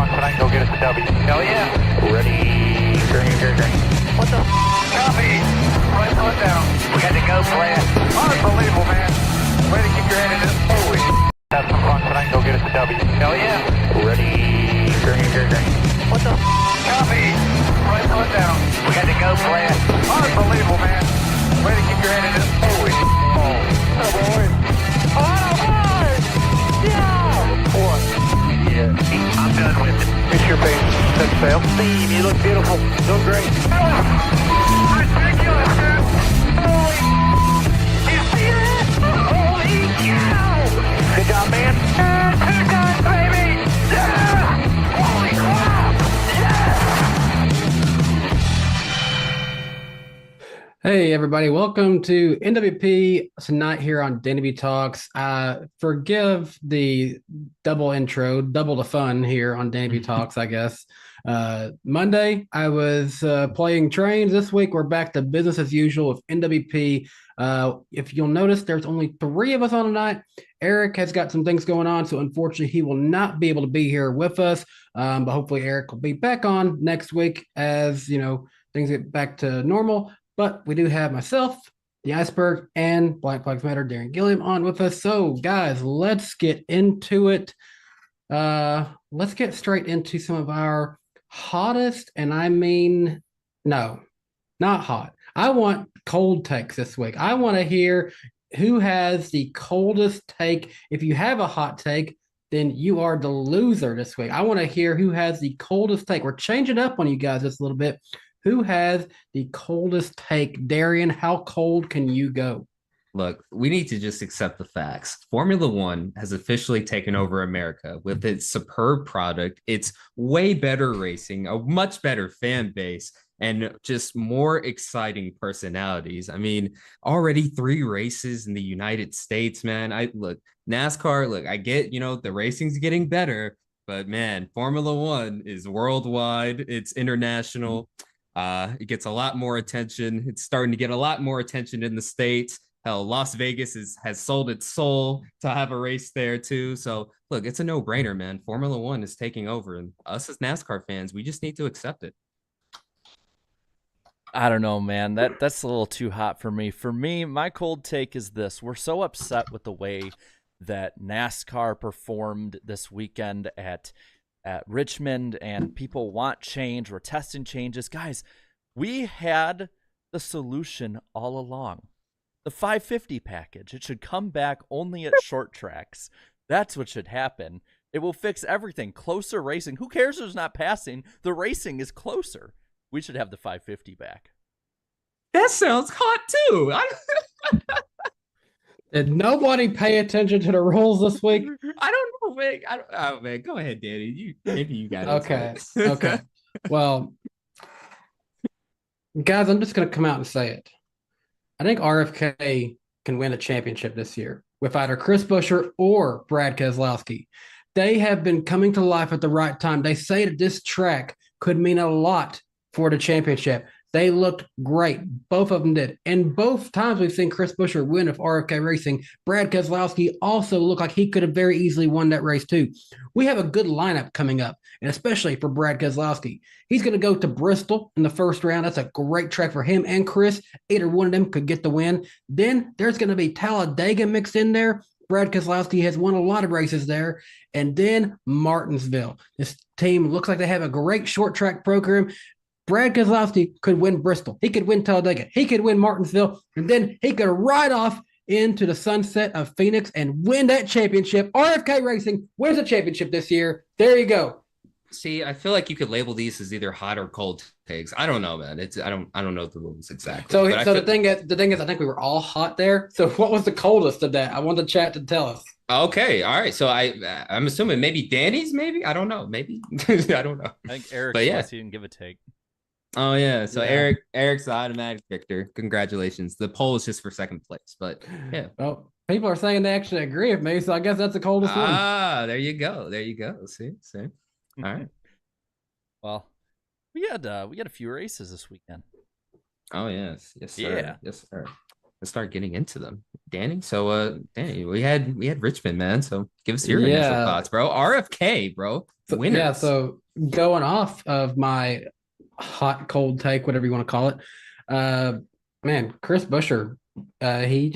tonight, go get us a W. Hell yeah. Ready, green. What the copy? Right foot down. We got to go, Brad. Unbelievable, man. Way to keep your head in it. Holy. Have some fun tonight, go get us a W. Hell yeah. Ready, green. What the copy? Right foot down. We got to go, Brad. Unbelievable, man. Way to keep your head in it. Holy. Oh, boy. Oh, boy. Yeah. What? Yeah. I'm done with it. It's your base. Set sail. Steve, you look beautiful. Look great. Oh, ridiculous, man. Holy. You see that? Holy cow. Good job, man. Two times, baby. Yeah. Holy crap. Yeah. Hey everybody, welcome to NWP tonight here on DannyBTalks. Forgive the double intro, double the fun here on DannyBTalks, I guess. Monday, I was playing trains. This week, we're back to business as usual with NWP. If you'll notice, there's only 3 of us on tonight. Eric has got some things going on, so unfortunately, he will not be able to be here with us. But hopefully, Eric will be back on next week as, things get back to normal. But we do have myself, the Iceberg, and Black Flags Matter, Darren Gilliam on with us. So, guys, let's get into it. Let's get straight into some of our hottest, and I mean, no, not hot. I want cold takes this week. I want to hear who has the coldest take. If you have a hot take, then you are the loser this week. I want to hear who has the coldest take. We're changing up on you guys just a little bit. Who has the coldest take? Darian, how cold can you go? Look, we need to just accept the facts. Formula One has officially taken over America with its superb product. It's way better racing, a much better fan base, and just more exciting personalities. I mean, already 3 races in the United States, man. NASCAR, I get, the racing's getting better, but man, Formula One is worldwide. It's international. It gets a lot more attention. It's starting to get a lot more attention in the States. Hell, Las Vegas has sold its soul to have a race there too. So look, it's a no-brainer, man. Formula One is taking over, and us as NASCAR fans, we just need to accept it. I don't know, man. That's a little too hot for me. For me, my cold take is this. We're so upset with the way that NASCAR performed this weekend at Richmond, and people want change. We're testing changes. Guys, we had the solution all along. The 550 package. It should come back only at short tracks. That's what should happen. It will fix everything. Closer racing. Who cares who's not passing? The racing is closer. We should have the 550 back. That sounds hot too. Did nobody pay attention to the rules this week? I don't know, man. Man, go ahead, Danny. Maybe you got it. Okay. Well, guys, I'm just going to come out and say it. I think RFK can win a championship this year with either Chris Buescher or Brad Keselowski. They have been coming to life at the right time. They say that this track could mean a lot for the championship. They looked great. Both of them did. And both times we've seen Chris Buescher win with RFK Racing, Brad Keselowski also looked like he could have very easily won that race too. We have a good lineup coming up, and especially for Brad Keselowski. He's going to go to Bristol in the first round. That's a great track for him and Chris. Either one of them could get the win. Then there's going to be Talladega mixed in there. Brad Keselowski has won a lot of races there. And then Martinsville. This team looks like they have a great short track program. Brad Keselowski could win Bristol. He could win Talladega. He could win Martinsville. And then he could ride off into the sunset of Phoenix and win that championship. RFK Racing wins the championship this year. There you go. See, I feel like you could label these as either hot or cold takes. I don't know, man. I don't know the rules exactly. So the thing is, I think we were all hot there. So what was the coldest of that? I want the chat to tell us. Okay, all right. So I'm assuming maybe Danny's. Maybe I don't know. Maybe I don't know. I think Eric, but yeah, he didn't give a take. Oh yeah, so yeah. Eric's the automatic victor. Congratulations. The poll is just for second place, but yeah. Well, people are saying they actually agree with me, so I guess that's the coldest one. There you go. See. All right. Well, we had a few races this weekend. Oh yes, sir. Yeah. Yes, sir. start getting into them. Danny, so Danny, we had Richmond, man. So give us your initial Yeah. thoughts, bro. RFK, bro. Winners. So going off of my hot cold take, whatever you want to call it, man, Chris Buescher, he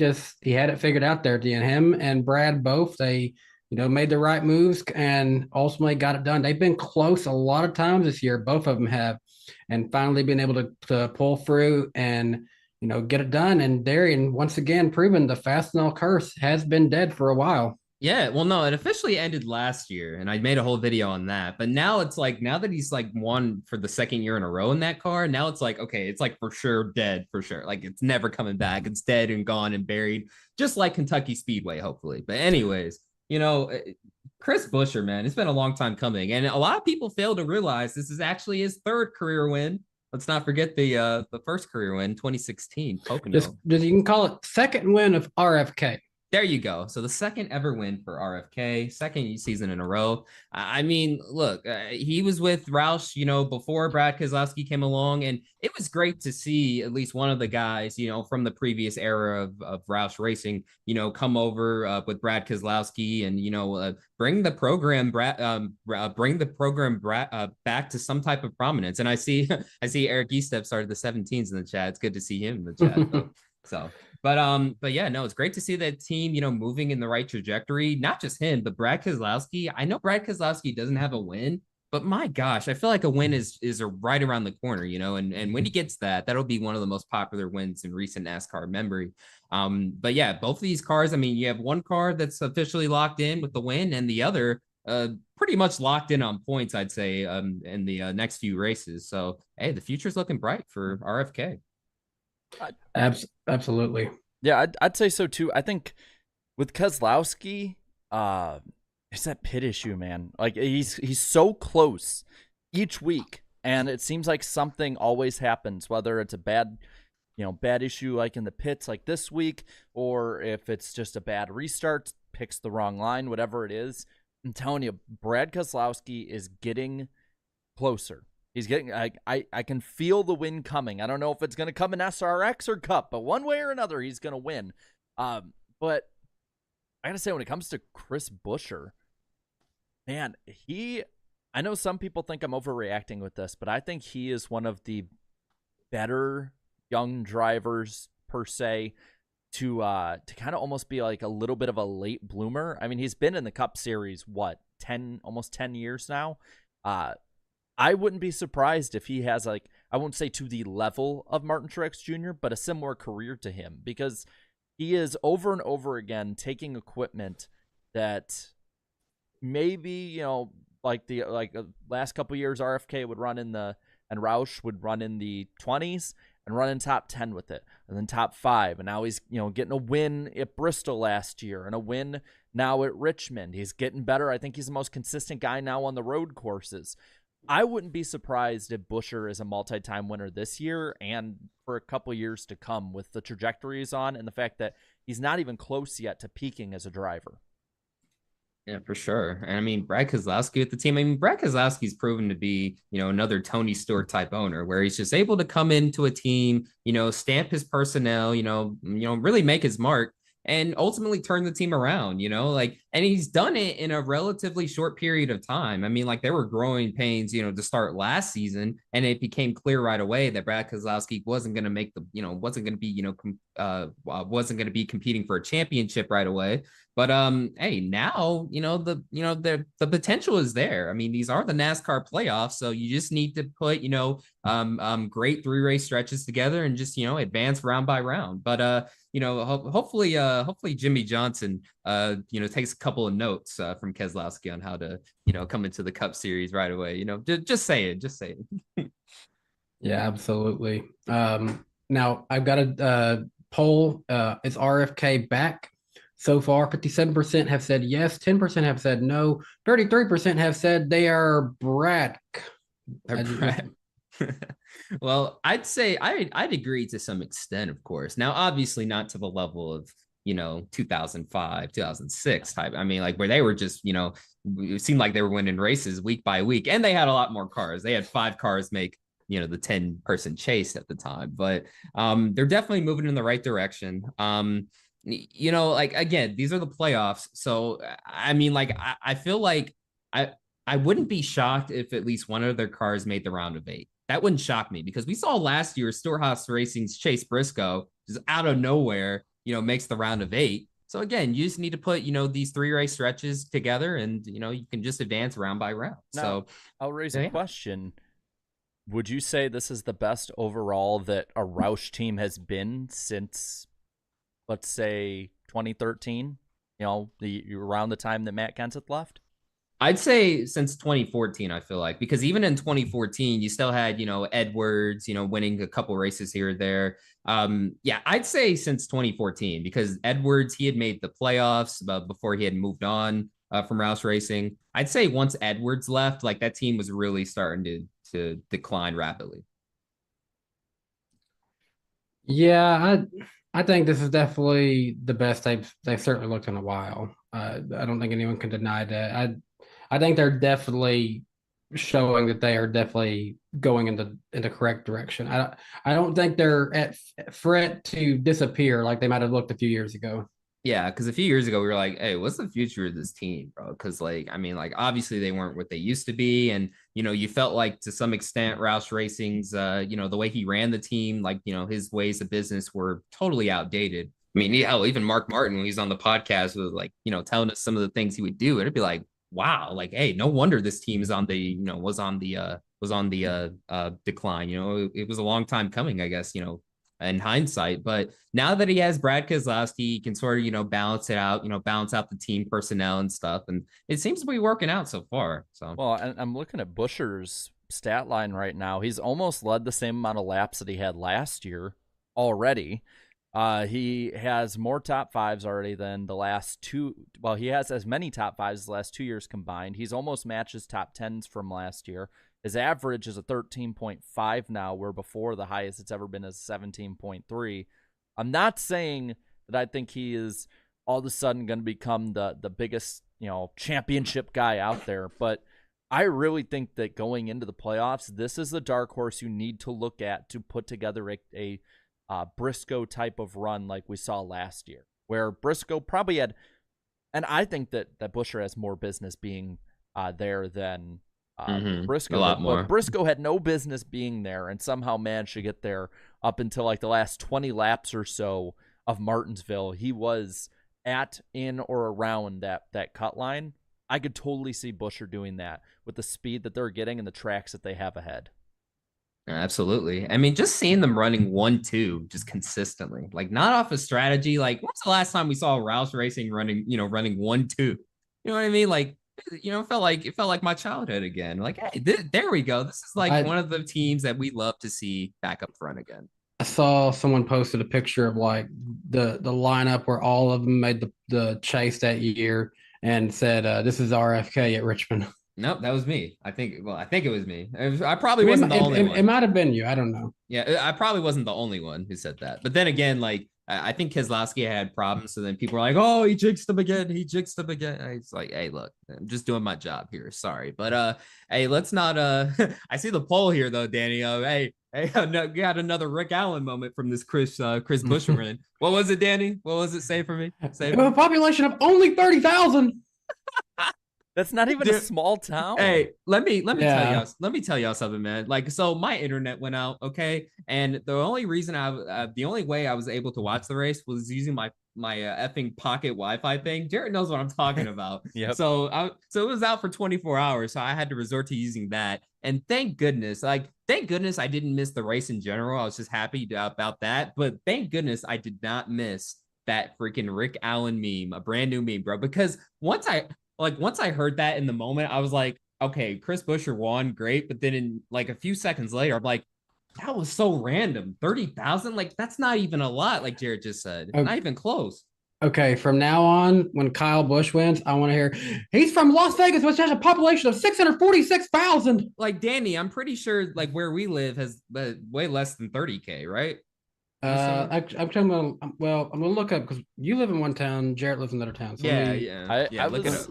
had it figured out there at the end. Him and Brad both, they made the right moves and ultimately got it done. They've been close a lot of times this year, both of them have, and finally been able to pull through and get it done. And Darian once again proven the Fastenal curse has been dead for a while. Yeah, well, no, it officially ended last year, and I made a whole video on that. But now it's like, now that he's like won for the second year in a row in that car, now it's like, okay, it's like for sure dead, for sure. Like it's never coming back. It's dead and gone and buried, just like Kentucky Speedway, hopefully. But anyways, Chris Buescher, man, it's been a long time coming, and a lot of people fail to realize this is actually his third career win. Let's not forget the first career win, 2016, Pocono. Just you can call it second win of RFK. There you go. So the second ever win for RFK, second season in a row. I mean, look, he was with Roush, before Brad Keselowski came along, and it was great to see at least one of the guys, from the previous era of Roush Racing, come over with Brad Keselowski and bring the program, back to some type of prominence. And I see Eric Estep started the 17s in the chat. It's good to see him in the chat. So. But yeah, no, it's great to see that team, moving in the right trajectory. Not just him, but Brad Keselowski. I know Brad Keselowski doesn't have a win, but my gosh, I feel like a win is right around the corner, and when he gets that, that'll be one of the most popular wins in recent NASCAR memory. But yeah, both of these cars, I mean, you have one car that's officially locked in with the win, and the other pretty much locked in on points, I'd say, in the next few races. So hey, the future's looking bright for RFK. Absolutely. Yeah, I'd say so too. I think with Keselowski, it's that pit issue, man. Like he's so close each week, and it seems like something always happens, whether it's a bad issue like in the pits like this week, or if it's just a bad restart, picks the wrong line, whatever it is. I'm telling you, Brad Keselowski is getting closer. He's getting, I can feel the win coming. I don't know if it's going to come in SRX or Cup, but one way or another, he's going to win. But I got to say, when it comes to Chris Buescher, man, I know some people think I'm overreacting with this, but I think he is one of the better young drivers, per se, to kind of almost be like a little bit of a late bloomer. I mean, he's been in the Cup Series, almost 10 years now. I wouldn't be surprised if he has, like, I won't say to the level of Martin Truex Jr., but a similar career to him, because he is over and over again taking equipment that maybe, like the last couple of years, RFK would run and Roush would run in the 20s and run in top 10 with it, and then top 5. And now he's, getting a win at Bristol last year and a win now at Richmond. He's getting better. I think he's the most consistent guy now on the road courses. I wouldn't be surprised if Buescher is a multi-time winner this year and for a couple years to come, with the trajectory he's on and the fact that he's not even close yet to peaking as a driver. Yeah, for sure. And I mean, Brad Keselowski with the team. I mean, Brad Keselowski's proven to be, another Tony Stewart type owner, where he's just able to come into a team, stamp his personnel, really make his mark, and ultimately turn the team around, and he's done it in a relatively short period of time. I mean, like, there were growing pains, to start last season, and it became clear right away that Brad Keselowski wasn't going to make wasn't going to be competing for a championship right away. But hey, now the potential is there. I mean, these are the NASCAR playoffs, so you just need to put great 3-race stretches together and just advance round by round. But hopefully Jimmy Johnson takes a couple of notes from Keselowski on how to come into the Cup Series right away. Just say it. Yeah, absolutely. Now I've got a poll. Is RFK back? So far, 57% have said yes, 10% have said no, 33% have said they are Brad. Well, I'd say I'd agree to some extent, of course. Now, obviously not to the level of 2005, 2006 type. I mean, like, where they were just, it seemed like they were winning races week by week, and they had a lot more cars. They had 5 cars make the 10-person chase at the time. But they're definitely moving in the right direction. Like, again, these are the playoffs. So, I mean, like, I feel like I wouldn't be shocked if at least one of their cars made the round of 8. That wouldn't shock me, because we saw last year Storehouse Racing's Chase Briscoe just out of nowhere, makes the round of 8. So again, you just need to put, these 3 race stretches together, and, you can just advance round by round. Now, so I'll raise a question. Would you say this is the best overall that a Roush team has been since, let's say, 2013? Around the time that Matt Kenseth left? I'd say since 2014, I feel like, because even in 2014, you still had, Edwards, winning a couple races here or there. Yeah, I'd say since 2014, because Edwards, he had made the playoffs before he had moved on from Roush Racing. I'd say once Edwards left, like, that team was really starting to decline rapidly. Yeah, I think this is definitely the best they've certainly looked in a while. I don't think anyone can deny that. I think they're definitely showing that they are definitely going in the correct direction. I don't think they're at threat to disappear like they might have looked a few years ago. Yeah, because a few years ago we were like, hey, what's the future of this team, bro? Because, like, I mean, like, obviously they weren't what they used to be. And, you felt like to some extent Roush Racing's, the way he ran the team, like, his ways of business were totally outdated. I mean, even Mark Martin, when he's on the podcast, was like, telling us some of the things he would do. It'd be like, wow, like, hey, no wonder this team is on the, was on the decline. It was a long time coming, I guess, in hindsight. But now that he has Brad Keselowski, he can sort of, balance it out, balance out the team personnel and stuff. And it seems to be working out so far. So, well, I'm looking at Buescher's stat line right now. He's almost led the same amount of laps that he had last year already. He has more top 5s already than the last 2. Well, he has as many top 5s as the last 2 years combined. He's almost matched his top 10s from last year. His average is a 13.5 now, where before the highest it's ever been is 17.3. I'm not saying that I think he is all of a sudden going to become the biggest, championship guy out there, but I really think that going into the playoffs, this is the dark horse you need to look at to put together a Briscoe type of run like we saw last year, where Briscoe probably had, and I think that Buescher has more business being there than Briscoe. A lot more. But Briscoe had no business being there and somehow managed to get there up until like the last 20 laps or so of Martinsville. He was at, in, or around that cut line. I could totally see Buescher doing that with the speed that they're getting and the tracks that they have ahead. Absolutely. I mean, just seeing them running 1-2 just consistently, like, not off a strategy. Like, when's the last time we saw Roush Racing running 1-2? You know what I mean? Like, it felt like my childhood again. Like, hey, there we go. This is like one of the teams that we love to see back up front again. I saw someone posted a picture of like the lineup where all of them made the chase that year and said, "This is RFK at Richmond." Nope, that was me. I think it was me. I probably wasn't the only one. It might have been you. I don't know. Yeah, I probably wasn't the only one who said that. But then again, like, I think Keselowski had problems. So then people were like, oh, he jinxed him again. It's like, hey, look, I'm just doing my job here. Sorry. But hey, let's not I see the poll here though, Danny. Hey, we got another Rick Allen moment from this Chris Buescher run. What was it, Danny? What was it? Say for me. A population of only 30,000. That's not even a small town. Hey, let me tell y'all something, man. Like, so my internet went out, okay, and the only reason the only way I was able to watch the race was using my effing pocket Wi-Fi thing. Jared knows what I'm talking about. Yep. So it was out for 24 hours, so I had to resort to using that. And thank goodness I didn't miss the race in general. I was just happy about that. But thank goodness I did not miss that freaking Rick Allen meme, a brand new meme, bro. Because once I heard that in the moment, I was like, okay, Chris Buescher won, great. But then in like a few seconds later, I'm like, that was so random. 30,000? Like, that's not even a lot, like Jared just said. Okay. Not even close. Okay, from now on, when Kyle Busch wins, I want to hear, he's from Las Vegas, which has a population of 646,000. Like, Danny, I'm pretty sure like where we live has way less than 30K, right? I'm gonna look up because you live in one town, Jarrett lives in another town. So I look it up.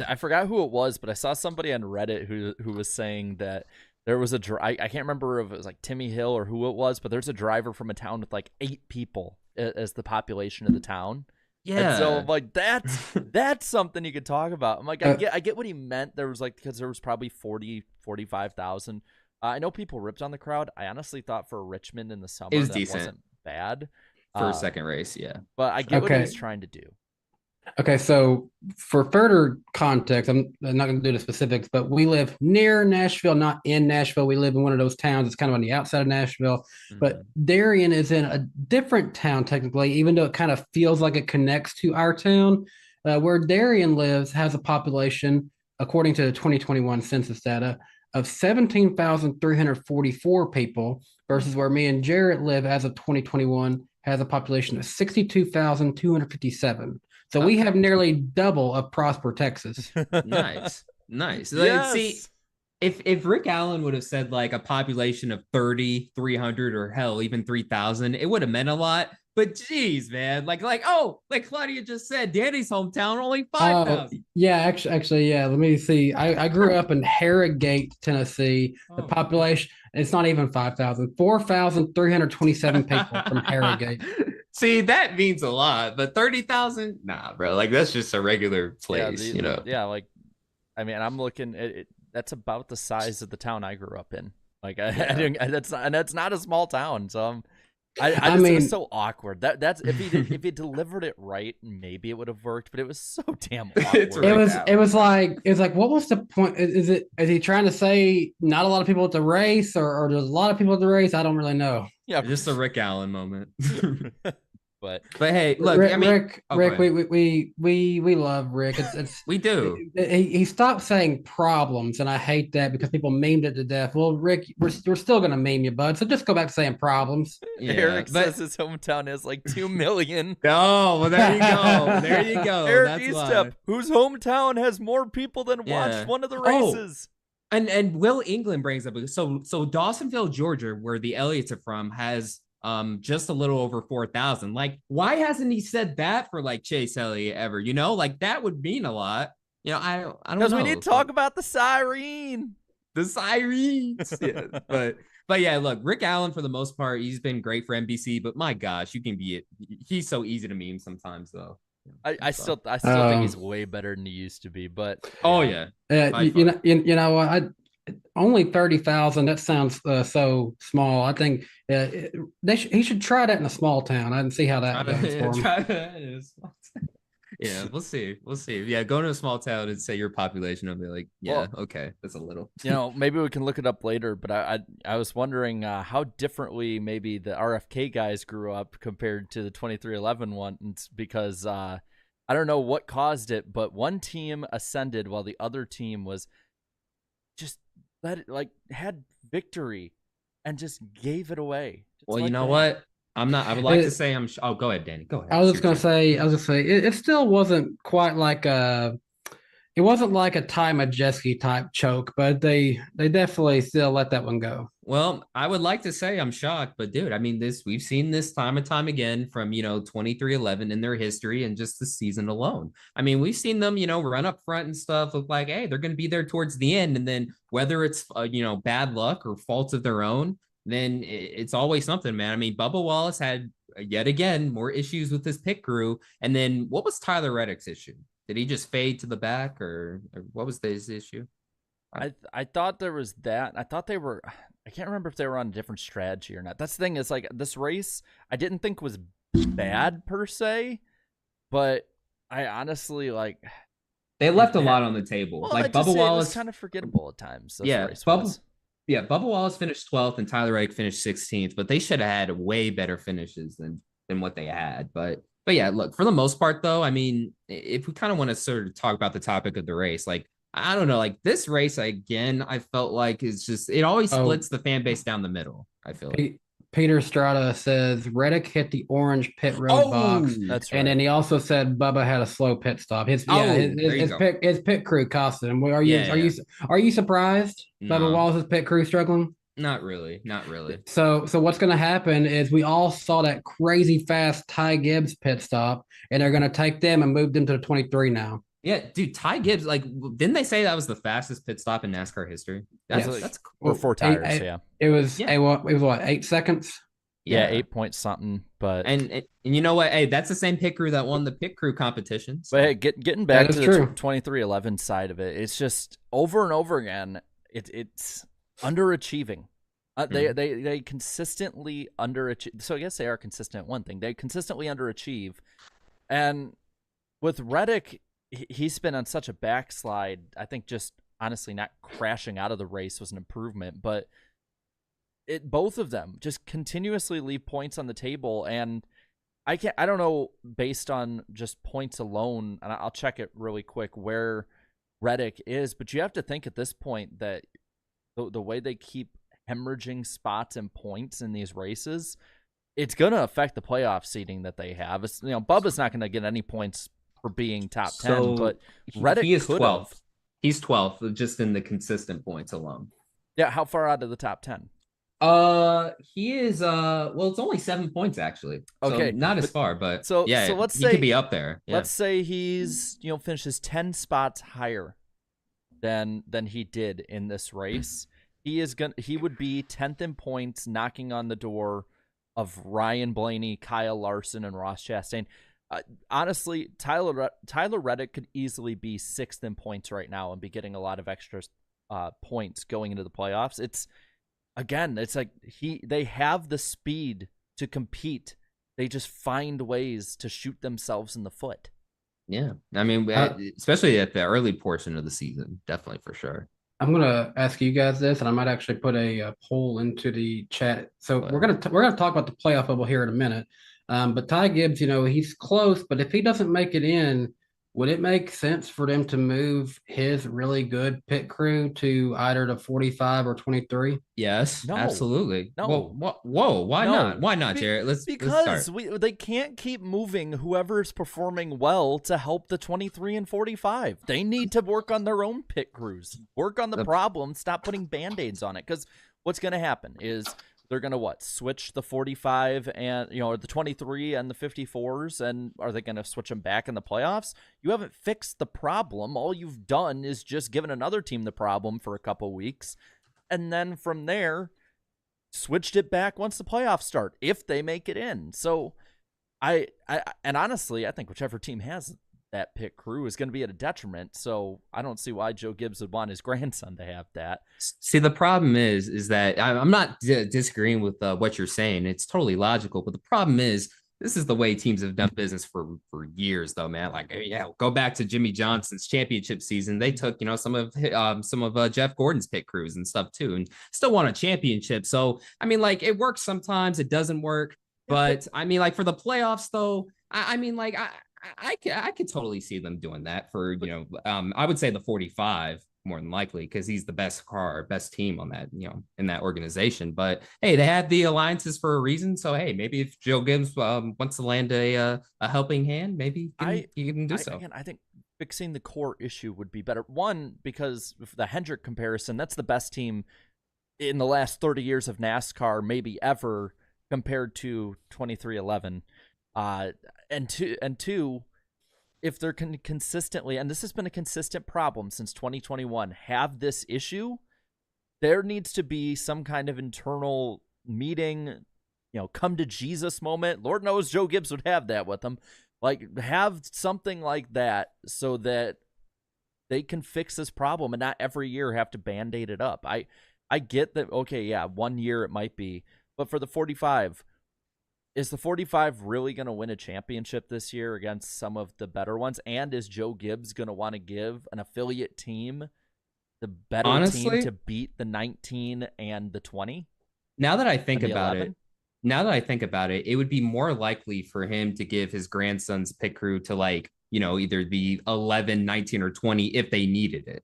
I forgot who it was, but I saw somebody on Reddit who was saying that there was I can't remember if it was like Timmy Hill or who it was, but there's a driver from a town with like 8 people as the population of the town. Yeah. And so I'm like, that's something you could talk about. I'm like, I get what he meant. There was like, because there was probably 45,000. I know people ripped on the crowd. I honestly thought for Richmond in the summer, It was that decent. wasn't bad. For a second race, yeah. But I get what he was trying to do. Okay, so for further context, I'm not going to do the specifics, but we live near Nashville, not in Nashville. We live in one of those towns. It's kind of on the outside of Nashville, but Darien is in a different town technically, even though it kind of feels like it connects to our town. Where Darien lives has a population, according to the 2021 census data, of 17,344 people versus where me and Jarrett live as of 2021 has a population of 62,257. So we have nearly double of Prosper, Texas. Nice. Yes. See, if Rick Allen would have said like a population of 300 or hell, even 3,000, it would have meant a lot. But geez, man, like Claudia just said, Danny's hometown only 5,000. Yeah, actually, yeah. Let me see. I grew up in Harrogate, Tennessee. The population, it's not even 5,000. 4,327 people from Harrogate. See, that means a lot, but 30,000, nah, bro. Like that's just a regular place, you know. Yeah, like I mean, I'm looking at it. That's about the size of the town I grew up in. Like that's not a small town. So I mean, it was so awkward. That's if he delivered it right, maybe it would have worked. But it was so damn awkward. It was like what was the point? Is he trying to say not a lot of people at the race, or there's a lot of people at the race? I don't really know. Yeah, just a Rick Allen moment. But hey, look, Rick, I mean, Rick, we love Rick. It's we do. He stopped saying problems, and I hate that because people memed it to death. Well, Rick, we're still gonna meme you, bud. So just go back to saying problems. Yeah, Eric says his hometown has like 2 million. Oh, well, there you go. There you go. Eric Eastep, whose hometown has more people than watched one of the races. And Will England brings up so Dawsonville, Georgia, where the Elliots are from, has just a little over 4,000. Like, why hasn't he said that for like Chase Elliott ever? You know, like that would mean a lot. You know, I don't know. Because we need to talk about the siren. The sirens. Yeah, but yeah, look, Rick Allen for the most part, he's been great for NBC. But my gosh, he's so easy to meme sometimes though. I still think he's way better than he used to be. But you know what? Only 30,000. That sounds so small. I think he should try that in a small town. I didn't see how that goes for him. Yeah, we'll see. Yeah, go to a small town and say your population, I'll be like, okay, that's a little. You know, maybe we can look it up later. But I was wondering how differently maybe the RFK guys grew up compared to the 2311 ones, because I don't know what caused it, but one team ascended while the other team was just had victory and just gave it away. Well, you know what? I would like to say oh, go ahead, Danny. Go ahead. I was just gonna say, it still wasn't quite like it wasn't like a Ty Majeski type choke, but they definitely still let that one go. Well, I would like to say I'm shocked, but dude, I mean, we've seen this time and time again from 2311 in their history and just the season alone. I mean, we've seen them, run up front and stuff, look like, hey, they're going to be there towards the end, and then whether it's bad luck or faults of their own, then it's always something, man. I mean, Bubba Wallace had yet again more issues with his pit crew, and then what was Tyler Reddick's issue? Did he just fade to the back, or what was his issue? I thought there was that. I thought I can't remember if they were on a different strategy or not. That's the thing, is like this race I didn't think was bad per se, but I honestly they left a lot on the table. Well, like Bubba Wallace was kind of forgettable at times. Bubba Wallace finished 12th and Tyler Reddick finished 16th, but they should have had way better finishes than what they had. But yeah, look, for the most part, though, I mean, if we kind of want to sort of talk about the topic of the race, like, I don't know, like this race, again, I felt like it always splits the fan base down the middle, I feel like. Peter Strada says Reddick hit the orange pit road box. That's right. And then he also said Bubba had a slow pit stop. His pit crew costed him. Are you surprised Bubba Wallace's pit crew struggling? Not really. So what's going to happen is we all saw that crazy fast Ty Gibbs pit stop, and they're going to take them and move them to the 23 now. Yeah, dude, Ty Gibbs, like, didn't they say that was the fastest pit stop in NASCAR history? That's Or cool. 4 tires, yeah. It was Yeah. It was what, 8 seconds? Yeah, 8 point something, but And you know what? Hey, that's the same pit crew that won the pit crew competition. So. but hey, getting back That to is the true. 2311 side of it, it's just over and over again. It's underachieving. They consistently underachieve. So I guess they are consistent. One thing, they consistently underachieve, and with Reddick, he's been on such a backslide. I think just honestly not crashing out of the race was an improvement, but both of them just continuously leave points on the table, and I don't know based on just points alone, and I'll check it really quick where Reddick is, but you have to think at this point that the way they keep hemorrhaging spots and points in these races, it's going to affect the playoff seeding that they have. It's, Bubba's not going to get any points for being top 10, but Reddick he is could 12th. have. He's 12th just in the consistent points alone. Yeah, how far out of the top 10? He is well, it's only 7 points actually. So Okay, not as far, but so yeah, let's he say could be up there. Yeah. Let's say he's finishes 10 spots higher than he did in this race. He would be 10th in points, knocking on the door of Ryan Blaney, Kyle Larson, and Ross Chastain. Honestly, Tyler Reddick could easily be 6th in points right now and be getting a lot of extra points going into the playoffs. It's like they have the speed to compete. They just find ways to shoot themselves in the foot. Yeah, I mean, especially at the early portion of the season, definitely for sure. I'm gonna ask you guys this, and I might actually put a poll into the chat. So we're gonna talk about the playoff bubble here in a minute. But Ty Gibbs, he's close, but if he doesn't make it in, would it make sense for them to move his really good pit crew to either the 45 or 23? Yes, No. absolutely. No. Whoa, why No. not? Why not, Jared? Let's start. They can't keep moving whoever's performing well to help the 23 and 45. They need to work on their own pit crews, work on the problem, stop putting band-aids on it. Because what's going to happen is they're going to switch the 45 and or the 23 and the 54s, and are they going to switch them back in the playoffs? You haven't fixed the problem. All you've done is just given another team the problem for a couple weeks, and then from there switched it back once the playoffs start if they make it in. So I honestly I think whichever team has that pit crew is going to be at a detriment. So I don't see why Joe Gibbs would want his grandson to have that. See, the problem is that I'm not disagreeing with what you're saying. It's totally logical, but the problem is this is the way teams have done business for years, though, man. Like, yeah, go back to Jimmy Johnson's championship season. They took, some of Jeff Gordon's pit crews and stuff too, and still won a championship. So, I mean, like, it works sometimes, it doesn't work. But I mean, like, for the playoffs, though, I could totally see them doing that for, I would say the 45 more than likely, because he's the best team on that, in that organization. But hey, they had the alliances for a reason. So hey, maybe if Joe Gibbs wants to land a helping hand, maybe he can do so. Again, I think fixing the core issue would be better. One, because the Hendrick comparison, that's the best team in the last 30 years of NASCAR, maybe ever, compared to 2311. And two, if they're consistently, and this has been a consistent problem since 2021, have this issue, there needs to be some kind of internal meeting, come to Jesus moment. Lord knows Joe Gibbs would have that with them. Like, have something like that so that they can fix this problem and not every year have to band-aid it up. I get that, okay, yeah, 1 year it might be, but for the 45, is the 45 really going to win a championship this year against some of the better ones? And is Joe Gibbs going to want to give an affiliate team the better team to beat the 19 and the 20? Now that I think about it, it would be more likely for him to give his grandson's pit crew to, like, either the 11, 19, or 20 if they needed it.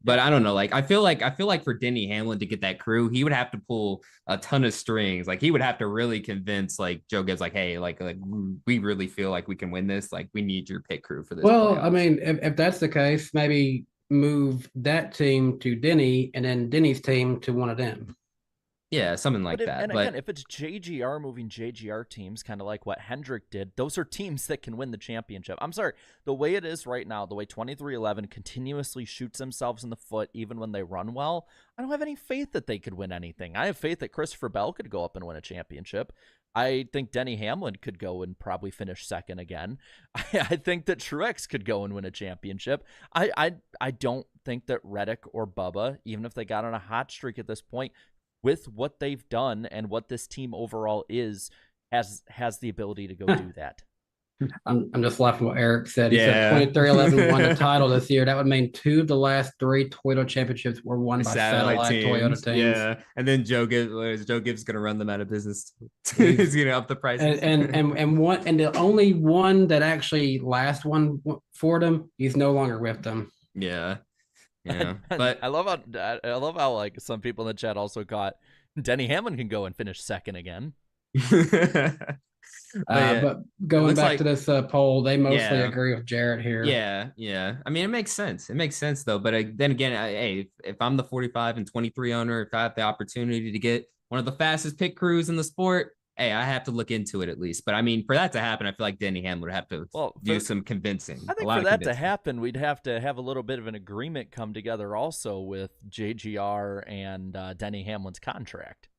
But I don't know. Like, I feel like for Denny Hamlin to get that crew, he would have to pull a ton of strings. Like, he would have to really convince, like, Joe Gibbs, like, hey, like we really feel like we can win this. Like, we need your pit crew for this. Well, playoffs. I mean, if that's the case, maybe move that team to Denny and then Denny's team to one of them. Yeah, something like that. And but again, if it's JGR moving JGR teams, kind of like what Hendrick did, those are teams that can win the championship. I'm sorry, the way it is right now, the way 2311 continuously shoots themselves in the foot even when they run well, I don't have any faith that they could win anything. I have faith that Christopher Bell could go up and win a championship. I think Denny Hamlin could go and probably finish second again. I think that Truex could go and win a championship. I don't think that Reddick or Bubba, even if they got on a hot streak at this point, with what they've done and what this team overall is, has the ability to go do that. I'm just laughing what Eric said. He said 2311 won the title this year. That would mean 2 of the last 3 Toyota championships were won by satellite Toyota teams. Yeah, and then Joe Gibbs going to run them out of business. He's going to up the prices. And the only one that actually last one for them, he's no longer with them. Yeah. Yeah, but I love how like some people in the chat also got Denny Hamlin can go and finish second again. But going back to this poll, they mostly agree with Jarrett here. Yeah. I mean, it makes sense. It makes sense though. But then again, hey, if I'm the 45 and 23 owner, if I have the opportunity to get one of the fastest pit crews in the sport, hey, I have to look into it at least. But I mean, for that to happen, I feel like Denny Hamlin would have to do some convincing. I think for that to happen, we'd have to have a little bit of an agreement come together also with JGR and Denny Hamlin's contract.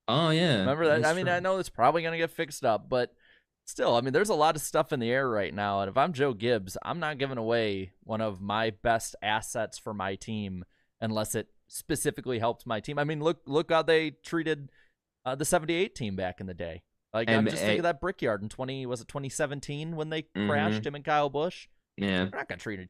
Oh, yeah. Remember that? I mean, I know it's probably going to get fixed up, but still, I mean, there's a lot of stuff in the air right now. And if I'm Joe Gibbs, I'm not giving away one of my best assets for my team unless it specifically helps my team. I mean, look how they treated the 78 team back in the day. Like, I'm just thinking of that Brickyard in 2017 when they crashed him and Kyle Busch. Yeah. They're not going to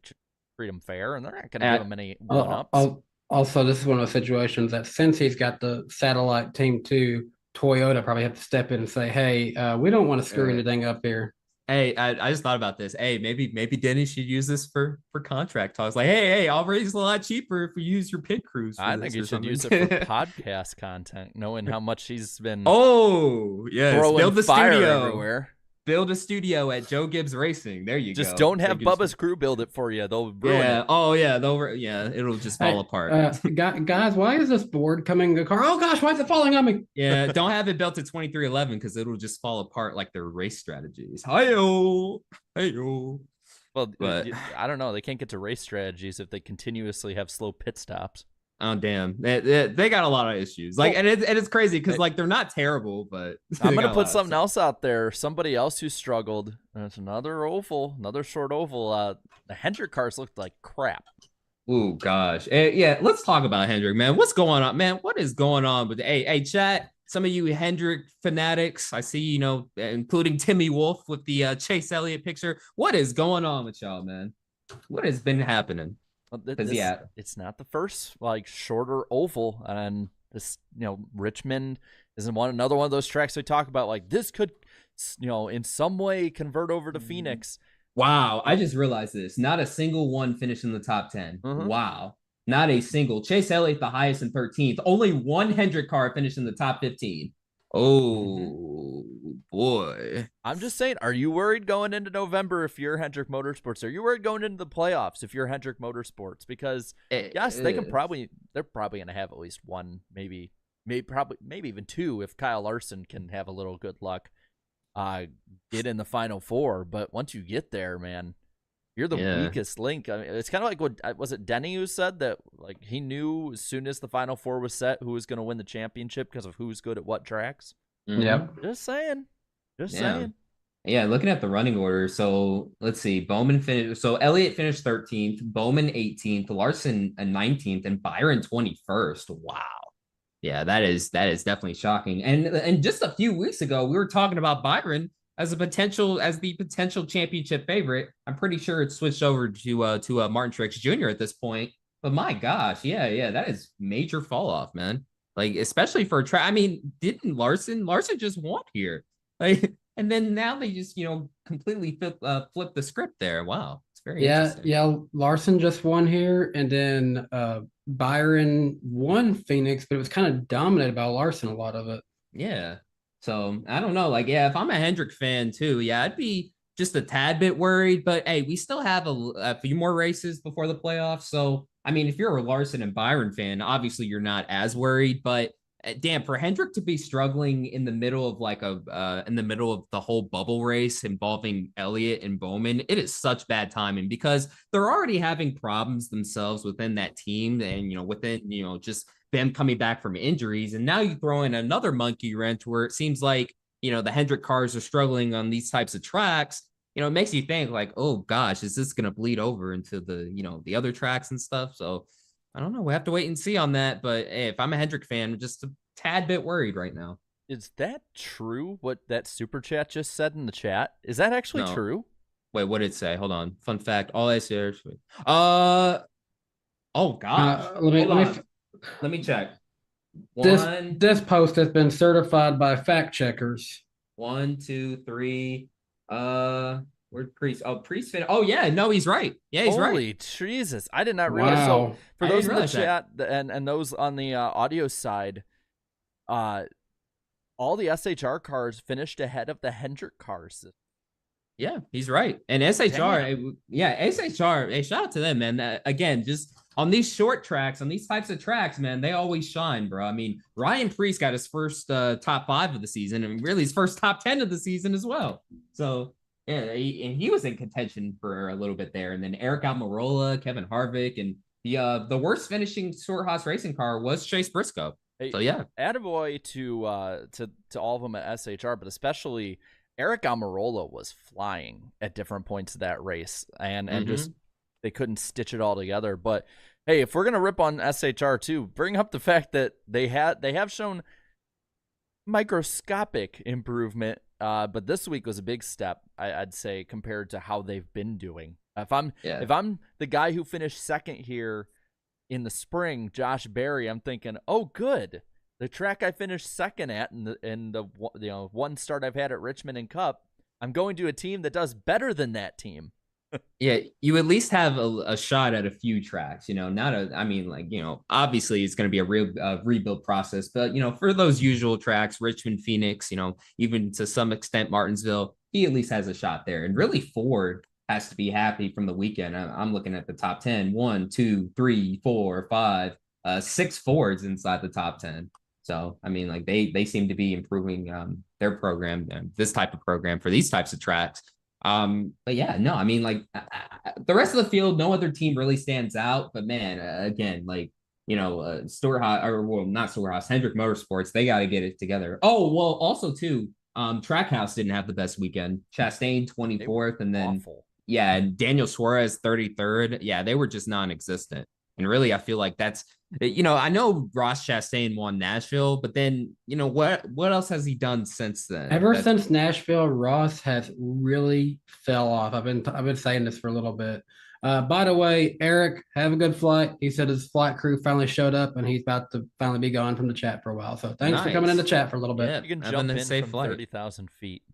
treat him fair, and they're not going to give him any one-ups. Also, this is one of those situations that since he's got the satellite team too, Toyota probably have to step in and say, hey, we don't want to screw anything up here. Hey, I just thought about this. Hey, maybe Denny should use this for contract talks. Like, hey, I'll raise a lot cheaper if we use your pit crews. I think you should use it for podcast content, knowing how much he's been throwing build the fire studio everywhere. Build a studio at Joe Gibbs Racing. There you go. Just don't have Bubba's crew build it for you. They'll ruin it. Oh, yeah. It'll just fall apart. Guys, why is this board coming to car? Oh, gosh, why is it falling on me? Yeah, don't have it built at 2311 because it'll just fall apart like their race strategies. Hi-yo. Well, but I don't know. They can't get to race strategies if they continuously have slow pit stops. Oh, damn. They got a lot of issues. Like, and it's crazy because like they're not terrible, but I'm gonna put something else out there. Somebody else who struggled. It's another short oval. The Hendrick cars looked like crap. Oh gosh. Yeah, let's talk about Hendrick, man. What's going on, man? What is going on with hey, chat? Some of you Hendrick fanatics, I see, including Timmy Wolf with the Chase Elliott picture. What is going on with y'all, man? What has been happening? It's not the first shorter oval, and this Richmond is another one of those tracks we talk about. Like this could in some way convert over to Phoenix. Wow, I just realized this. Not a single one finished in the top 10. Mm-hmm. Wow, not a single. Chase Elliott the highest in 13th. Only one Hendrick car finished in the top 15. Oh boy. I'm just saying, are you worried going into November if you're Hendrick Motorsports? Are you worried going into the playoffs if you're Hendrick Motorsports? Because yes, they're probably going to have at least one, maybe even two if Kyle Larson can have a little good luck, get in the Final Four. But once you get there, man, you're the weakest link. I mean, it's kind of like what was it Denny who said that he knew as soon as the Final Four was set who was going to win the championship because of who's good at what tracks. Mm-hmm. Yep. Just saying. Saying. Yeah, looking at the running order. So let's see. Bowman finished. So Elliott finished 13th, Bowman 18th, Larson 19th, and Byron 21st. Wow. Yeah, that is definitely shocking. And just a few weeks ago, we were talking about Byron as the potential championship favorite. I'm pretty sure it's switched over to Martin Truex Jr. at this point. But my gosh, yeah, that is major fall off, man. Like, especially for a track. I mean, didn't Larson just won here? Like, and then now they just completely flip the script there. Wow, it's very interesting. Yeah. Larson just won here, and then Byron won Phoenix, but it was kind of dominated by Larson a lot of it. Yeah. So I don't know. Like, yeah, if I'm a Hendrick fan too, yeah, I'd be just a tad bit worried. But hey, we still have a few more races before the playoffs. So I mean, if you're a Larson and Byron fan, obviously you're not as worried. But damn, for Hendrick to be struggling in the middle of in the middle of the whole bubble race involving Elliott and Bowman, it is such bad timing because they're already having problems themselves within that team and, within, just them coming back from injuries. And now you throw in another monkey wrench where it seems like, the Hendrick cars are struggling on these types of tracks. It makes you think like, oh gosh, is this going to bleed over into the, the other tracks and stuff? So I don't know. We have to wait and see on that. But hey, if I'm a Hendrick fan, I'm just a tad bit worried right now. Is that true? What that super chat just said in the chat? Is that actually true? Wait, what did it say? Hold on. Fun fact. All I see. Oh gosh. Let me check. This post has been certified by fact checkers. 1, 2, 3. Where's Priest? Oh, Priest. Oh, yeah. No, he's right. Yeah, he's right. Holy Jesus. I did not realize. Wow. So for those in the chat and those on the audio side, all the SHR cars finished ahead of the Hendrick cars. Yeah, he's right. And SHR, SHR, hey, shout out to them, man. Again, just on these short tracks, on these types of tracks, man, they always shine, bro. I mean, Ryan Priest got his first top 5 of the season and really his first top 10 of the season as well. So, yeah, he was in contention for a little bit there. And then Eric Almirola, Kevin Harvick, and the worst finishing Stewart-Haas racing car was Chase Briscoe. Hey, so, yeah. Attaboy to all of them at SHR, but especially Eric Almirola was flying at different points of that race, and just they couldn't stitch it all together. But hey, if we're gonna rip on SHR too, bring up the fact that they have shown microscopic improvement, but this week was a big step, I'd say, compared to how they've been doing. If I'm the guy who finished second here in the spring, Josh Berry, I'm thinking, oh, good. The track I finished second at in the one start I've had at Richmond and Cup, I'm going to a team that does better than that team. Yeah, you at least have a shot at a few tracks, obviously it's going to be a real rebuild process, but, for those usual tracks, Richmond, Phoenix, even to some extent, Martinsville, he at least has a shot there. And really Ford has to be happy from the weekend. I'm looking at the top 10, 1, 2, 3, 4, 5, 6 Fords inside the top 10. So, they seem to be improving their program, this type of program for these types of tracks. But yeah, no, the rest of the field, no other team really stands out. But man, again, Stewart-Haas, not Stewart-Haas, Hendrick Motorsports, they got to get it together. Oh, well, also too, Trackhouse didn't have the best weekend. Chastain 24th, and then awful. Yeah, and Daniel Suarez 33rd. Yeah, they were just non-existent. And really, I feel like that's, I know Ross Chastain won Nashville, but then, what else has he done since then? Since Nashville, Ross has really fell off. I've been saying this for a little bit. By the way, Eric, have a good flight. He said his flight crew finally showed up, and he's about to finally be gone from the chat for a while. So thanks for coming in the chat for a little bit. Yeah, you can jump in from 30,000 feet.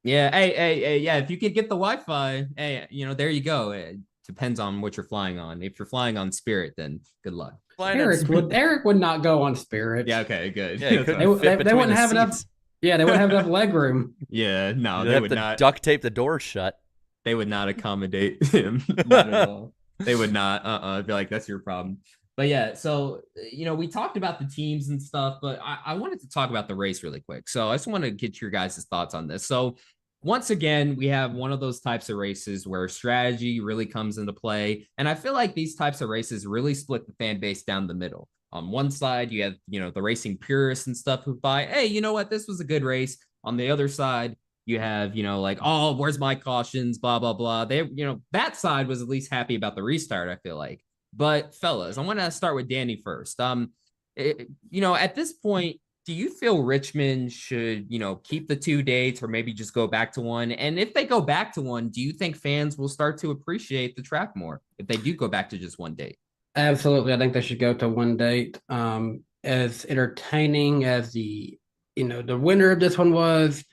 Yeah, hey, yeah. If you could get the Wi-Fi, hey, there you go. It depends on what you're flying on. If you're flying on Spirit, then good luck. Eric would not go on Spirit. Yeah, okay, good. Yeah, they wouldn't have enough. Yeah, they wouldn't have enough leg room. Yeah, no, they would not duct tape the doors shut. They would not accommodate him. Not at all. They would not. I'd be like, that's your problem. But yeah, so we talked about the teams and stuff, but I wanted to talk about the race really quick. So I just want to get your guys' thoughts on this. So once again, we have one of those types of races where strategy really comes into play. And I feel like these types of races really split the fan base down the middle. On one side, you have, the racing purists and stuff who buy, hey, you know what? This was a good race. On the other side, you have, oh, where's my cautions? Blah, blah, blah. They, that side was at least happy about the restart, I feel like. But fellas, I want to start with Danny first. At this point, do you feel Richmond should, keep the 2 dates or maybe just go back to one? And if they go back to one, do you think fans will start to appreciate the track more if they do go back to just one date? Absolutely. I think they should go to one date. As entertaining as the winner of this one was,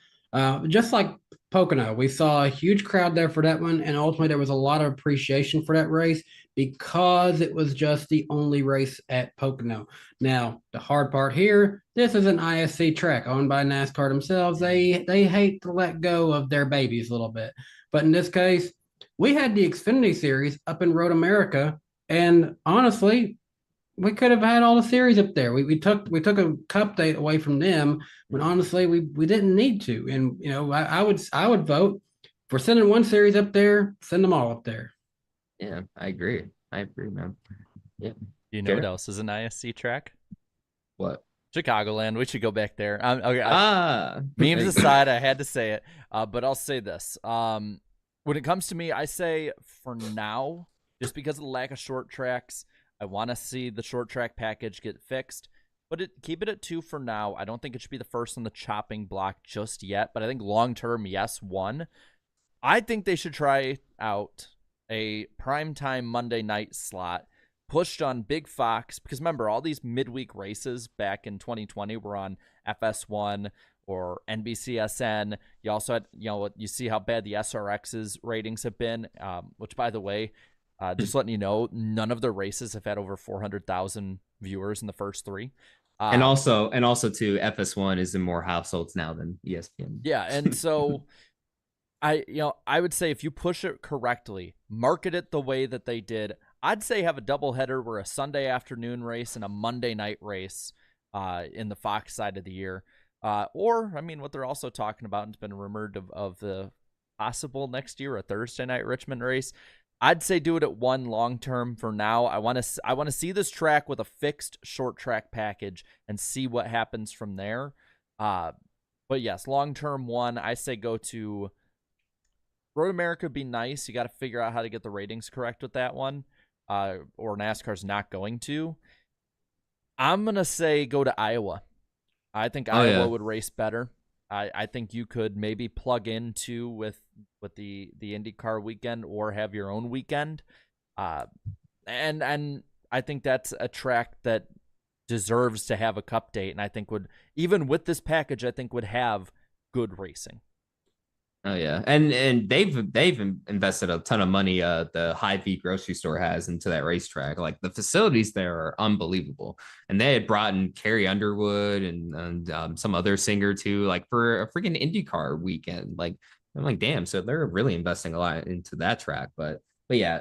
just like Pocono, we saw a huge crowd there for that one. And ultimately there was a lot of appreciation for that race because it was just the only race at Pocono. Now, the hard part here, this is an ISC track owned by NASCAR themselves. They hate to let go of their babies a little bit. But in this case, we had the Xfinity Series up in Road America. And honestly, we could have had all the series up there. We took a cup date away from them when honestly we didn't need to. And I would vote for sending one series up there, send them all up there. Yeah, I agree, man. Yeah. You know what else is an ISC track? What? Chicagoland. We should go back there. Okay. Memes aside, I had to say it. But I'll say this. When it comes to me, I say for now, just because of the lack of short tracks, I want to see the short track package get fixed. But keep it at 2 for now. I don't think it should be the first on the chopping block just yet. But I think long term, yes, 1. I think they should try out a primetime Monday night slot pushed on Big Fox, because remember, all these midweek races back in 2020 were on FS1 or NBCSN. You also had, you see how bad the SRX's ratings have been, which, by the way, just letting you know, none of the races have had over 400,000 viewers in the first 3. And also too, FS1 is in more households now than ESPN. Yeah, and so I would say if you push it correctly, market it the way that they did, I'd say have a doubleheader where a Sunday afternoon race and a Monday night race in the Fox side of the year. Or, I mean, what they're also talking about, and it's been rumored of the possible next year, a Thursday night Richmond race. I'd say do it at 1 long term for now. I want to see this track with a fixed short track package and see what happens from there. But yes, long term 1, I say go to Road America would be nice. You got to figure out how to get the ratings correct with that one. Or NASCAR's not going to. I'm going to say go to Iowa. I think Iowa would race better. I think you could maybe plug into with the IndyCar weekend or have your own weekend. And I think that's a track that deserves to have a cup date. And I think even with this package, I think would have good racing. Oh yeah, and they've invested a ton of money. The Hy-Vee grocery store has into that racetrack. Like the facilities there are unbelievable, and they had brought in Carrie Underwood and some other singer too, like for a freaking IndyCar weekend. Like I'm like, damn, so they're really investing a lot into that track. But yeah,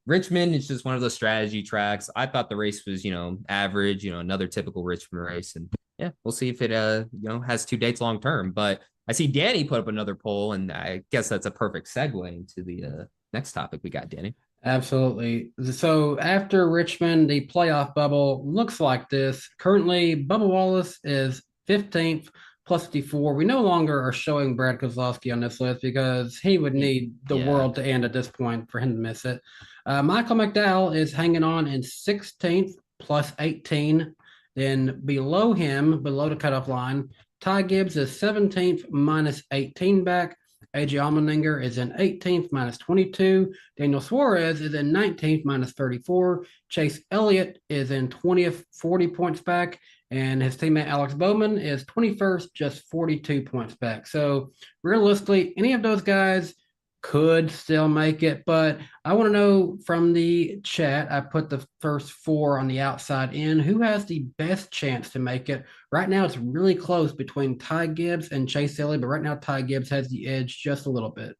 Richmond is just one of those strategy tracks. I thought the race was average, another typical Richmond race, and yeah, we'll see if it has 2 dates long term, but. I see Danny put up another poll, and I guess that's a perfect segue into the next topic we got, Danny. Absolutely. So after Richmond, the playoff bubble looks like this. Currently, Bubba Wallace is 15th plus 54. We no longer are showing Brad Keselowski on this list because he would need the world to end at this point for him to miss it. Michael McDowell is hanging on in 16th plus 18. Then below him, below the cutoff line, Ty Gibbs is 17th minus 18 back. AJ Allmendinger is in 18th minus 22. Daniel Suarez is in 19th minus 34. Chase Elliott is in 20th, 40 points back. And his teammate Alex Bowman is 21st, just 42 points back. So realistically, any of those guys could still make it, but I want to know from the chat, I put the first 4 on the outside in, who has the best chance to make it. Right now it's really close between Ty Gibbs and Chase Elliott, but right now Ty Gibbs has the edge just a little bit.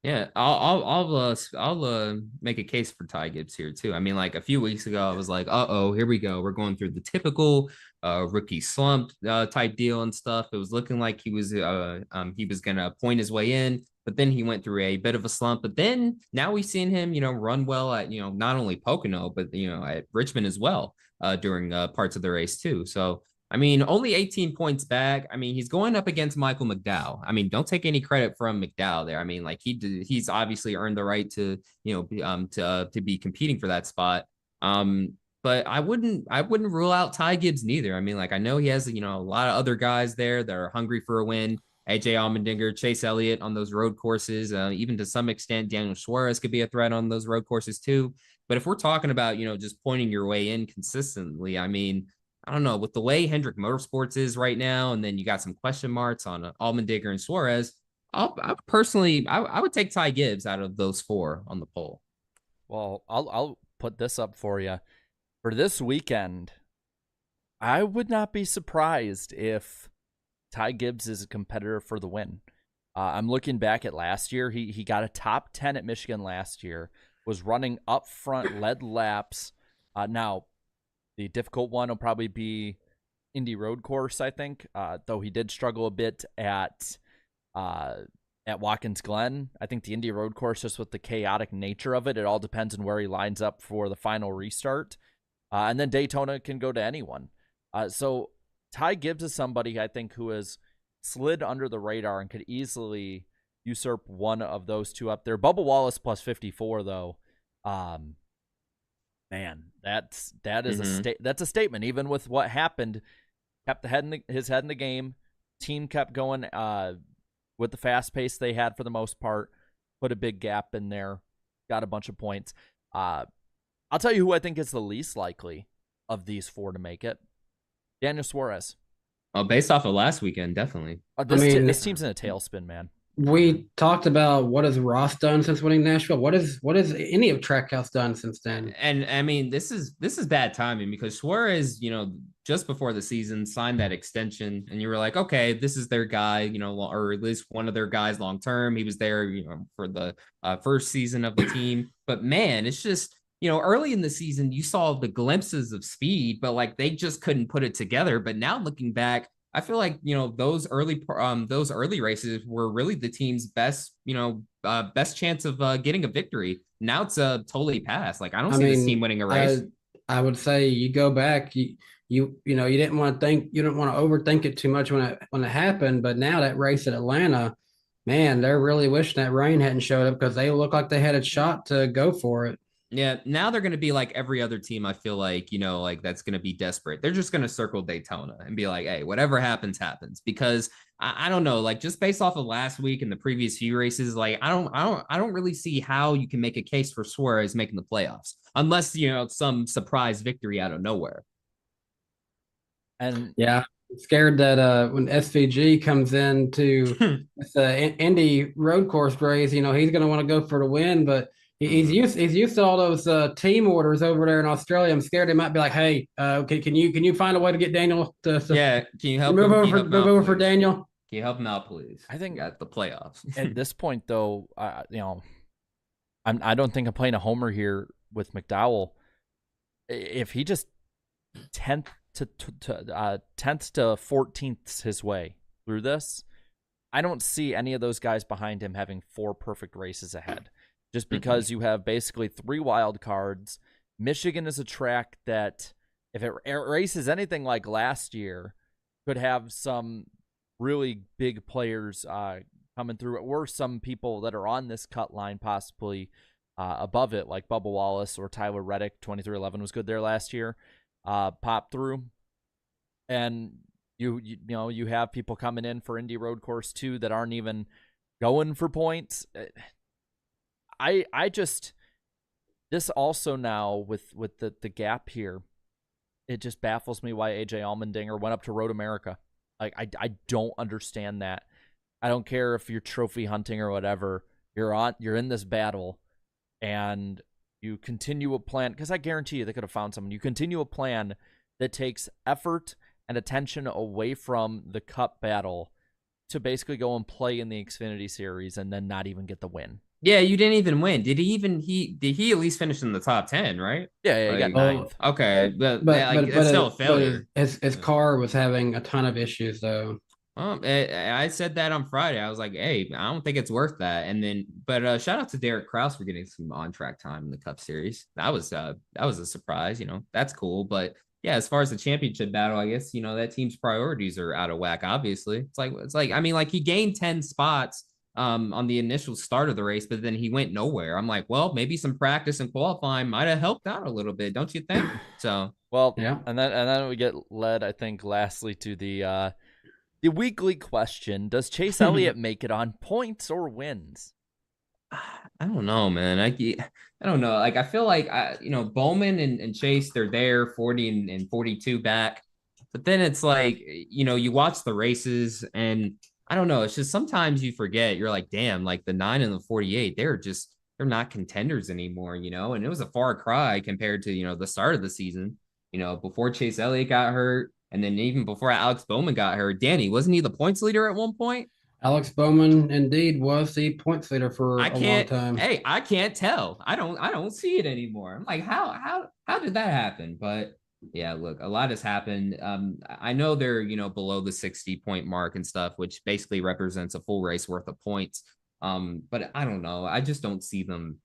Yeah, I'll make a case for Ty Gibbs here too. I mean, like a few weeks ago, I was like, here we go. We're going through the typical rookie slump type deal and stuff. It was looking like he was gonna point his way in, but then he went through a bit of a slump. But then now we've seen him, run well at not only Pocono, but at Richmond as well during parts of the race too. So. I mean, only 18 points back. I mean, he's going up against Michael McDowell. I mean, don't take any credit from McDowell there. I mean, like he's obviously earned the right to, to be competing for that spot. But I wouldn't rule out Ty Gibbs neither. I mean, like I know he has, a lot of other guys there that are hungry for a win. AJ Allmendinger, Chase Elliott on those road courses, even to some extent, Daniel Suarez could be a threat on those road courses too. But if we're talking about, just pointing your way in consistently, I mean, I don't know, with the way Hendrick Motorsports is right now, and then you got some question marks on Allmendinger and Suarez, I would take Ty Gibbs out of those 4 on the poll. Well, I'll put this up for you. For this weekend, I would not be surprised if Ty Gibbs is a competitor for the win. I'm looking back at last year. He got a top 10 at Michigan last year, was running up front, led laps. Now, The difficult one will probably be Indy Road Course, I think, though he did struggle a bit at Watkins Glen. I think the Indy Road Course, just with the chaotic nature of it, it all depends on where he lines up for the final restart. And then Daytona can go to anyone. So Ty Gibbs is somebody, I think, who has slid under the radar and could easily usurp one of those two up there. Bubba Wallace plus 54, though. Man, that's a statement. Even with what happened, kept his head in the game. Team kept going with the fast pace they had for the most part. Put a big gap in there. Got a bunch of points. I'll tell you who I think is the least likely of these four to make it. Daniel Suarez. Oh, based off of last weekend, definitely. This team's in a tailspin, man. We talked about what has Ross done since winning Nashville. What has any of Trackhouse done since then? And I mean, this is bad timing because Suarez, just before the season signed that extension, and you were like, okay, this is their guy, or at least one of their guys long term. He was there, for the first season of the team. But man, it's just, early in the season, you saw the glimpses of speed, but like they just couldn't put it together. But now looking back, I feel like, those early races were really the team's best, best chance of getting a victory. Now it's totally passed. Like, I don't see this team winning a race. I would say you go back, you didn't want to overthink it too much when it happened. But now that race at Atlanta, man, they're really wishing that rain hadn't showed up because they look like they had a shot to go for it. Yeah, now they're going to be like every other team. I feel like, like that's going to be desperate. They're just going to circle Daytona and be like, hey, whatever happens, happens. Because I don't know, like just based off of last week and the previous few races, like I don't really see how you can make a case for Suarez making the playoffs unless, some surprise victory out of nowhere. And yeah, I'm scared that when SVG comes in to the Indy road course race, he's going to want to go for the win, but he's used to all those team orders over there in Australia. I'm scared they might be like, "Hey, can you find a way to get Daniel to yeah? Can you help move him over for Daniel? Can you help him out, please? I think at the playoffs. At this point, though, I don't think I'm playing a homer here with McDowell. If he just 10th to 14th his way through this, I don't see any of those guys behind him having 4 perfect races ahead. Just because you have basically 3 wild cards. Michigan is a track that, if it races anything like last year, could have some really big players coming through it, or some people that are on this cut line possibly above it, like Bubba Wallace or Tyler Reddick. 2311 was good there last year. Pop through. And you have people coming in for Indy Road Course too that aren't even going for points. I just, this also now with the gap here, it just baffles me why AJ Allmendinger went up to Road America. Like, I don't understand that. I don't care if you're trophy hunting or whatever. You're in this battle, and you continue a plan, because I guarantee you they could have found someone. You continue a plan that takes effort and attention away from the Cup battle to basically go and play in the Xfinity Series and then not even get the win. Yeah, you didn't even win. Did he at least finish in the top 10, right? Yeah, he got 9th. Okay, but it's still a failure. His car was having a ton of issues, though. I said that on Friday. I was like, hey, I don't think it's worth that. And then, but shout out to Derek Kraus for getting some on-track time in the Cup Series. That was a surprise. That's cool. But yeah, as far as the championship battle, I guess, that team's priorities are out of whack. Obviously, it's like I mean, like he gained 10 spots on the initial start of the race, but then he went nowhere. I'm like, well, maybe some practice and qualifying might have helped out a little bit, don't you think? So, well, yeah. And then we get led, I think, lastly to the weekly question: does Chase Elliott make it on points or wins? I don't know, man. I don't know. Like, I feel like Bowman and Chase, they're there 40 and 42 back, but then it's like, you watch the races and I don't know. It's just sometimes you forget. You're like, damn, like the 9 and the 48, they're not contenders anymore, and it was a far cry compared to, the start of the season, before Chase Elliott got hurt. And then even before Alex Bowman got hurt. Danny, wasn't he the points leader at one point? Alex Bowman indeed was the points leader for a long time. Hey, I can't tell. I don't see it anymore. I'm like, how did that happen? But Yeah, look, a lot has happened. I know they're, below the 60-point mark and stuff, which basically represents a full race worth of points. But I don't know. I just don't see them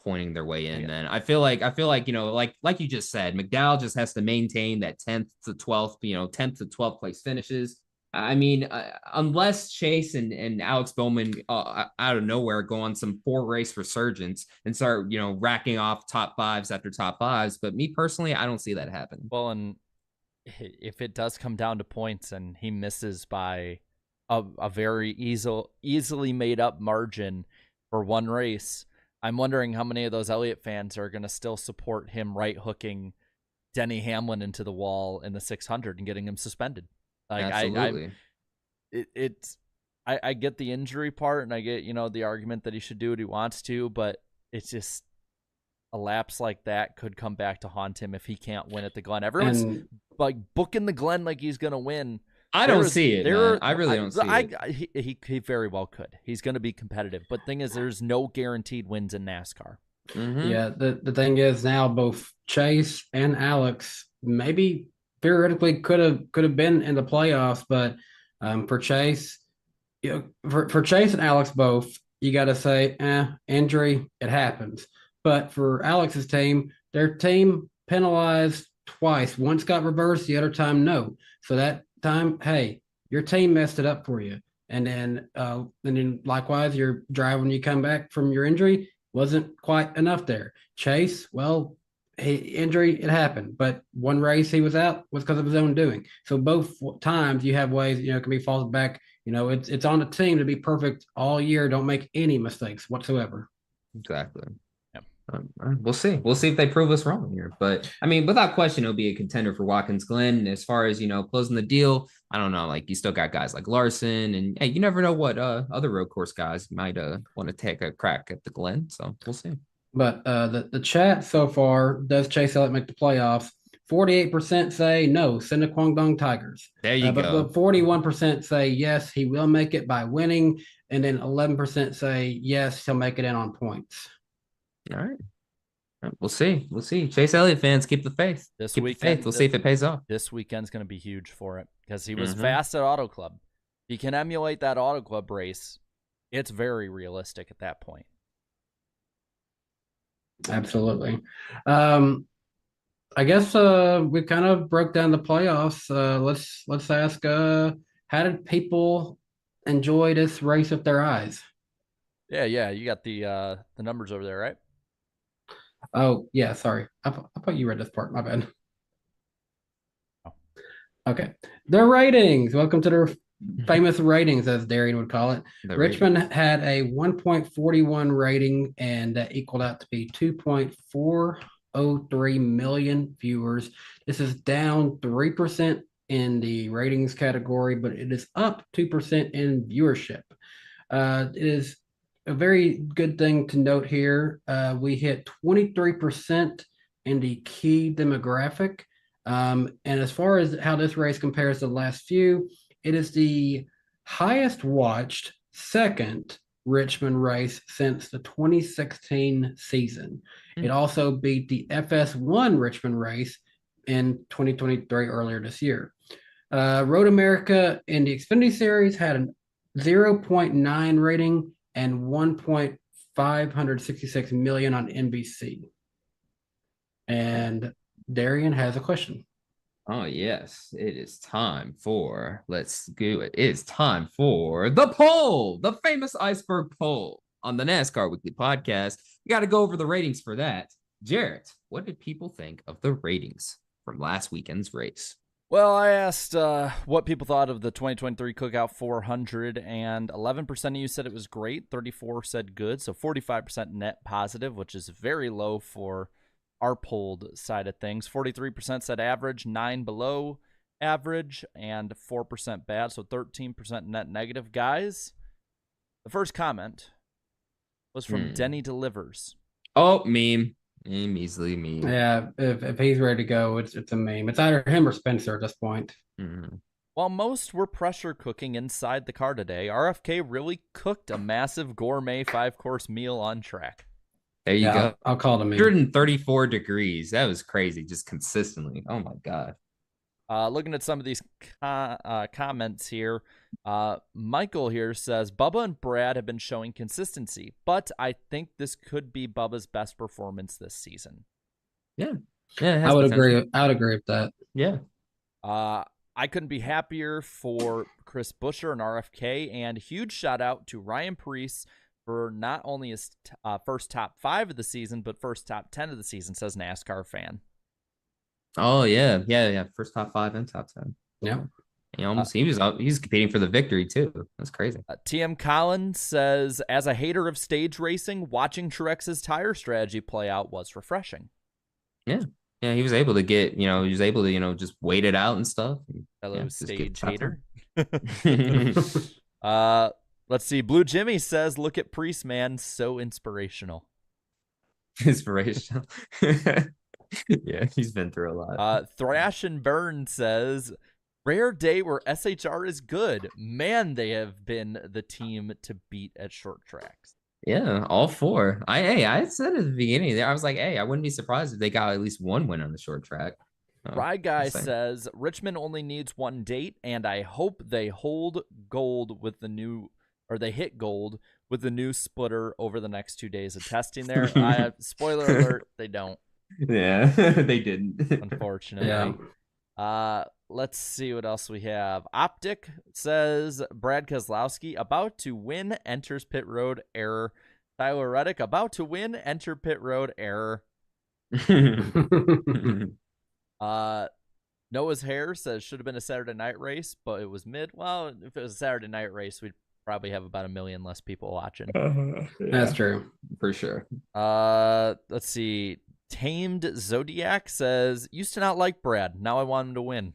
pointing their way in, man. I feel like, like you just said, McDowell just has to maintain that 10th to 12th, 10th to 12th place finishes. I mean, unless Chase and Alex Bowman out of nowhere go on some 4-race resurgence and start, racking off top fives after top fives. But me personally, I don't see that happen. Well, and if it does come down to points and he misses by a very easily made up margin for one race, I'm wondering how many of those Elliott fans are going to still support him right hooking Denny Hamlin into the wall in the 600 and getting him suspended. Like, absolutely. I get the injury part, and I get, the argument that he should do what he wants to, but it's just a lapse like that could come back to haunt him if he can't win at the Glen. Everyone's like booking the Glen like he's going to win. I don't see it, man. I really don't see it. He very well could. He's going to be competitive. But thing is, there's no guaranteed wins in NASCAR. Mm-hmm. Yeah, the thing is now both Chase and Alex maybe theoretically could have been in the playoffs, but for Chase, for Chase and Alex both, you got to say, injury, it happens. But for Alex's team, their team penalized twice. Once got reversed, the other time no. So that time, hey, your team messed it up for you. And then likewise, your drive when you come back from your injury wasn't quite enough there. Chase, well, injury, it happened, but one race he was out was because of his own doing. So both times you have ways, can be falls back. It's on the team to be perfect all year. Don't make any mistakes whatsoever. Exactly. We'll see. We'll see if they prove us wrong here. But I mean, without question, it'll be a contender for Watkins Glen. As far as closing the deal, I don't know. Like, you still got guys like Larson, and hey, you never know what other road course guys might want to take a crack at the Glen. So we'll see. But the chat so far, does Chase Elliott make the playoffs? 48% say no, send the Guangdong Tigers. There you go. But 41% say yes, he will make it by winning, and then 11% say yes, he'll make it in on points. All right. We'll see. We'll see. Chase Elliott fans, keep the faith. This weekend, we'll see if it pays off. This weekend's going to be huge for it because he was fast at Auto Club. If he can emulate that Auto Club race, it's very realistic at that point. Absolutely. I guess we kind of broke down the playoffs. Let's ask, how did people enjoy this race with their eyes? Yeah. You got the numbers over there, right? Oh, yeah, sorry. I thought you read this part. My bad. Oh. Okay. The ratings. Welcome to the famous ratings, as Darian would call it. Richmond had a 1.41 rating, and that equaled out to be 2.403 million viewers. This is down 3% in the ratings category, but it is up 2% in viewership. It is a very good thing to note here. We hit 23% in the key demographic. And as far as how this race compares to the last few, it is the highest watched second Richmond race since the 2016 season. It also beat the FS1 Richmond race in 2023 earlier this year. Road America in the Xfinity Series had a 0.9 rating and 1.566 million on NBC. And Darian has a question. Oh, yes. It is time for, let's do it. It is time for the poll, the famous iceberg poll on the NASCAR Weekly Podcast. You got to go over the ratings for that. Jarrett, what did people think of the ratings from last weekend's race? Well, I asked what people thought of the 2023 Cookout 400, and 11% of you said it was great. 34% said good, so 45% net positive, which is very low for our polled side of things. 43% said average, 9% below average, and 4% bad, so 13% net negative. Guys, the first comment was from Denny Delivers. Oh, meme. Easily meme. Yeah, if he's ready to go, it's a meme. It's either him or Spencer at this point. While most were pressure cooking inside the car today, RFK really cooked a massive gourmet 5-course meal on track. There you go. I'll call them in. 134 degrees. That was crazy, just consistently. Oh my God. Looking at some of these comments here, Michael here says Bubba and Brad have been showing consistency, but I think this could be Bubba's best performance this season. Yeah, it has I would potential. agree. I would agree with that. Yeah. I couldn't be happier for Chris Buescher and RFK, and huge shout out to Ryan Preece for not only his first top 5 of the season, but first top 10 of the season, says NASCAR fan. Oh yeah. First top 5 and top 10. Yeah. He's competing for the victory too. That's crazy. TM Collins says, as a hater of stage racing, watching Truex's tire strategy play out was refreshing. Yeah, he was able to get, just wait it out and stuff. Hello, stage hater. Let's see. Blue Jimmy says, look at Priest, man, so inspirational. Inspirational. Yeah, he's been through a lot. Thrash and Burn says, rare day where SHR is good. Man, they have been the team to beat at short tracks. Yeah, all 4. I said at the beginning there, I was like, hey, I wouldn't be surprised if they got at least 1 win on the short track. Rye Guy says Richmond only needs 1 date, and I hope they hold gold with the new, or they hit gold with the new splitter over the next 2 days of testing there. Spoiler alert, they don't. Yeah, they didn't. Unfortunately. Yeah. Let's see what else we have. Optic says Brad Keselowski about to win, enters pit road, error. Tyler Reddick about to win, enter pit road, error. Noah's Hair says should have been a Saturday night race, but it was mid. Well, if it was a Saturday night race, we'd probably have about 1 million less people watching. Yeah. That's true. For sure. Let's see. Tamed Zodiac says used to not like Brad. Now I want him to win.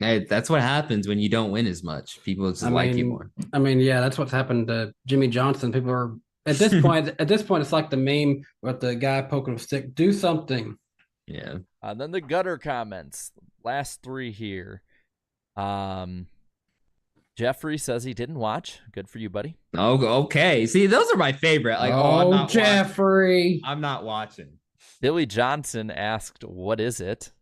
Hey, that's what happens when you don't win as much. People just like you more. I mean, yeah, that's what's happened to Jimmy Johnson. People are at this point. It's like the meme with the guy poking a stick. Do something. Yeah. Then the gutter comments. Last 3 here. Jeffrey says he didn't watch. Good for you, buddy. Oh, okay. See, those are my favorite. Like, I'm not Jeffrey. I'm not watching. Billy Johnson asked, "What is it?"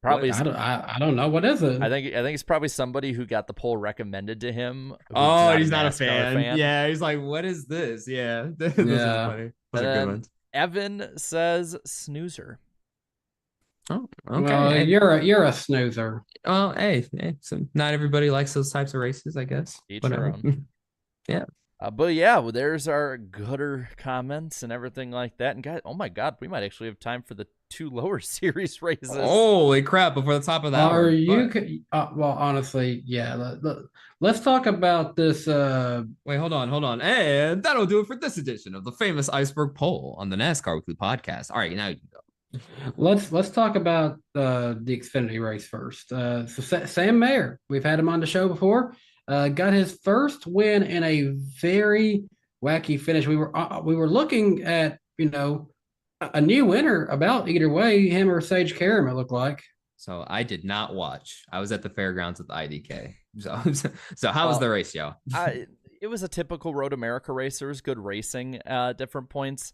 Probably. I don't know. What is it? I think it's probably somebody who got the poll recommended to him. Oh, he's not a fan. Yeah, he's like, "What is this?" Yeah, those are funny. Those are good ones. Evan says snoozer. Oh, okay. Well, you're a snoozer. Oh, hey, so not everybody likes those types of races, I guess. Each their own. Yeah. But yeah, well, there's our gutter comments and everything like that. And guys, oh my God, we might actually have time for the 2 lower series races. Holy crap! Before the top of that, well, honestly, yeah. Let's talk about this. Wait, hold on, and that'll do it for this edition of the famous iceberg poll on the NASCAR Weekly Podcast. All right, now you can go. Let's talk about the Xfinity race first. So Sam Mayer, we've had him on the show before. Got his first win in a very wacky finish. We were looking at a new winner about either way, him or Sage Karam, it looked like. So I did not watch. I was at the fairgrounds at the IDK. So how was the race, y'all? It was a typical Road America race. There was good racing at different points.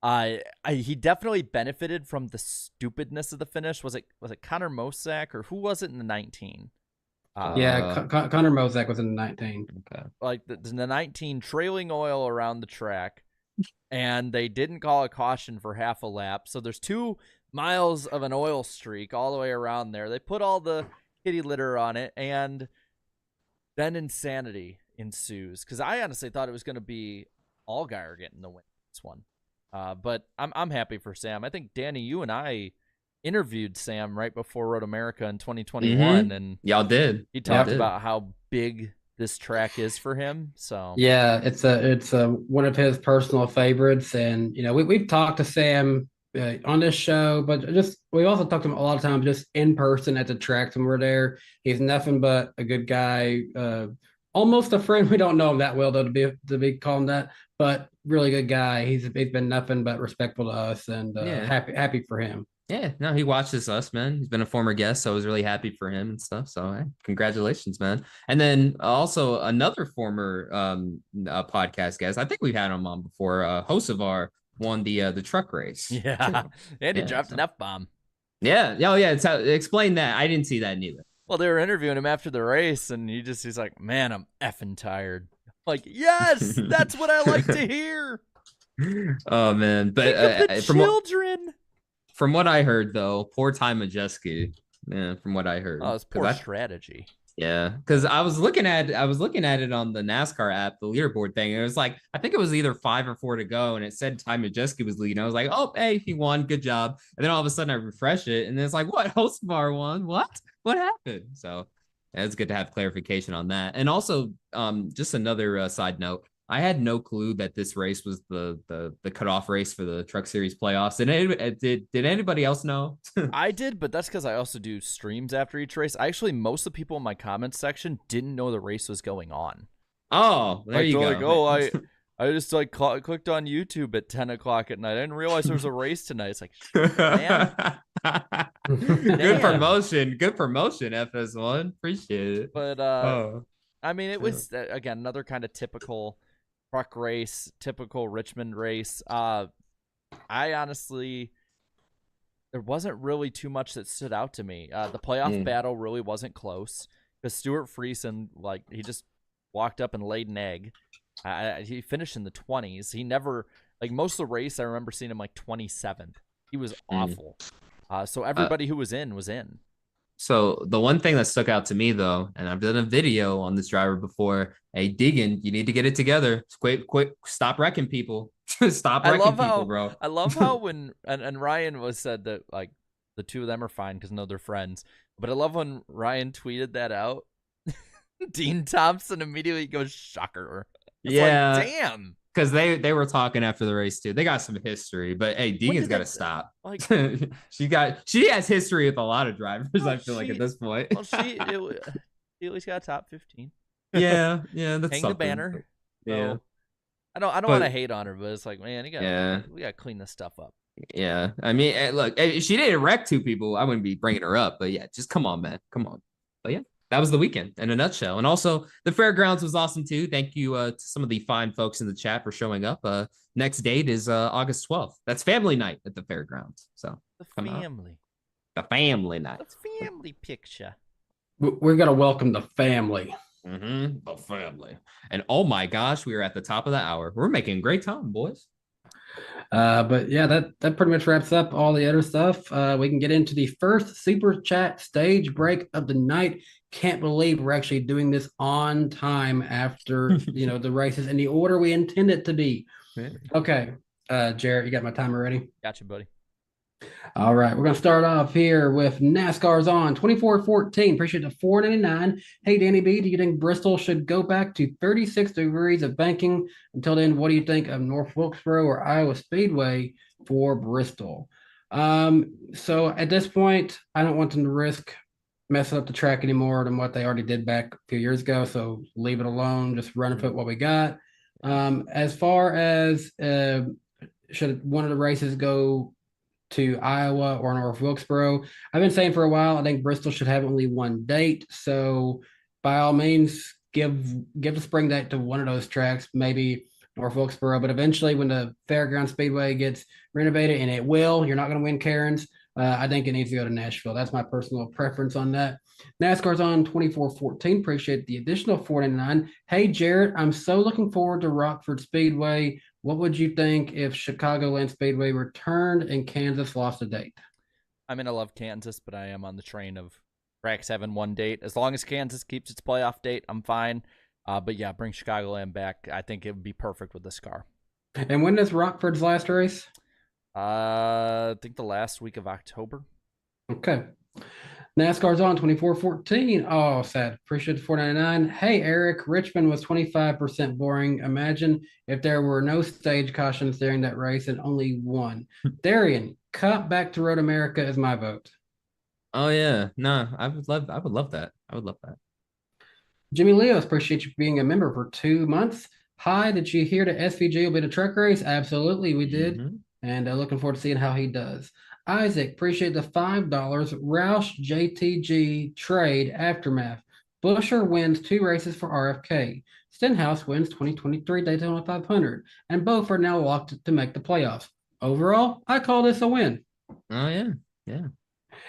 He definitely benefited from the stupidness of the finish. Was it Connor Mosack or who was it in the 19? Connor Mosack was in the 19. Okay. Like the 19 trailing oil around the track, and they didn't call a caution for half a lap. So there's 2 miles of an oil streak all the way around there. They put all the kitty litter on it, and then insanity ensues. Because I honestly thought it was going to be Allgaier getting the win this one. But I'm happy for Sam. I think, Danny, you and I interviewed Sam right before Road America in 2021, and y'all did. He talked about how big this track is for him. So yeah, it's one of his personal favorites, and we've talked to Sam on this show, but we also talked to him a lot of times just in person at the tracks when we're there. He's nothing but a good guy, almost a friend. We don't know him that well though to be calling that, but really good guy. He's been nothing but respectful to us, and happy for him. Yeah, no, he watches us, man. He's been a former guest, so I was really happy for him and stuff. So, hey, congratulations, man. And then also another former podcast guest. I think we've had him on before. Host of our won the truck race. Yeah, and he Yeah, dropped so- an F-bomb. Yeah, oh yeah. Explain that. I didn't see that neither. Well, they were interviewing him after the race, and he's like, "Man, I'm effing tired." Like, yes, that's what I like to hear. Oh man, but Think of the children. From what I heard, though, poor Ty Majeski. Yeah, from what I heard. Oh, it's poor strategy. Yeah, because I was looking at it on the NASCAR app, the leaderboard thing. And it was like I think it was either 5 or 4 to go, and it said Ty Majeski was leading. I was like, oh, hey, he won, good job. And then all of a sudden I refresh it, and it's like, what? Hostbar won? What happened? So yeah, it's good to have clarification on that. And also, just another side note. I had no clue that this race was the cutoff race for the Truck Series playoffs. Did anybody else know? I did, but that's because I also do streams after each race. Actually, most of the people in my comments section didn't know the race was going on. Oh, there you go. Like, oh, I just like clicked on YouTube at 10 o'clock at night. I didn't realize there was a race tonight. It's like, man. Good promotion, FS1. Appreciate it. But I mean, it was again another kind of typical truck race, typical Richmond race. I honestly, there wasn't really too much that stood out to me. The playoff battle really wasn't close because Stuart Friesen, like, he just walked up and laid an egg. He finished in the 20s. He never, like, most of the race, I remember seeing him like 27th. He was awful. So everybody who was in was in. So the one thing that stuck out to me, though, and I've done a video on this driver before. Hey, Deegan, you need to get it together. Quick, stop wrecking people. Stop wrecking people, bro. I love how when and Ryan was said that like the two of them are fine because they're friends. But I love when Ryan tweeted that out. Dean Thompson immediately goes shocker. It's yeah, like, damn. Because they were talking after the race too. They got some history, but hey, Deegan's got to stop. Like, she has history with a lot of drivers. Well, I feel like at this point. Well, she at least got top 15. Yeah, that's hang something. the banner. Yeah, so, I don't want to hate on her, but it's like, man, we gotta clean this stuff up. Yeah, I mean, look, if she didn't wreck 2 people, I wouldn't be bringing her up. But yeah, just come on, man, come on. But yeah. That was the weekend in a nutshell. And also the fairgrounds was awesome too. Thank you to some of the fine folks in the chat for showing up. Next date is August 12th. That's family night at the fairgrounds. So the family night. That's family picture. We're going to welcome the family. The family. And oh my gosh, we are at the top of the hour. We're making great time, boys. But yeah, that pretty much wraps up all the other stuff. We can get into the first super chat stage break of the night. Can't believe we're actually doing this on time after the races in the order we intend it to be. Okay, Jarrett, you got my timer ready? Got you, buddy. All right, we're gonna start off here with NASCAR's on 24-14. Appreciate the $4.99. Hey, Danny B, do you think Bristol should go back to 36 degrees of banking? Until then, what do you think of North Wilkesboro or Iowa Speedway for Bristol? So at this point, I don't want them to risk messing up the track any more than what they already did back a few years ago. So leave it alone. Just run and put what we got. As far as should one of the races go to Iowa or North Wilkesboro, I've been saying for a while, I think Bristol should have only one date. So by all means, give the spring date to one of those tracks, maybe North Wilkesboro. But eventually, when the Fairground Speedway gets renovated, and it will, you're not going to win Cairns. I think it needs to go to Nashville. That's my personal preference on that. NASCAR's on 24-14. Appreciate the additional $4.99. Hey, Jarrett, I'm so looking forward to Rockford Speedway. What would you think if Chicagoland Speedway returned and Kansas lost a date? I mean, I love Kansas, but I am on the train of tracks having one date. As long as Kansas keeps its playoff date, I'm fine. But yeah, bring Chicagoland back. I think it would be perfect with this car. And when is Rockford's last race? I think the last week of October. Okay. NASCAR's on 24-14. Oh, sad. Appreciate the $4.99. Hey, Eric, Richmond was 25% boring. Imagine if there were no stage cautions during that race and only one. Darian, Cup back to Road America is my vote. Oh yeah, no, I would love that. Jimmy Leos, appreciate you being a member for 2 months. Hi, did you hear that SVG will be the truck race? Absolutely, we did. And looking forward to seeing how he does. Isaac, appreciate the $5. Roush JTG trade aftermath. Buescher wins 2 races for RFK. Stenhouse wins 2023 Daytona 500, and both are now locked to make the playoffs. Overall, I call this a win. Oh yeah, yeah.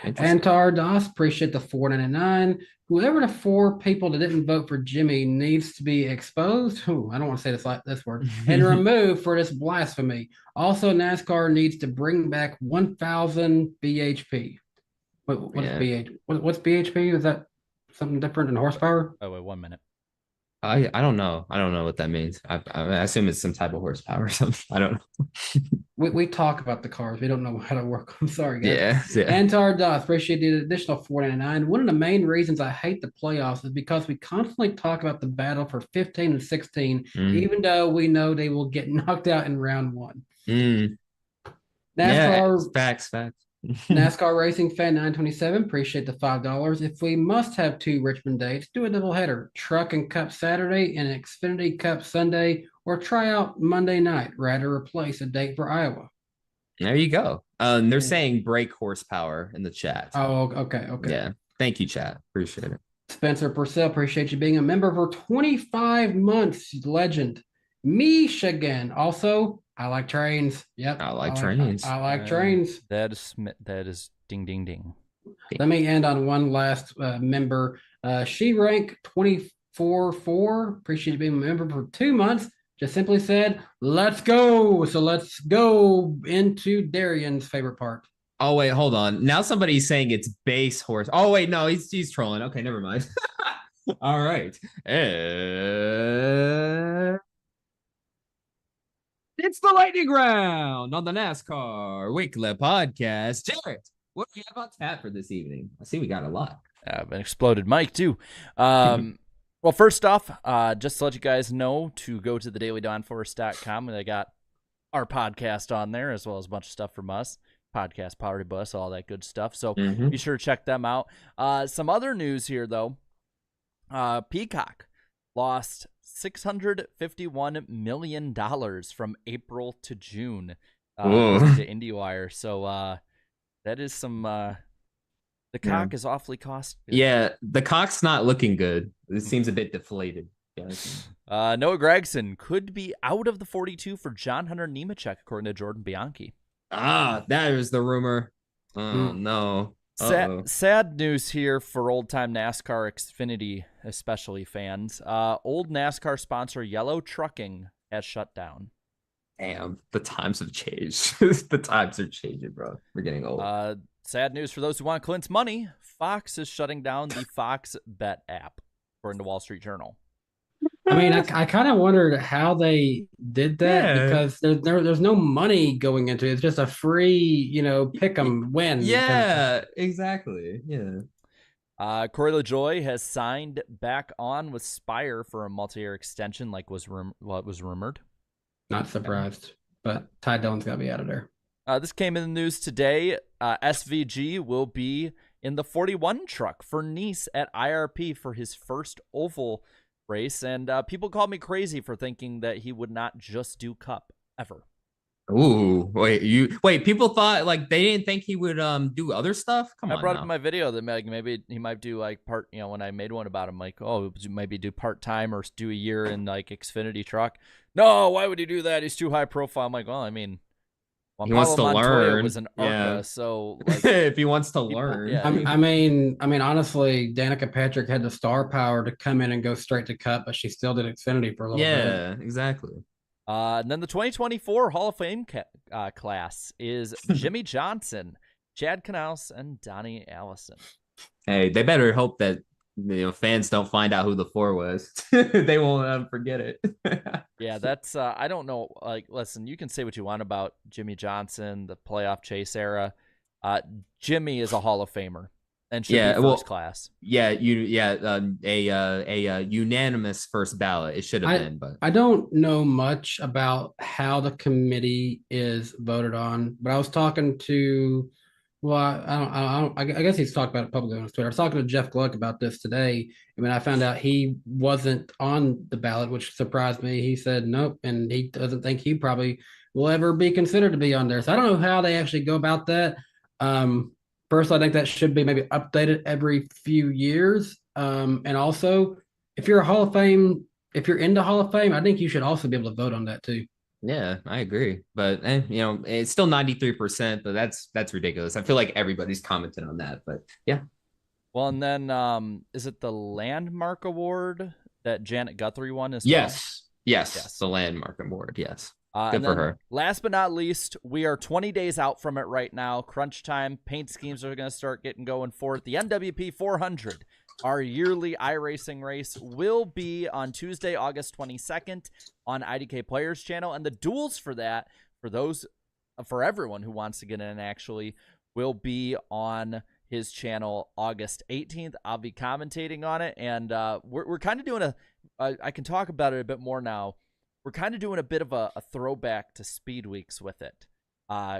Antar Das, appreciate the $4.99. Whoever the 4 people that didn't vote for Jimmy needs to be exposed. Ooh, I don't want to say this word. And removed for this blasphemy. Also, NASCAR needs to bring back 1,000 BHP. What's BHP? Is that something different than horsepower? Oh, wait, 1 minute. I don't know. I don't know what that means. I assume it's some type of horsepower or something. I don't know. We talk about the cars. We don't know how to work. I'm sorry, guys. Yeah. Antar Das, appreciate the additional $4.99. One of the main reasons I hate the playoffs is because we constantly talk about the battle for 15 and 16, even though we know they will get knocked out in round 1. NASCAR, yeah, facts. NASCAR Racing Fan 927, appreciate the $5. If we must have 2 Richmond dates, do a doubleheader. Truck and Cup Saturday and Xfinity Cup Sunday, or try out Monday night. Rather replace a date for Iowa. There you go. They're saying brake horsepower in the chat. Oh, okay. Yeah. Thank you, chat. Appreciate it. Spencer Purcell, appreciate you being a member for 25 months. Legend. Michigan. Also, I like trains. Yep. I like trains. I like trains. That is ding, ding, ding. Let me end on one last member. She ranked 24-4. Appreciate you being a member for 2 months. Just simply said, let's go. So let's go into Darian's favorite part. Oh, wait, hold on. Now somebody's saying it's base horse. Oh, wait, no, he's trolling. Okay, never mind. All right. It's the lightning round on the NASCAR Weekly Podcast. Jarrett, what do you have on tap for this evening? I see we got a lot. An exploded mic, too. Well, first off, just to let you guys know to go to thedailydawnforest.com, and I got our podcast on there, as well as a bunch of stuff from us. Podcast, Powered by Bus, all that good stuff. So be sure to check them out. Some other news here, though. Peacock lost $651 million from April to June to IndieWire. So that is some... The cock is awfully costly. Yeah, the cock's not looking good. It seems a bit deflated. Noah Gragson could be out of the 42 for John Hunter Nemechek, according to Jordan Bianchi. That is the rumor. Oh, no. Sad news here for old-time NASCAR Xfinity, especially fans. Old NASCAR sponsor Yellow Trucking has shut down. Damn, the times have changed. The times are changing, bro. We're getting old. Sad news for those who want Clint's money. Fox is shutting down the Fox Bet app, according to Wall Street Journal. I mean, I kind of wondered how they did that because there's no money going into it. It's just a free, pick 'em win. Yeah, exactly. Yeah. Corey LaJoie has signed back on with Spire for a multi-year extension, like was rumored. Not surprised, but Ty Dillon's got to be out of there. This came in the news today. SVG will be in the 41 truck for Nice at IRP for his first oval race, and people called me crazy for thinking that he would not just do Cup ever. Ooh, wait, people thought they didn't think he would do other stuff? Come on. I brought up in my video that maybe he might do part, when I made one about him, maybe do part-time or do a year in Xfinity truck. No, why would he do that? He's too high profile. I'm like, well, I mean, he wants to learn. Was an ARCA, so if he wants to learn, I mean, honestly, Danica Patrick had the star power to come in and go straight to Cup, but she still did Xfinity for a little bit. Yeah, exactly. And then the 2024 Hall of Fame class is Jimmy Johnson, Chad Knaus, and Donnie Allison. Hey, they better hope that fans don't find out who the 4 was. They won't forget it. Yeah, that's I don't know. Listen, you can say what you want about Jimmy Johnson, the playoff chase era. Jimmy is a Hall of Famer and should be first class. Yeah, a unanimous first ballot. It should have been, but I don't know much about how the committee is voted on. But I was talking to. Well, I guess he's talked about it publicly on his Twitter. I was talking to Jeff Gluck about this today. I mean, I found out he wasn't on the ballot, which surprised me. He said nope, and he doesn't think he probably will ever be considered to be on there. So I don't know how they actually go about that. First, I think that should be maybe updated every few years. And also, if you're a Hall of Fame, if you're into Hall of Fame, I think you should also be able to vote on that too. Yeah, I agree. But it's still 93%, but that's ridiculous. I feel like everybody's commented on that. But yeah. Well, and then is it the Landmark Award that Janet Guthrie won as well? Yes. The Landmark Award. Yes. Good And for then, her. last but not least, we are 20 days out from it right now. Crunch time. Paint schemes are going to start getting going for it. The NWP 400, our yearly iRacing race, will be on Tuesday, August 22nd on IDK Players Channel. And the duels for that, for everyone who wants to get in, actually, will be on his channel August 18th. I'll be commentating on it. And we're kind of doing I can talk about it a bit more now. We're kind of doing a bit of a throwback to Speed Weeks with it.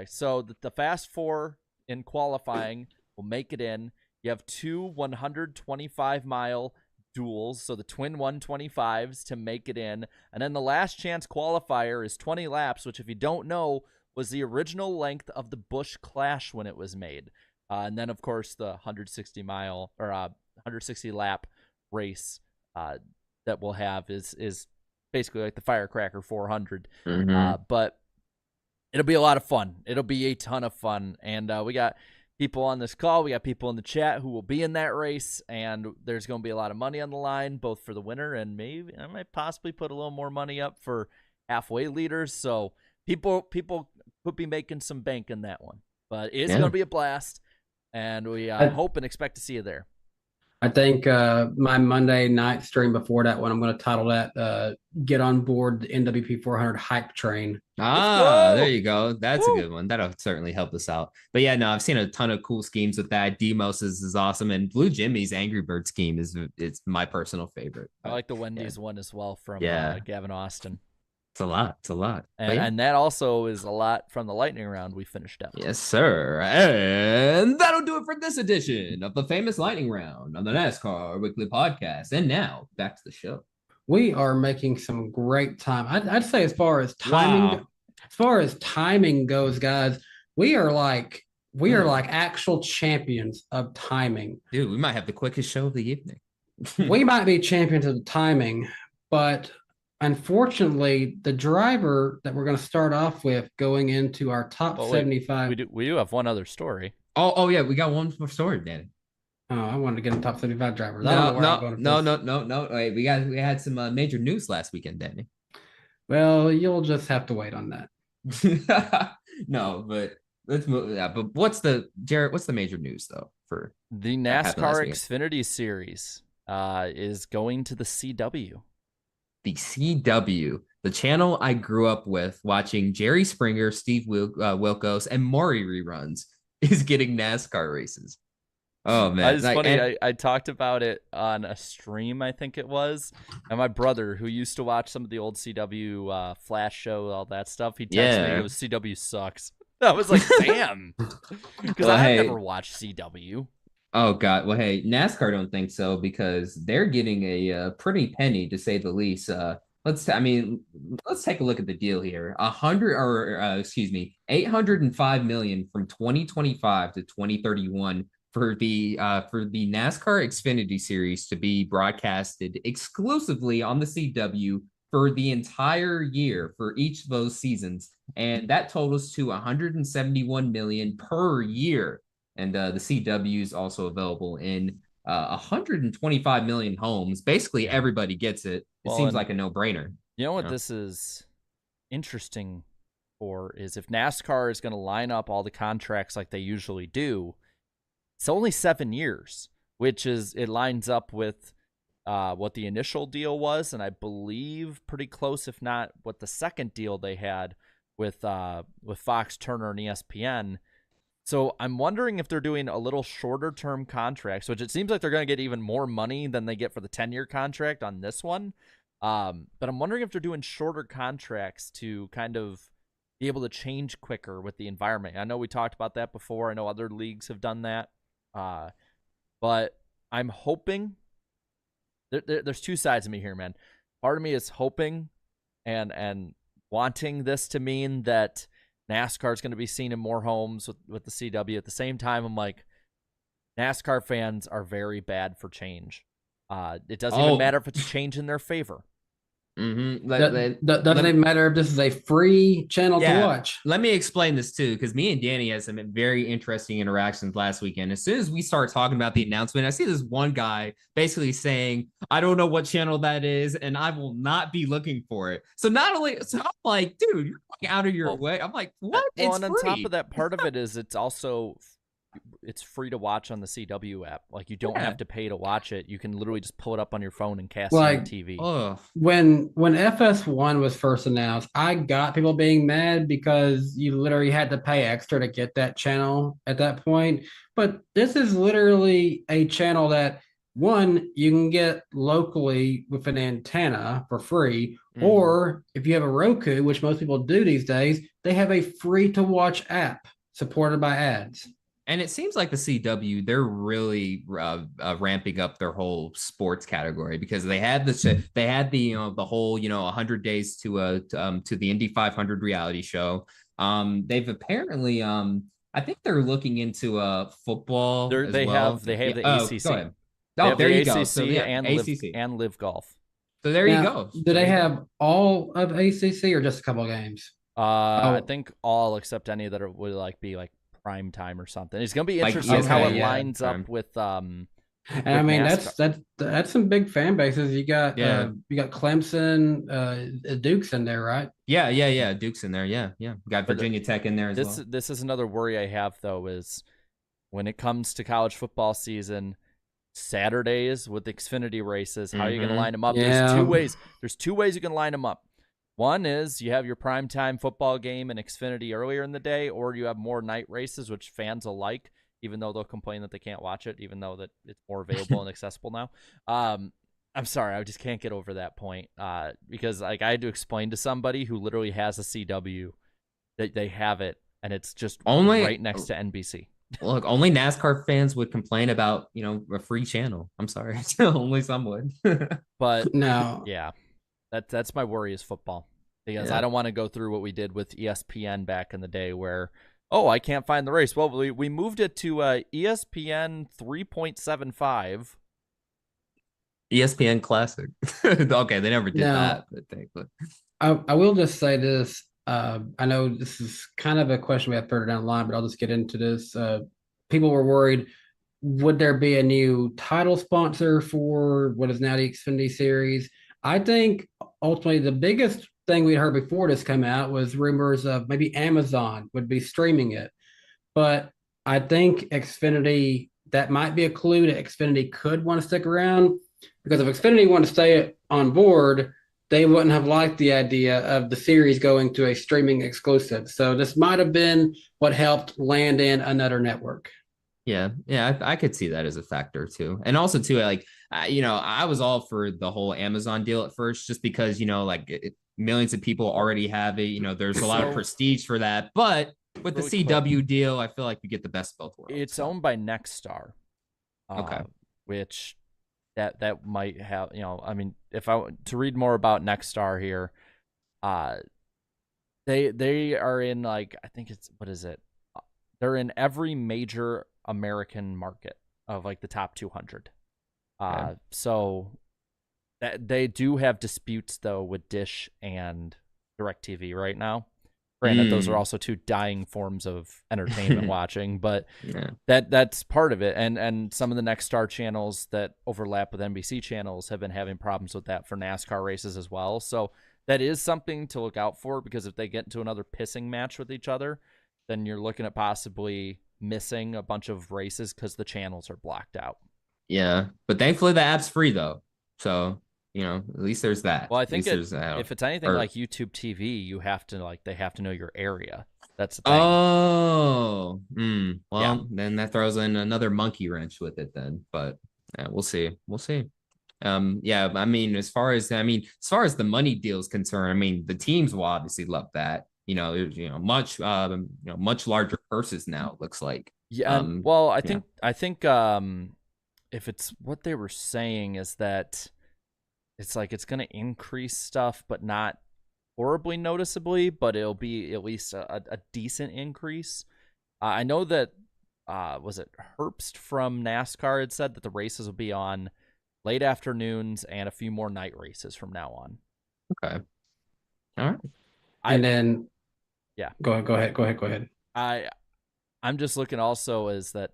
So the Fast Four in qualifying will make it in. You have two 125-mile duels, so the twin 125s to make it in. And then the last chance qualifier is 20 laps, which, if you don't know, was the original length of the Busch Clash when it was made. And then, of course, the 160-mile or 160-lap race that we'll have is basically like the Firecracker 400. But it'll be a lot of fun. It'll be a ton of fun. And we got people on this call. We got people in the chat who will be in that race. And there's going to be a lot of money on the line, both for the winner and maybe I might possibly put a little more money up for halfway leaders. So people could be making some bank in that one. But it's going to be a blast. And we hope and expect to see you there. I think my Monday night stream before that one, I'm going to title that "Get on Board the NWP 400 Hype Train." There you go. That's a good one. That'll certainly help us out. But yeah, no, I've seen a ton of cool schemes with that. Demos is awesome, and Blue Jimmy's Angry Bird scheme is my personal favorite. I like the Wendy's one as well from Gavin Austin. It's a lot. And that also is a lot from the lightning round we finished up. Yes, sir. And that'll do it for this edition of the famous lightning round on the NASCAR Weekly Podcast. And now back to the show. We are making some great time. I'd say as far as timing goes, guys, we are like actual champions of timing. Dude, we might have the quickest show of the evening. We might be champions of timing, but unfortunately, the driver that we're going to start off with going into our top 75. We do have one other story. Oh yeah, we got one more story, Danny. Oh, I wanted to get a top 75 driver. No. Wait, we had some major news last weekend, Danny. Well, you'll just have to wait on that. No, but let's move. Yeah, but what's the major news though for the NASCAR Xfinity Series? Is going to the CW. The CW, the channel I grew up with watching Jerry Springer, Steve Wilkos, and Maury reruns, is getting NASCAR races. Oh man, it's funny. I talked about it on a stream, I think it was, and my brother, who used to watch some of the old CW Flash show, all that stuff, he texted me, it was CW sucks. I was like, damn, because I've never watched CW. Oh God! Well, hey, NASCAR don't think so because they're getting a pretty penny, to say the least. Let's take a look at the deal here. 805 million from 2025 to 2031 for the NASCAR Xfinity Series to be broadcasted exclusively on the CW for the entire year for each of those seasons, and that totals to 171 million per year. And the CW is also available in 125 million homes. Basically, everybody gets it. It seems like a no-brainer. You know what this is interesting for is if NASCAR is going to line up all the contracts like they usually do, it's only 7 years, which is it lines up with what the initial deal was, and I believe pretty close, if not what the second deal they had with Fox, Turner, and ESPN. So I'm wondering if they're doing a little shorter term contracts, which it seems like they're going to get even more money than they get for the 10-year contract on this one. But I'm wondering if they're doing shorter contracts to kind of be able to change quicker with the environment. I know we talked about that before. I know other leagues have done that. But I'm hoping there's two sides of me here, man. Part of me is hoping and wanting this to mean that NASCAR is going to be seen in more homes with the CW. At the same time, I'm like, NASCAR fans are very bad for change. It doesn't even matter if it's a change in their favor. Mm-hmm. Doesn't even matter if this is a free channel to watch. Let me explain this too, because me and Danny had some very interesting interactions last weekend. As soon as we start talking about the announcement, I see this one guy basically saying, "I don't know what channel that is, and I will not be looking for it." So I'm like, dude, you're out of your way. I'm like, what? Well, it's and free. on top of that, part of it is it's free to watch on the CW app. Like, you don't have to pay to watch it. You can literally just pull it up on your phone and cast it on TV. When FS1 was first announced, I got people being mad because you literally had to pay extra to get that channel at that point. But this is literally a channel that, one, you can get locally with an antenna for free, or if you have a Roku, which most people do these days, they have a free to watch app supported by ads. And it seems like the CW, they're really ramping up their whole sports category, because they had the whole 100 days to the Indy 500 reality show. They've apparently I think they're looking into football as well. They have the ACC. Go ahead. Oh, there you go. So and ACC and Live Golf. So there you go. Do they have all of ACC or just a couple of games? I think all except any that would be prime time or something. It's gonna be interesting how it lines up with and I mean that's some big fan bases. You got Clemson, Duke's in there, right? Yeah. Duke's in there. Yeah. Got Virginia Tech in there as well. This is another worry I have though, is when it comes to college football season, Saturdays with Xfinity races, how are you gonna line them up? There's two ways you can line them up. One is you have your primetime football game in Xfinity earlier in the day, or you have more night races, which fans will like, even though they'll complain that they can't watch it, even though that it's more available and accessible now. I'm sorry, I just can't get over that point, because I had to explain to somebody who literally has a CW that they have it, and it's just right next to NBC. Look, only NASCAR fans would complain about a free channel. I'm sorry, only some would. But no, yeah. That's my worry is football, because I don't want to go through what we did with ESPN back in the day where, I can't find the race. Well, we moved it to ESPN 3.75. ESPN Classic. Okay, they never did that. But I will just say this. I know this is kind of a question we have further down the line, but I'll just get into this. People were worried, would there be a new title sponsor for what is now the Xfinity Series? I think ultimately the biggest thing we heard before this came out was rumors of maybe Amazon would be streaming it. But I think Xfinity, that might be a clue that Xfinity could want to stick around, because if Xfinity wanted to stay on board, they wouldn't have liked the idea of the series going to a streaming exclusive. So this might have been what helped land in another network. Yeah, I could see that as a factor too. And also too, I was all for the whole Amazon deal at first, just because, millions of people already have it. There's a lot of prestige for that. But with the CW deal, I feel like you get the best of both worlds. It's owned by Nexstar. Okay. Which that might have, if I to read more about Nexstar here, they are in I think it's, what is it? They're in every major American market of the top 200. So that they do have disputes though with Dish and DirecTV right now. Granted, those are also two dying forms of entertainment watching, but that's part of it. And some of the Nexstar channels that overlap with NBC channels have been having problems with that for NASCAR races as well. So that is something to look out for, because if they get into another pissing match with each other, then you're looking at possibly missing a bunch of races because the channels are blocked out. Yeah, but thankfully the app's free though, so at least there's that. Well, I think if it's anything like YouTube TV, you have to they have to know your area. That's the thing. Oh, then that throws in another monkey wrench with it then. But we'll see. Yeah, I mean, as far as the money deal is concerned, the teams will obviously love that. Much larger purses now, it looks like. Yeah. Well, I think if it's what they were saying is that it's it's going to increase stuff, but not horribly noticeably, but it'll be at least a decent increase. I know that was it Herbst from NASCAR had said that the races will be on late afternoons and a few more night races from now on. Okay. All right. And then, yeah, go ahead. I'm just looking also is that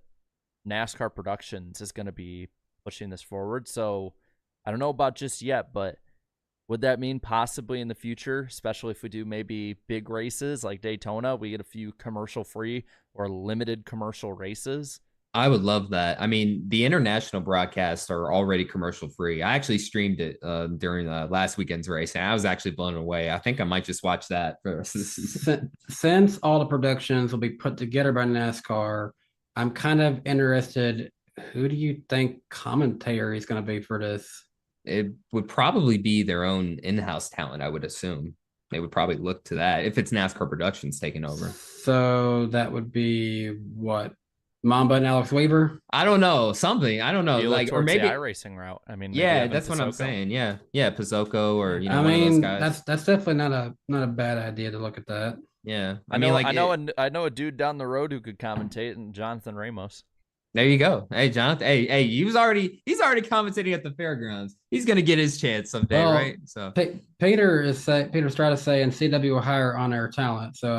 NASCAR Productions is going to be pushing this forward. So I don't know about just yet, but would that mean possibly in the future, especially if we do maybe big races like Daytona, we get a few commercial free or limited commercial races? I would love that. I mean, the international broadcasts are already commercial free. I actually streamed it during last weekend's race, and I was actually blown away. I think I might just watch that first. Since all the productions will be put together by NASCAR, I'm kind of interested. Who do you think commentary is going to be for this? It would probably be their own in-house talent, I would assume. They would probably look to that if it's NASCAR Productions taking over. So that would be what? Mamba and Alex Weaver? I don't know. Something. I don't know. Like, or maybe the iRacing route. I mean, yeah, that's what I'm saying. Yeah. Pizzoco or I one mean, of those guys. that's definitely not a bad idea to look at that. Yeah. I know a dude down the road who could commentate, and Jonathan Ramos. There you go. Hey, Jonathan. Hey, he's already commentating at the fairgrounds. He's gonna get his chance someday, right? So Peter Strata saying CW will hire on-air talent. So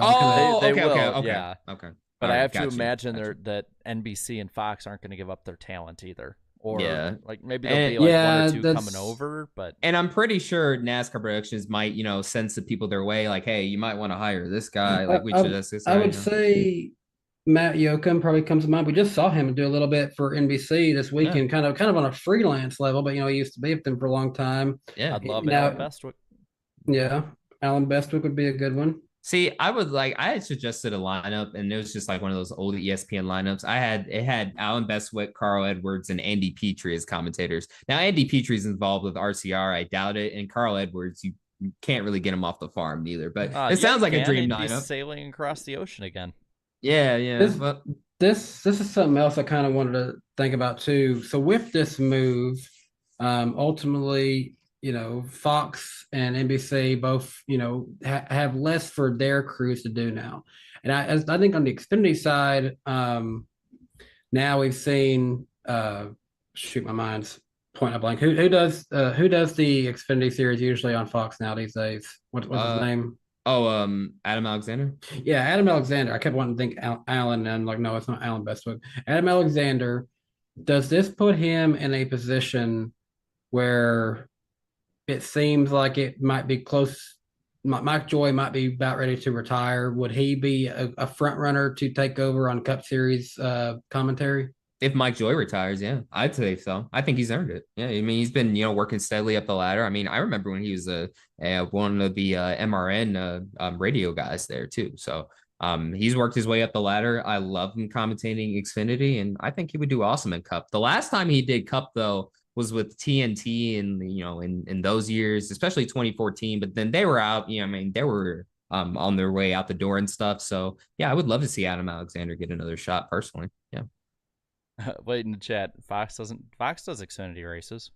they will, okay, yeah. Okay. But I have to imagine that NBC and Fox aren't going to give up their talent either. Or like maybe there'll be like one or two coming over. And I'm pretty sure NASCAR Productions might, send some people their way. Like, hey, you might want to hire this guy. Like we should. I would say Matt Yoakum probably comes to mind. We just saw him do a little bit for NBC this weekend, kind of on a freelance level. But he used to be with them for a long time. Yeah, I'd love Alan Bestwick. Yeah, Alan Bestwick would be a good one. See, I had suggested a lineup, and it was just like one of those old ESPN lineups. It had Alan Bestwick, Carl Edwards, and Andy Petrie as commentators. Now, Andy Petrie's involved with RCR. I doubt it. And Carl Edwards, you can't really get him off the farm either. But it sounds like a dream lineup. Sailing across the ocean again. Yeah. This is something else I kind of wanted to think about too. So with this move, ultimately, Fox and NBC both, have less for their crews to do now. And I think on the Xfinity side, now we've seen, shoot, my mind's point blank. Who does the Xfinity series usually on Fox now these days? What's his name? Adam Alexander. Yeah, Adam Alexander. I kept wanting to think Alan, and no, it's not Alan Bestwick. Adam Alexander. Does this put him in a position where it seems like it might be close? Mike Joy might be about ready to retire. Would he be a front runner to take over on Cup Series commentary? If Mike Joy retires, yeah, I'd say so. I think he's earned it. Yeah, I mean, he's been working steadily up the ladder. I mean, I remember when he was one of the MRN radio guys there too. So he's worked his way up the ladder. I love him commentating Xfinity, and I think he would do awesome in Cup. The last time he did Cup though was with TNT, and in those years, especially 2014. But then they were out. They were on their way out the door and stuff. So yeah, I would love to see Adam Alexander get another shot personally. Yeah. Wait in the chat. Fox does Xfinity races.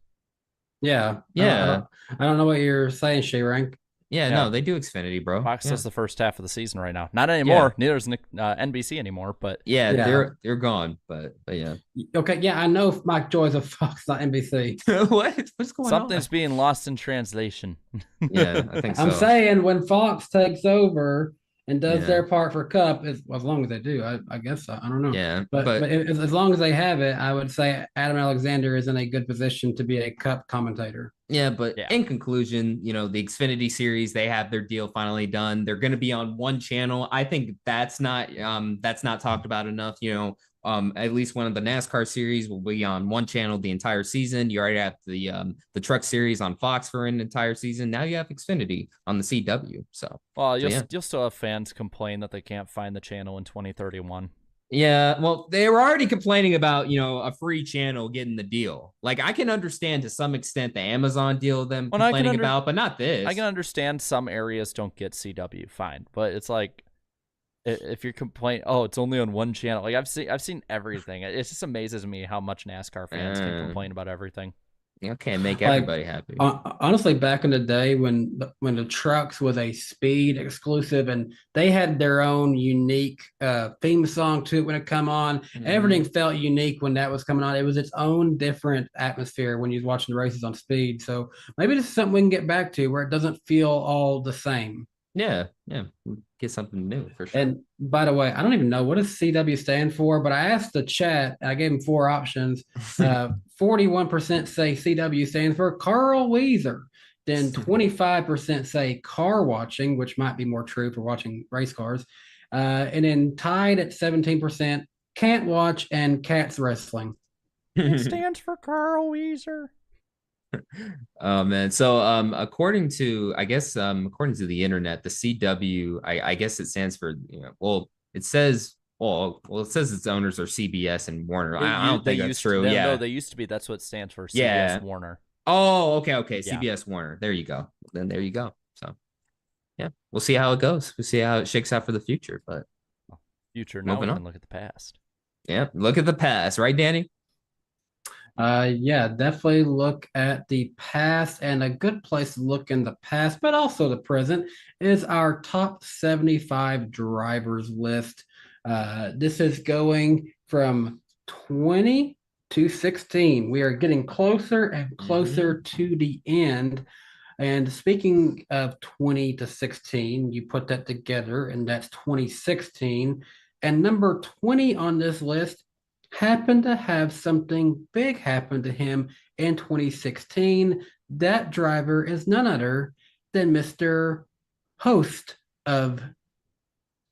Yeah. I don't know what you're saying, Shea-Rank. Yeah, no, they do Xfinity, bro. Fox does the first half of the season right now. Not anymore. Neither is NBC anymore. But they're gone. But yeah. Okay, yeah, I know Mike Joy's a Fox, not NBC. What's going on? Something's being lost in translation. Yeah, I think so. I'm saying when Fox takes over and does their part for Cup, as long as they do, I guess so. I don't know. Yeah, but as long as they have it, I would say Adam Alexander is in a good position to be a Cup commentator. Yeah, but in conclusion, the Xfinity series, they have their deal finally done. They're going to be on one channel. I think that's not talked about enough. At least one of the NASCAR series will be on one channel the entire season. You already have the Truck Series on Fox for an entire season. Now you have Xfinity on the CW. So you'll still have fans complain that they can't find the channel in 2031. Yeah, well, they were already complaining about, a free channel getting the deal. Like, I can understand to some extent the Amazon deal them complaining about, but not this. I can understand some areas don't get CW, fine. But it's like, if you're complaining, it's only on one channel. Like, I've seen everything. It just amazes me how much NASCAR fans can complain about everything. You can't make Like, everybody happy. honestly, back in the day when the trucks was a speed exclusive and they had their own unique theme song to it when it come on, everything felt unique when that was coming on. It was its own different atmosphere when you was watching the races on speed. So maybe this is something we can get back to where it doesn't feel all the same. Yeah, yeah. Get something new for sure. And by the way, I don't even know what does CW stand for, but I asked the chat, I gave them four options. 41% say CW stands for Carl Weezer. Then 25% say car watching, which might be more true for watching race cars. And then tied at 17%, can't watch and cats wrestling. It stands for Carl Weezer. Oh man. So according to according to the internet, the CW, I guess it stands for, it says it says its owners are CBS and Warner. I don't think that's true. No, they used to be. That's what it stands for. CBS Warner. Oh, okay. Yeah. CBS Warner. There you go. Then there you go. So yeah, we'll see how it goes. We'll see how it shakes out for the future. But future, now we can look at the past. Yeah, look at the past, right, Danny? Yeah, definitely look at the past, and a good place to look in the past, but also the present, is our top 75 drivers list. This is going from 20 to 16. We are getting closer and closer to the end. And speaking of 20 to 16, you put that together, and that's 2016. And number 20 on this list happened to have something big happen to him in 2016. That driver is none other than Mr. Host of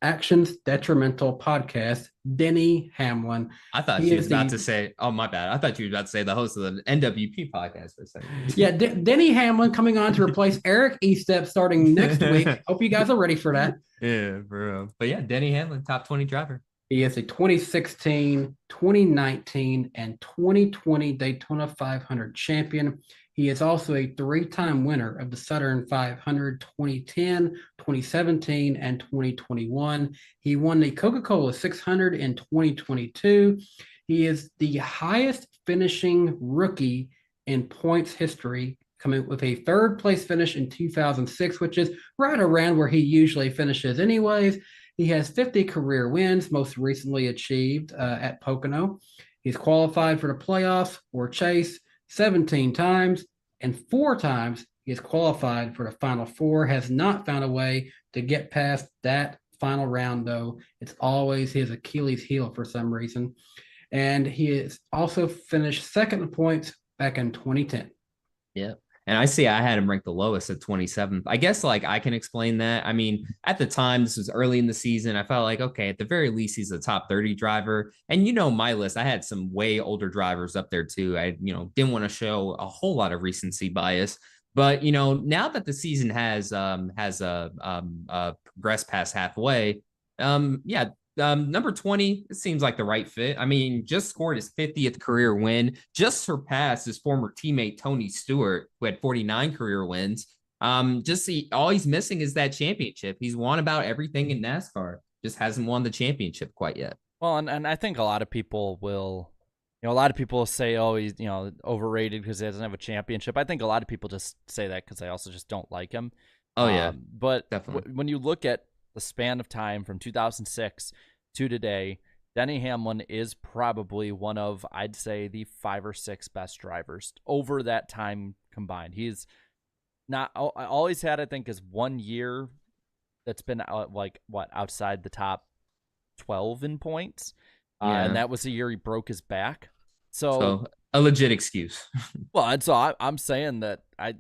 Actions Detrimental Podcast, Denny Hamlin. I thought you was about to say, oh, my bad. I thought you were about to say the host of the NWP podcast for a second. Yeah, Denny Hamlin coming on to replace Eric Estep starting next week. Hope you guys are ready for that. Yeah, bro. But yeah, Denny Hamlin, top 20 driver. He is a 2016, 2019, and 2020 Daytona 500 champion. He is also a three-time winner of the Southern 500 2010, 2017, and 2021. He won the Coca-Cola 600 in 2022. He is the highest finishing rookie in points history, coming with a third place finish in 2006, which is right around where he usually finishes anyways. He has 50 career wins, most recently achieved at Pocono. He's qualified for the playoffs or chase 17 times, and 4 times he has qualified for the Final Four, has not found a way to get past that final round, though. It's always his Achilles heel for some reason. And he has also finished second in points back in 2010. Yeah. And I had him ranked the lowest at 27th. I guess I can explain that. I mean, at the time, this was early in the season. I felt like, okay, at the very least, he's a top 30 driver. And my list, I had some way older drivers up there too. I, didn't want to show a whole lot of recency bias. But, now that the season has progressed past halfway, number 20, it seems like the right fit. I mean, just scored his 50th career win, just surpassed his former teammate Tony Stewart, who had 49 career wins. All he's missing is that championship. He's won about everything in NASCAR, just hasn't won the championship quite yet. Well, and I think a lot of people will, a lot of people say, oh, he's, overrated because he doesn't have a championship. I think a lot of people just say that because they also just don't like him. Oh, yeah. But definitely. When you look at the span of time from 2006 to today, Denny Hamlin is probably one of, I'd say, the 5 or 6 best drivers over that time combined. He's not, all he's had, I think, is 1 year that's been outside the top 12 in points. And that was the year he broke his back. So a legit excuse. Well, and so I'm saying that I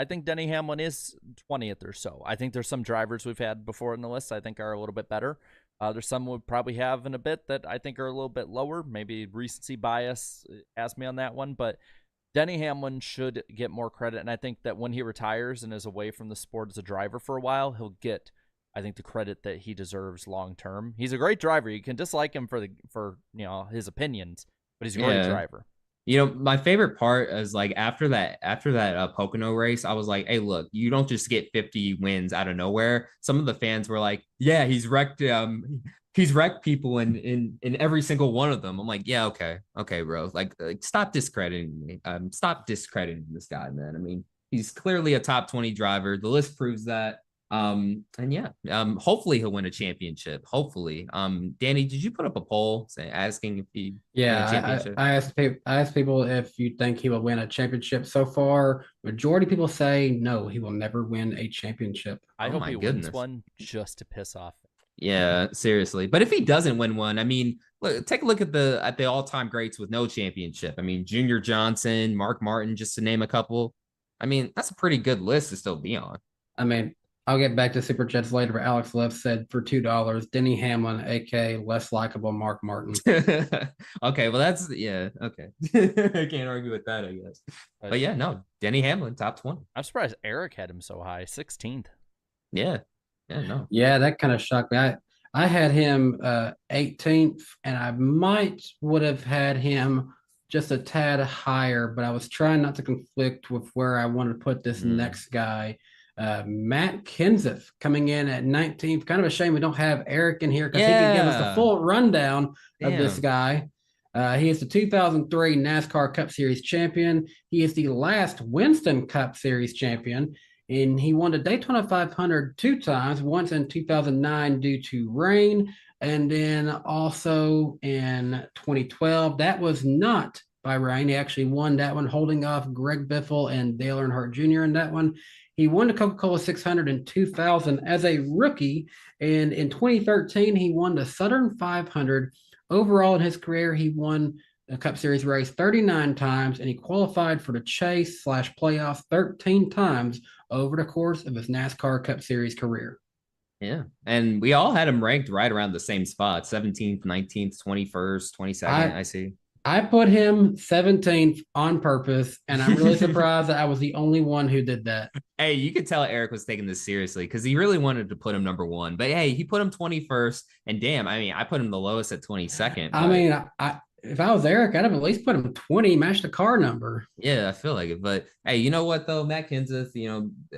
think Denny Hamlin is 20th or so. I think there's some drivers we've had before in the list I think are a little bit better. There's some we'll probably have in a bit that I think are a little bit lower. Maybe recency bias has me on that one, but Denny Hamlin should get more credit. And I think that when he retires and is away from the sport as a driver for a while, he'll get, I think, the credit that he deserves long term. He's a great driver. You can dislike him for his opinions, but he's a great driver. My favorite part is after that Pocono race, I was like, hey, look, you don't just get 50 wins out of nowhere. Some of the fans were like, yeah, he's wrecked he's wrecked people in every single one of them. I'm like, yeah, okay, bro. Like stop discrediting me. Stop discrediting this guy, man. I mean, he's clearly a top 20 driver. The list proves that. And yeah, hopefully he'll win a championship. Hopefully. Danny, did you put up a poll asking if he win a championship? I asked people if you think he will win a championship. So far, majority of people say no, he will never win a championship. I Oh hope my he goodness. wins one just to piss off. Yeah, seriously. But if he doesn't win one, I mean, look, take a look at the all-time greats with no championship. I mean, Junior Johnson, Mark Martin, just to name a couple. I mean, that's a pretty good list to still be on. I mean, I'll get back to Super Chats later, but Alex Love said for $2, Denny Hamlin, aka less likable Mark Martin. Okay, well that's okay. I can't argue with that, I guess. But yeah, no, Denny Hamlin, top 20. I'm surprised Eric had him so high, 16th. Yeah, no. Yeah, that kind of shocked me. I had him 18th, and I would have had him just a tad higher, but I was trying not to conflict with where I wanted to put this next guy. Matt Kenseth coming in at 19th. Kind of a shame we don't have Eric in here because he can give us the full rundown of this guy. He is the 2003 NASCAR Cup Series champion. He is the last Winston Cup Series champion, and he won the Daytona 500 2 times, once in 2009 due to rain, and then also in 2012. That was not by rain. He actually won that one, holding off Greg Biffle and Dale Earnhardt Jr. in that one. He won the Coca-Cola 600 in 2000 as a rookie, and in 2013, he won the Southern 500. Overall, in his career, he won the Cup Series race 39 times, and he qualified for the chase/playoffs 13 times over the course of his NASCAR Cup Series career. Yeah, and we all had him ranked right around the same spot: 17th, 19th, 21st, 22nd. I see. I put him 17th on purpose, and I'm really surprised that I was the only one who did that. Hey, you could tell Eric was taking this seriously because he really wanted to put him number 1. But hey, he put him 21st, and damn, I mean, I put him the lowest at 22nd. I mean, if I was Eric, I'd have at least put him 20, match the car number. Yeah, I feel like it. But hey, you know what though? Matt Kenseth,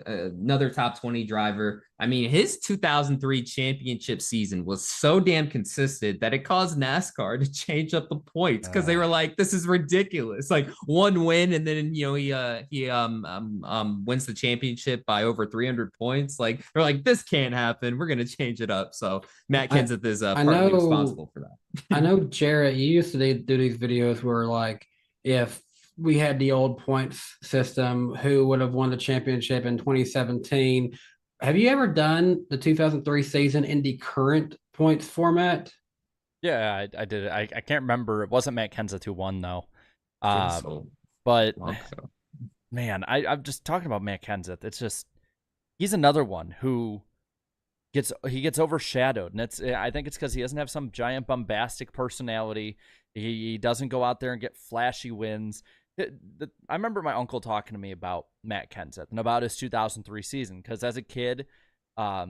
another top 20 driver. I mean, his 2003 championship season was so damn consistent that it caused NASCAR to change up the points because they were like, "This is ridiculous!" Like 1 win, and then he wins the championship by over 300 points. Like they're like, "This can't happen. We're gonna change it up." So Matt Kenseth is partly responsible for that. I know, Jarrett, you used to do these videos where like if we had the old points system, who would have won the championship in 2017? Have you ever done the 2003 season in the current points format? Yeah, I did it. I can't remember. It wasn't Matt Kenseth who won though. But man, I'm just talking about Matt Kenseth. It's just he's another one who gets overshadowed, and I think it's because he doesn't have some giant bombastic personality. He doesn't go out there and get flashy wins. I remember my uncle talking to me about Matt Kenseth and about his 2003 season, because as a kid, I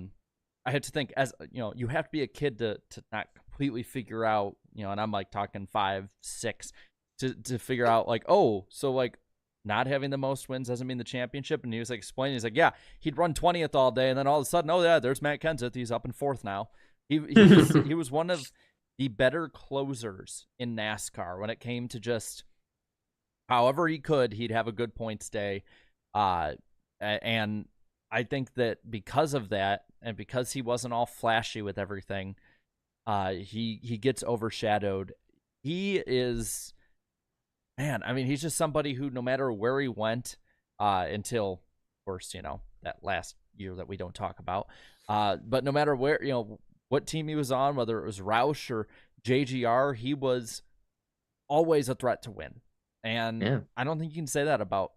had to think, as you have to be a kid to not completely figure out, and I'm like talking 5, 6 to figure out like, oh, so like not having the most wins doesn't mean the championship. And he was like explaining, he's like, yeah, he'd run 20th all day, and then all of a sudden, oh yeah, there's Matt Kenseth, he's up in 4th now. He was one of the better closers in NASCAR when it came to just however he could, he'd have a good points day. And I think that because of that, and because he wasn't all flashy with everything, he gets overshadowed. He is, man, I mean, he's just somebody who, no matter where he went, until, of course, that last year that we don't talk about, but no matter where, what team he was on, whether it was Roush or JGR, he was always a threat to win. And I don't think you can say that about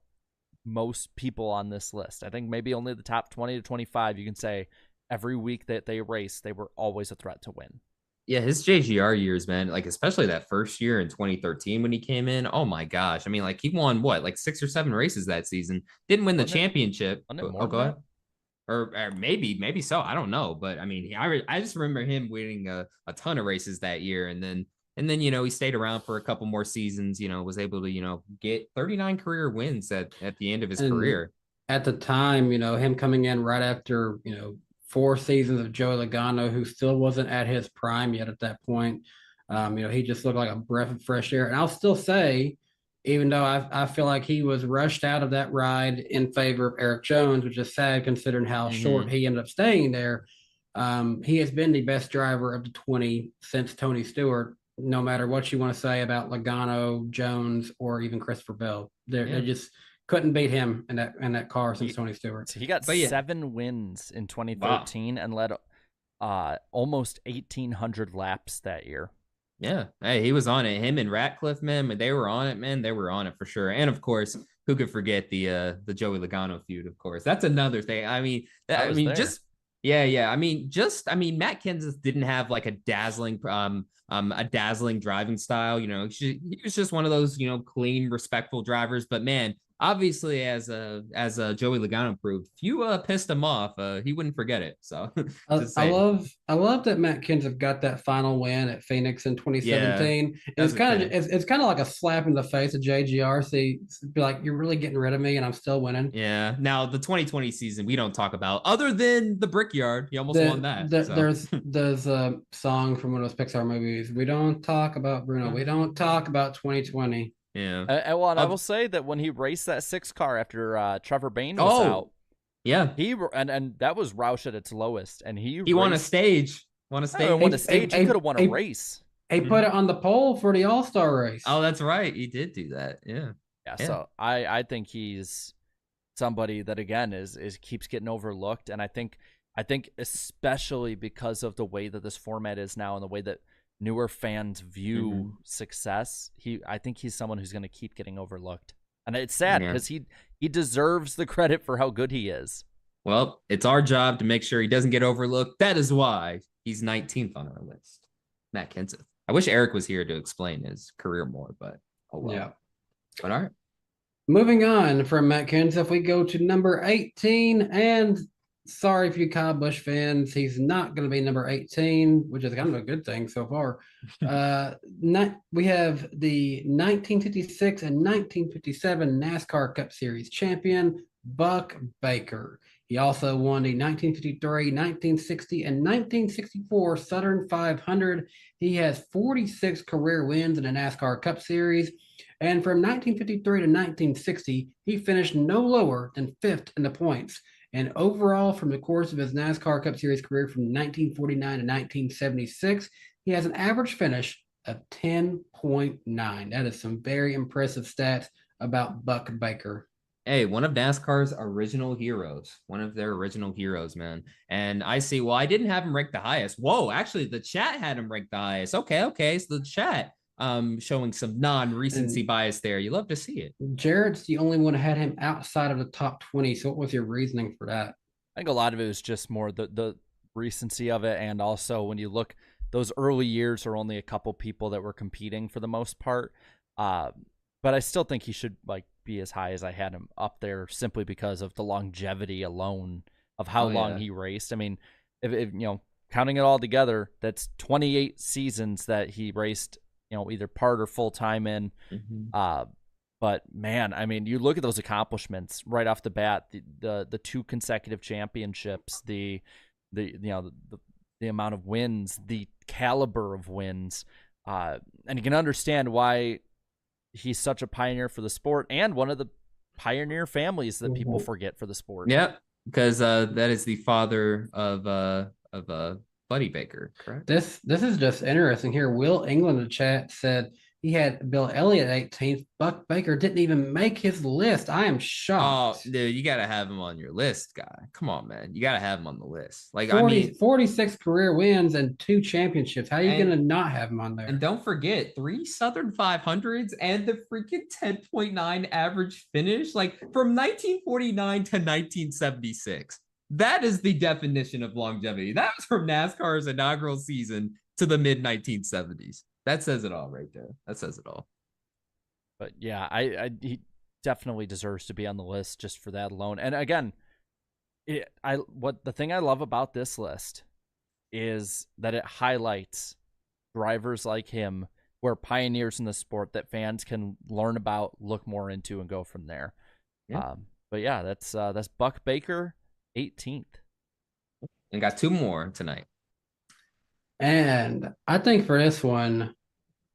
most people on this list. I think maybe only the top 20 to 25, you can say every week that they race, they were always a threat to win. Yeah, his JGR years, man, like especially that first year in 2013 when he came in. Oh my gosh. I mean, like he won like 6 or 7 races that season. Didn't win the championship. Go ahead. Or maybe so. I don't know. But I mean, I just remember him winning a ton of races that year. And then, he stayed around for a couple more seasons, was able to, get 39 career wins at the end of his career. At the time, him coming in right after, 4 seasons of Joey Logano, who still wasn't at his prime yet at that point. He just looked like a breath of fresh air. And I'll still say, even though I feel like he was rushed out of that ride in favor of Eric Jones, which is sad considering how short he ended up staying there. He has been the best driver of the 20 since Tony Stewart, no matter what you want to say about Logano, Jones, or even Christopher Bell. They just couldn't beat him in that car since Tony Stewart. He got 7 wins in 2013 and led almost 1,800 laps that year. Yeah. Hey, he was on it. Him and Ratcliffe, man, they were on it, man. They were on it for sure. And of course, who could forget the Joey Logano feud, of course. That's another thing. I mean, Matt Kenseth didn't have like a dazzling driving style. He was just one of those, clean, respectful drivers. But man, obviously, as Joey Logano proved, if you pissed him off, he wouldn't forget it. So I love that Matt Kenseth got that final win at Phoenix in 2017. It's kind of like a slap in the face of JGR. Be like, you're really getting rid of me, and I'm still winning. Yeah. Now the 2020 season we don't talk about, other than the Brickyard. He almost won that. There's a song from one of those Pixar movies. We don't talk about Bruno. We don't talk about 2020. Yeah. I will say that when he raced that 6 car after Trevor Bayne was out, he and that was Roush at its lowest, and he won a stage. He could have won a race. He put it on the pole for the All-Star race. Oh, that's right. He did do that. Yeah. So I think he's somebody that again is keeps getting overlooked, and I think especially because of the way that this format is now and the way that newer fans view success, I think he's someone who's going to keep getting overlooked, and it's sad because he deserves the credit for how good he is. Well, it's our job to make sure he doesn't get overlooked. That is why he's 19th on our list. Matt Kenseth. I wish Eric was here to explain his career more, but oh well. Yeah. But all right. Moving on from Matt Kenseth, we go to number 18, and sorry for you Kyle Busch fans, he's not going to be number 18, which is kind of a good thing so far. We have the 1956 and 1957 NASCAR Cup Series champion, Buck Baker. He also won the 1953, 1960, and 1964 Southern 500. He has 46 career wins in the NASCAR Cup Series. And from 1953 to 1960, he finished no lower than 5th in the points. And overall, from the course of his NASCAR Cup Series career from 1949 to 1976, he has an average finish of 10.9. That is some very impressive stats about Buck Baker. Hey, one of NASCAR's original heroes. One of their original heroes, man. And I see, well, I didn't have him ranked the highest. Whoa, actually, the chat had him ranked the highest. Okay. So the chat showing some non-recency bias there. You love to see it. Jared's the only one who had him outside of the top 20. So what was your reasoning for that? I think a lot of it was just more the recency of it. And also when you look, those early years are only a couple people that were competing for the most part. But I still think he should be as high as I had him up there simply because of the longevity alone of how long he raced. I mean, if counting it all together, that's 28 seasons that he raced, either part or full time in. But man, I mean, you look at those accomplishments right off the bat, the 2 consecutive championships, the amount of wins, the caliber of wins, and you can understand why he's such a pioneer for the sport and one of the pioneer families that people forget for the sport. Yep, because that is the father of Buddy Baker, correct? This is just interesting here. Will England in the chat said he had Bill Elliott 18th. Buck Baker didn't even make his list. I am shocked. Oh, dude, you got to have him on your list, guy. Come on, man. You got to have him on the list. 46 career wins and 2 championships. How are you going to not have him on there? And don't forget, 3 Southern 500s and the freaking 10.9 average finish, from 1949 to 1976. That is the definition of longevity. That was from NASCAR's inaugural season to the mid 1970s. That says it all right there. That says it all. But yeah, he definitely deserves to be on the list just for that alone. And again, the thing I love about this list is that it highlights drivers like him who are pioneers in the sport that fans can learn about, look more into, and go from there. Yeah. But yeah, that's Buck Baker, 18th. And got 2 more tonight. And I think for this one,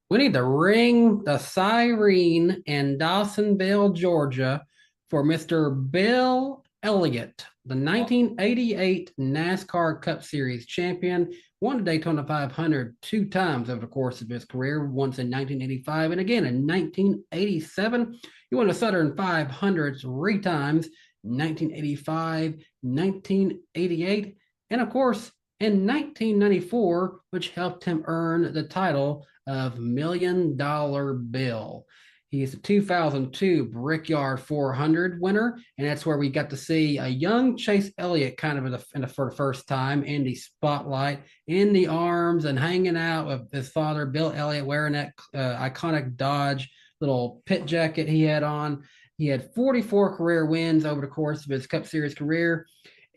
we need to ring the siren in Dawsonville, Georgia for Mr. Bill Elliott, the 1988 NASCAR Cup Series champion, won the Daytona 500 2 times over the course of his career, once in 1985 and again in 1987. He won the Southern 500 3 times, 1985, 1988, and of course in 1994, which helped him earn the title of $1 Million Bill. He's the 2002 Brickyard 400 winner, and that's where we got to see a young Chase Elliott kind of for the first time in the spotlight, in the arms and hanging out with his father, Bill Elliott, wearing that iconic Dodge little pit jacket he had on. He had 44 career wins over the course of his Cup Series career,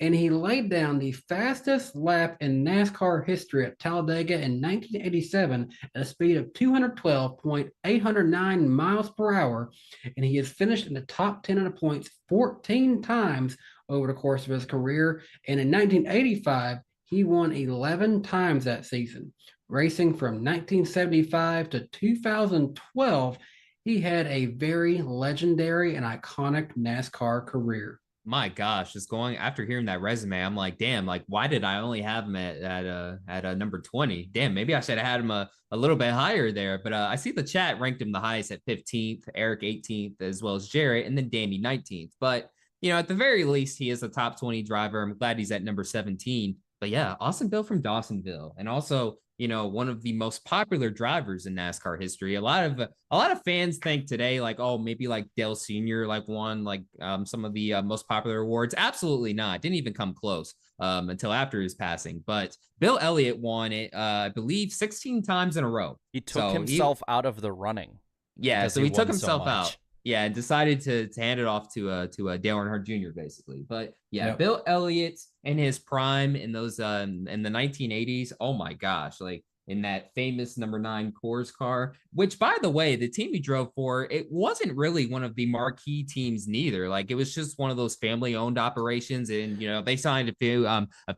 and he laid down the fastest lap in NASCAR history at Talladega in 1987 at a speed of 212.809 miles per hour. And he has finished in the top 10 in the points 14 times over the course of his career. And in 1985, he won 11 times that season. Racing from 1975 to 2012, he had a very legendary and iconic NASCAR career. My gosh, just going after hearing that resume, I'm like, damn, like why did I only have him at number 20? Damn, maybe I should have had him a little bit higher there. But I see the chat ranked him the highest at 15th, Eric 18th, as well as Jarrett, and then Danny 19th. But at the very least, he is a top 20 driver. I'm glad he's at number 17. But yeah, awesome Bill from Dawsonville, and also one of the most popular drivers in NASCAR history. A lot of fans think today, like, oh, maybe like Dale Sr. like won like some of the most popular awards. Absolutely not. Didn't even come close until after his passing. But Bill Elliott won it, I believe, 16 times in a row. He took himself out of the running. Yeah, so he took himself out. Yeah, and decided to hand it off to Dale Earnhardt Jr. basically. But yeah, yep. Bill Elliott in his prime in those in the 1980s. Oh my gosh, like in that famous number 9 Coors car, which by the way, the team he drove for, it wasn't really one of the marquee teams neither. Like it was just one of those family-owned operations, and they signed a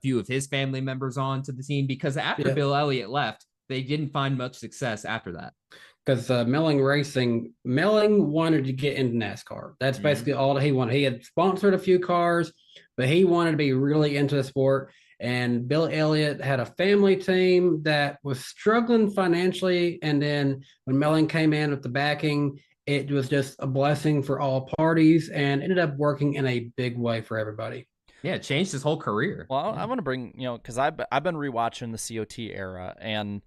few of his family members on to the team because after Bill Elliott left, they didn't find much success after that. Because Melling wanted to get into NASCAR. That's basically all that he wanted. He had sponsored a few cars, but he wanted to be really into the sport. And Bill Elliott had a family team that was struggling financially. And then when Melling came in with the backing, it was just a blessing for all parties and ended up working in a big way for everybody. Yeah, it changed his whole career. Well, I want to bring, because I've been rewatching the COT era, and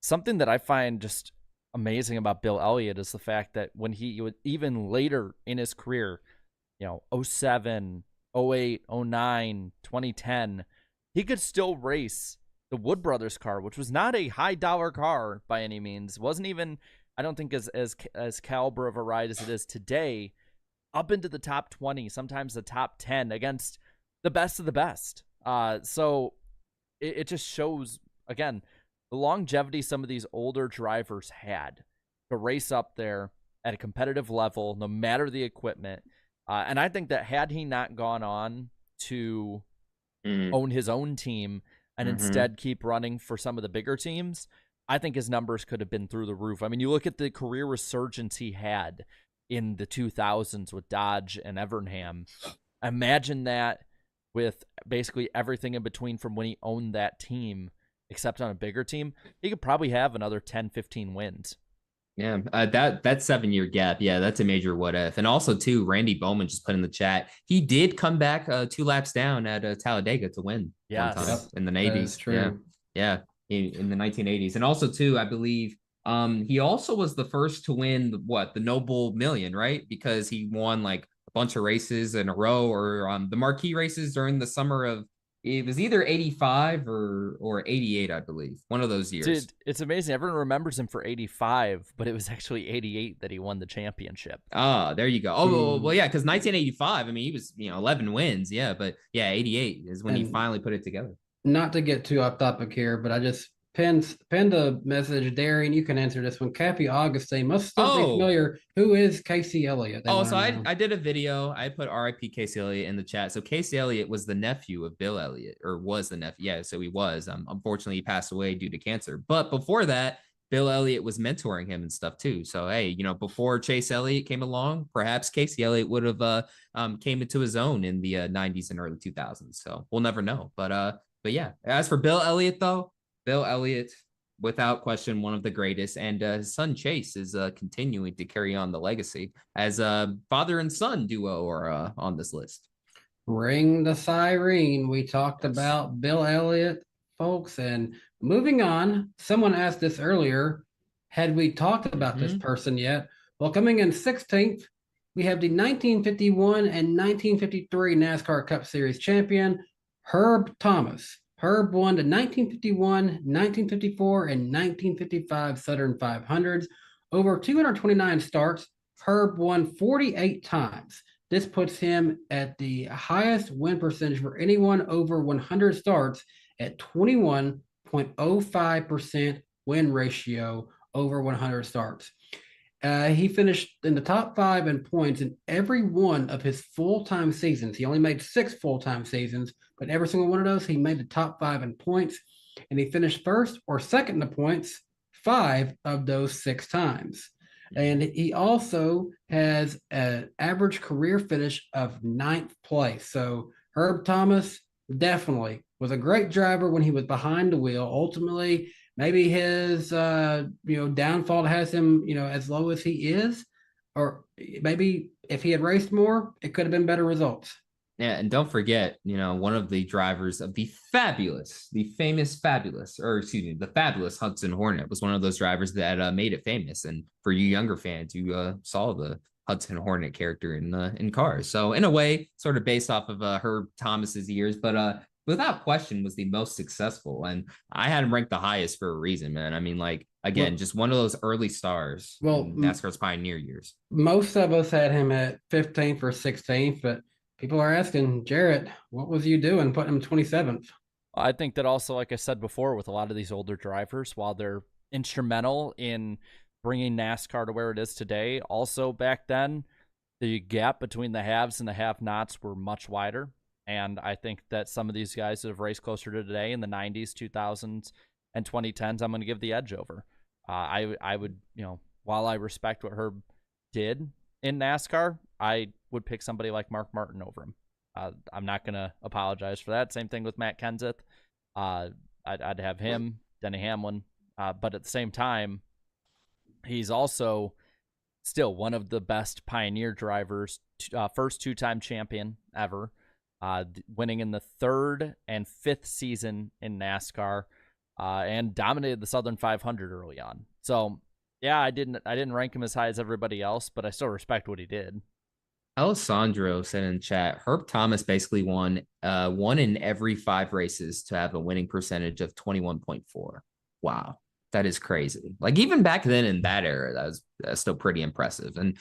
something that I find just amazing about Bill Elliott is the fact that when he would, even later in his career, 07, 08, 09, 2010, he could still race the Wood Brothers car, which was not a high dollar car by any means. It wasn't even, I don't think as caliber of a ride as it is today, up into the top 20, sometimes the top 10 against the best of the best. So it just shows, again, the longevity some of these older drivers had to race up there at a competitive level, no matter the equipment. And I think that had he not gone on to own his own team and instead keep running for some of the bigger teams, I think his numbers could have been through the roof. I mean, you look at the career resurgence he had in the 2000s with Dodge and Evernham. Imagine that with basically everything in between from when he owned that team, except on a bigger team, he could probably have another 10, 15 wins. Yeah, that 7-year gap. Yeah, that's a major what if. And also, too, Randy Bowman just put in the chat, he did come back 2 laps down at Talladega to win. Yes. In the 80s. True. Yeah. In the 1980s. And also, too, I believe he also was the first to win the Noble Million, right? Because he won like a bunch of races in a row, or the marquee races during the summer of, it was either 85 or 88, I believe. One of those years. Dude, it's amazing. Everyone remembers him for 85, but it was actually 88 that he won the championship. Ah, there you go. Oh, well, yeah, because 1985, I mean, he was, 11 wins. Yeah, but yeah, 88 is when he finally put it together. Not to get too off topic here, but I just pinned a message. Darian, you can answer this one. Cappy Augustine must still be Oh. familiar. Who is Casey Elliott? They Oh, wanna so know. I did a video. I put RIP Casey Elliott in the chat. So Casey Elliott was the nephew of Bill Elliott, or was the nephew. Yeah, so he was. Unfortunately, he passed away due to cancer. But before that, Bill Elliott was mentoring him and stuff too. So hey, you know, before Chase Elliott came along, perhaps Casey Elliott would have came into his own in the 90s and early 2000s. So we'll never know. But yeah, as for Bill Elliott though, Bill Elliott, without question, one of the greatest, and his son Chase is continuing to carry on the legacy as a father and son duo are on this list. Ring the siren. We talked about Bill Elliott, folks, and moving on. Someone asked this earlier. Had we talked about this person yet? Well, coming in 16th, we have the 1951 and 1953 NASCAR Cup Series champion, Herb Thomas. Herb won the 1951, 1954, and 1955 Southern 500s. Over 229 starts, Herb won 48 times. This puts him at the highest win percentage for anyone over 100 starts at 21.05% win ratio over 100 starts. He finished in the top 5 in points in every one of his full-time seasons. He only made 6 full-time seasons, but every single one of those, he made the top 5 in points, and he finished first or second in the points 5 of those 6 times. And he also has an average career finish of 9th place. So Herb Thomas definitely was a great driver when he was behind the wheel. Ultimately, maybe his downfall has him as low as he is, or maybe if he had raced more, it could have been better results. Yeah, and don't forget, one of the drivers of the fabulous Hudson Hornet was one of those drivers that made it famous. And for you younger fans, you saw the Hudson Hornet character in cars. So in a way, sort of based off of Herb Thomas's years, but without question was the most successful. And I had him ranked the highest for a reason, man. I mean, just one of those early stars in NASCAR's pioneer years. Most of us had him at 15th or 16th, but people are asking, Jarrett, what was you doing putting him 27th? I think that also, like I said before, with a lot of these older drivers, while they're instrumental in bringing NASCAR to where it is today, also back then, the gap between the haves and the have-nots were much wider. And I think that some of these guys that have raced closer to today in the 90s, 2000s, and 2010s, I'm going to give the edge over. I would, while I respect what Herb did in NASCAR, I would pick somebody like Mark Martin over him. I'm not going to apologize for that. Same thing with Matt Kenseth. I'd have him, Denny Hamlin. But at the same time, he's also still one of the best pioneer drivers, first 2-time champion ever, winning in the 3rd and 5th season in NASCAR, and dominated the Southern 500 early on. So yeah, I didn't rank him as high as everybody else, but I still respect what he did. Alessandro said in chat, Herb Thomas basically won in every 5 races to have a winning percentage of 21.4. Wow, that is crazy. Like even back then in that era, that was still pretty impressive. And,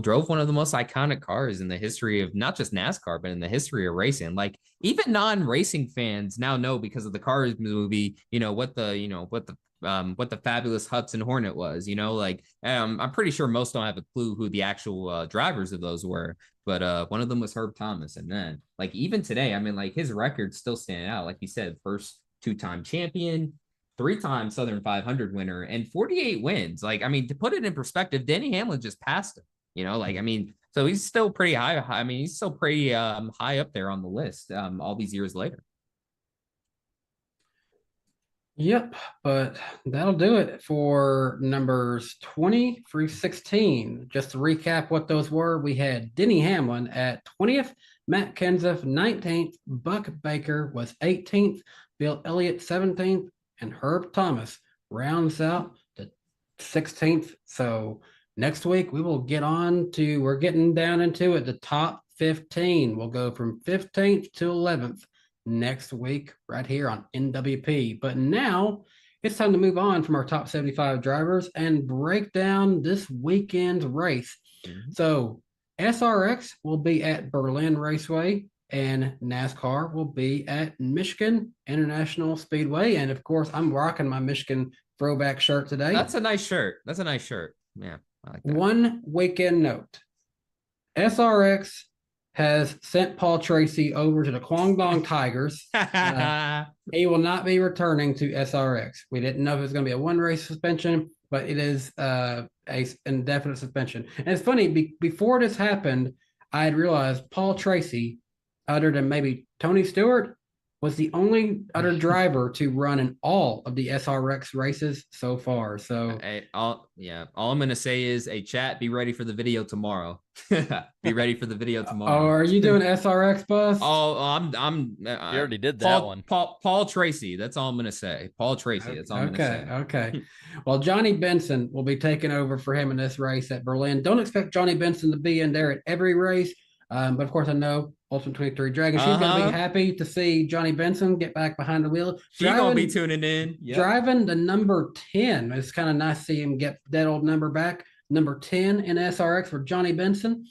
drove one of the most iconic cars in the history of not just NASCAR, but in the history of racing. Like even non-racing fans now know because of the Cars movie, what the fabulous Hudson Hornet was, I'm pretty sure most don't have a clue who the actual drivers of those were, but one of them was Herb Thomas. And then even today, I mean, his records still stand out. Like you said, first 2-time champion, 3-time Southern 500 winner, and 48 wins. To put it in perspective, Denny Hamlin just passed him, so he's still pretty high. I mean, he's still pretty high up there on the list all these years later. Yep, but that'll do it for numbers 20 through 16. Just to recap what those were, we had Denny Hamlin at 20th, Matt Kenseth 19th, Buck Baker was 18th, Bill Elliott 17th, and Herb Thomas rounds out the 16th. So next week we're getting down into it, the top 15. We'll go from 15th to 11th. Next week right here on NWP. But now it's time to move on from our top 75 drivers and break down this weekend's race. So SRX will be at Berlin Raceway. and NASCAR will be at Michigan International Speedway. And of course, I'm rocking my Michigan throwback shirt today. That's a nice shirt. Yeah, I like that. One weekend note. SRX has sent Paul Tracy over to the Guangdong Tigers. He will not be returning to SRX. We didn't know if it was going to be a one race suspension, but it is a indefinite suspension. And it's funny, before this happened, I had realized Paul Tracy, other than maybe Tony Stewart, was the only other driver to run in all of the SRX races so far. So all I'm gonna say is, chat, be ready for the video tomorrow. Be ready for the video tomorrow. Oh, are you doing SRX bus? Oh, I'm you already did that one. Paul Tracy. That's all I'm gonna say. Paul Tracy. That's all I'm gonna say. Okay. Well, Johnny Benson will be taking over for him in this race at Berlin. Don't expect Johnny Benson to be in there at every race. But of course, I know Ultimate 23 Dragon. She's going to be happy to see Johnny Benson get back behind the wheel. She's going to be tuning in. Yep. Driving the number 10. It's kind of nice to see him get that old number back. Number 10 in SRX for Johnny Benson.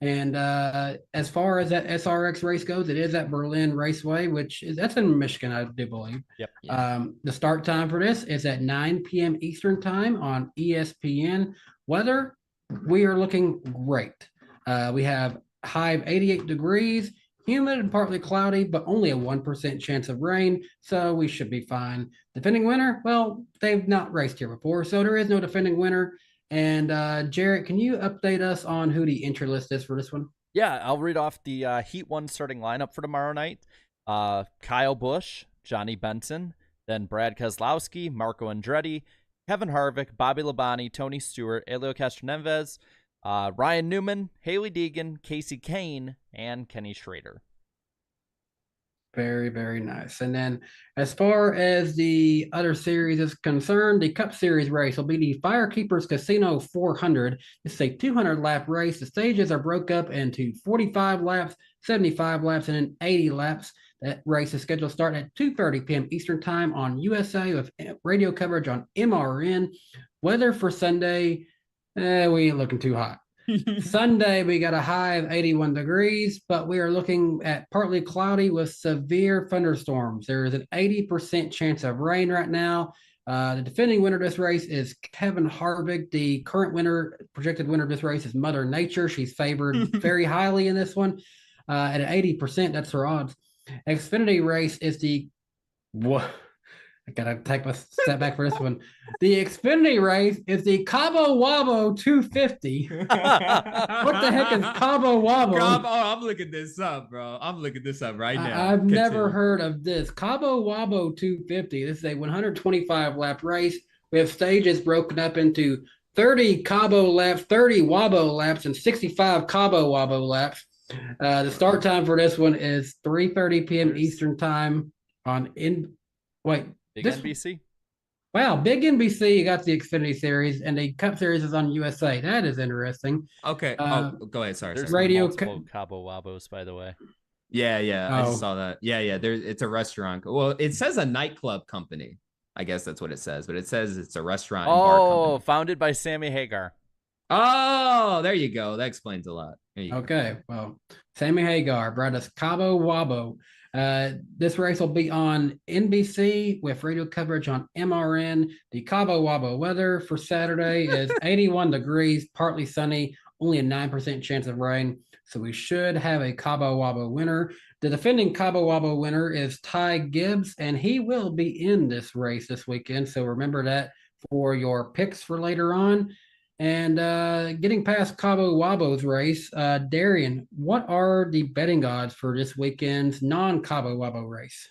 And as far as that SRX race goes, it is at Berlin Raceway, that's in Michigan, I do believe. Yep. The start time for this is at 9 p.m. Eastern time on ESPN. Weather, we are looking great. We have high of 88 degrees, humid and partly cloudy, but only a 1% chance of rain, so we should be fine. Defending winner, well, they've not raced here before, so there is no defending winner. And Jarrett, can you update us on who the entry list is for this one? Yeah, I'll read off the Heat 1 starting lineup for tomorrow night. Kyle Busch, Johnny Benson, then Brad Keselowski, Marco Andretti, Kevin Harvick, Bobby Labonte, Tony Stewart, Helio Castroneves, Ryan Newman, Haley Deegan, Casey Kane, and Kenny Schrader. Very, very nice. And then as far as the other series is concerned, the Cup Series race will be the Firekeepers Casino 400. It's a 200-lap race. The stages are broke up into 45 laps, 75 laps, and then 80 laps. That race is scheduled to start at 2:30 p.m. Eastern Time on USA with radio coverage on MRN. Weather for Sunday, we ain't looking too hot. Sunday, we got a high of 81 degrees, but we are looking at partly cloudy with severe thunderstorms. There is an 80% chance of rain right now. The defending winner of this race is Kevin Harvick. The current projected winner of this race is Mother Nature. She's favored very highly in this one. At an 80%, that's her odds. Xfinity race is I gotta take my step back for this one. The Xfinity race is the Cabo Wabo 250. What the heck is Cabo Wabo? I'm looking this up, bro. I'm looking this up right now. I've never heard of this. Cabo Wabo 250. This is a 125 lap race. We have stages broken up into 30 Cabo laps, 30 Wabo laps, and 65 Cabo Wabo laps. The start time for this one is 3:30 p.m. Eastern time on Big NBC. Wow, big NBC. You got the Xfinity Series, and the Cup Series is on USA. That is interesting. Okay. Go ahead. Sorry. There's radio multiple Cabo Wabos, by the way. Yeah. I just saw that. Yeah. It's a restaurant. Well, it says a nightclub company. I guess that's what it says, but it says it's a restaurant. And bar company. Founded by Sammy Hagar. Oh, there you go. That explains a lot. Okay. Well, Sammy Hagar brought us Cabo Wabo. This race will be on NBC with radio coverage on MRN. The Cabo Wabo weather for Saturday is 81 degrees, partly sunny, only a 9% chance of rain. So we should have a Cabo Wabo winner. The defending Cabo Wabo winner is Ty Gibbs, and he will be in this race this weekend. So remember that for your picks for later on. And getting past Cabo Wabo's race, Darian, what are the betting odds for this weekend's non-Cabo Wabo race?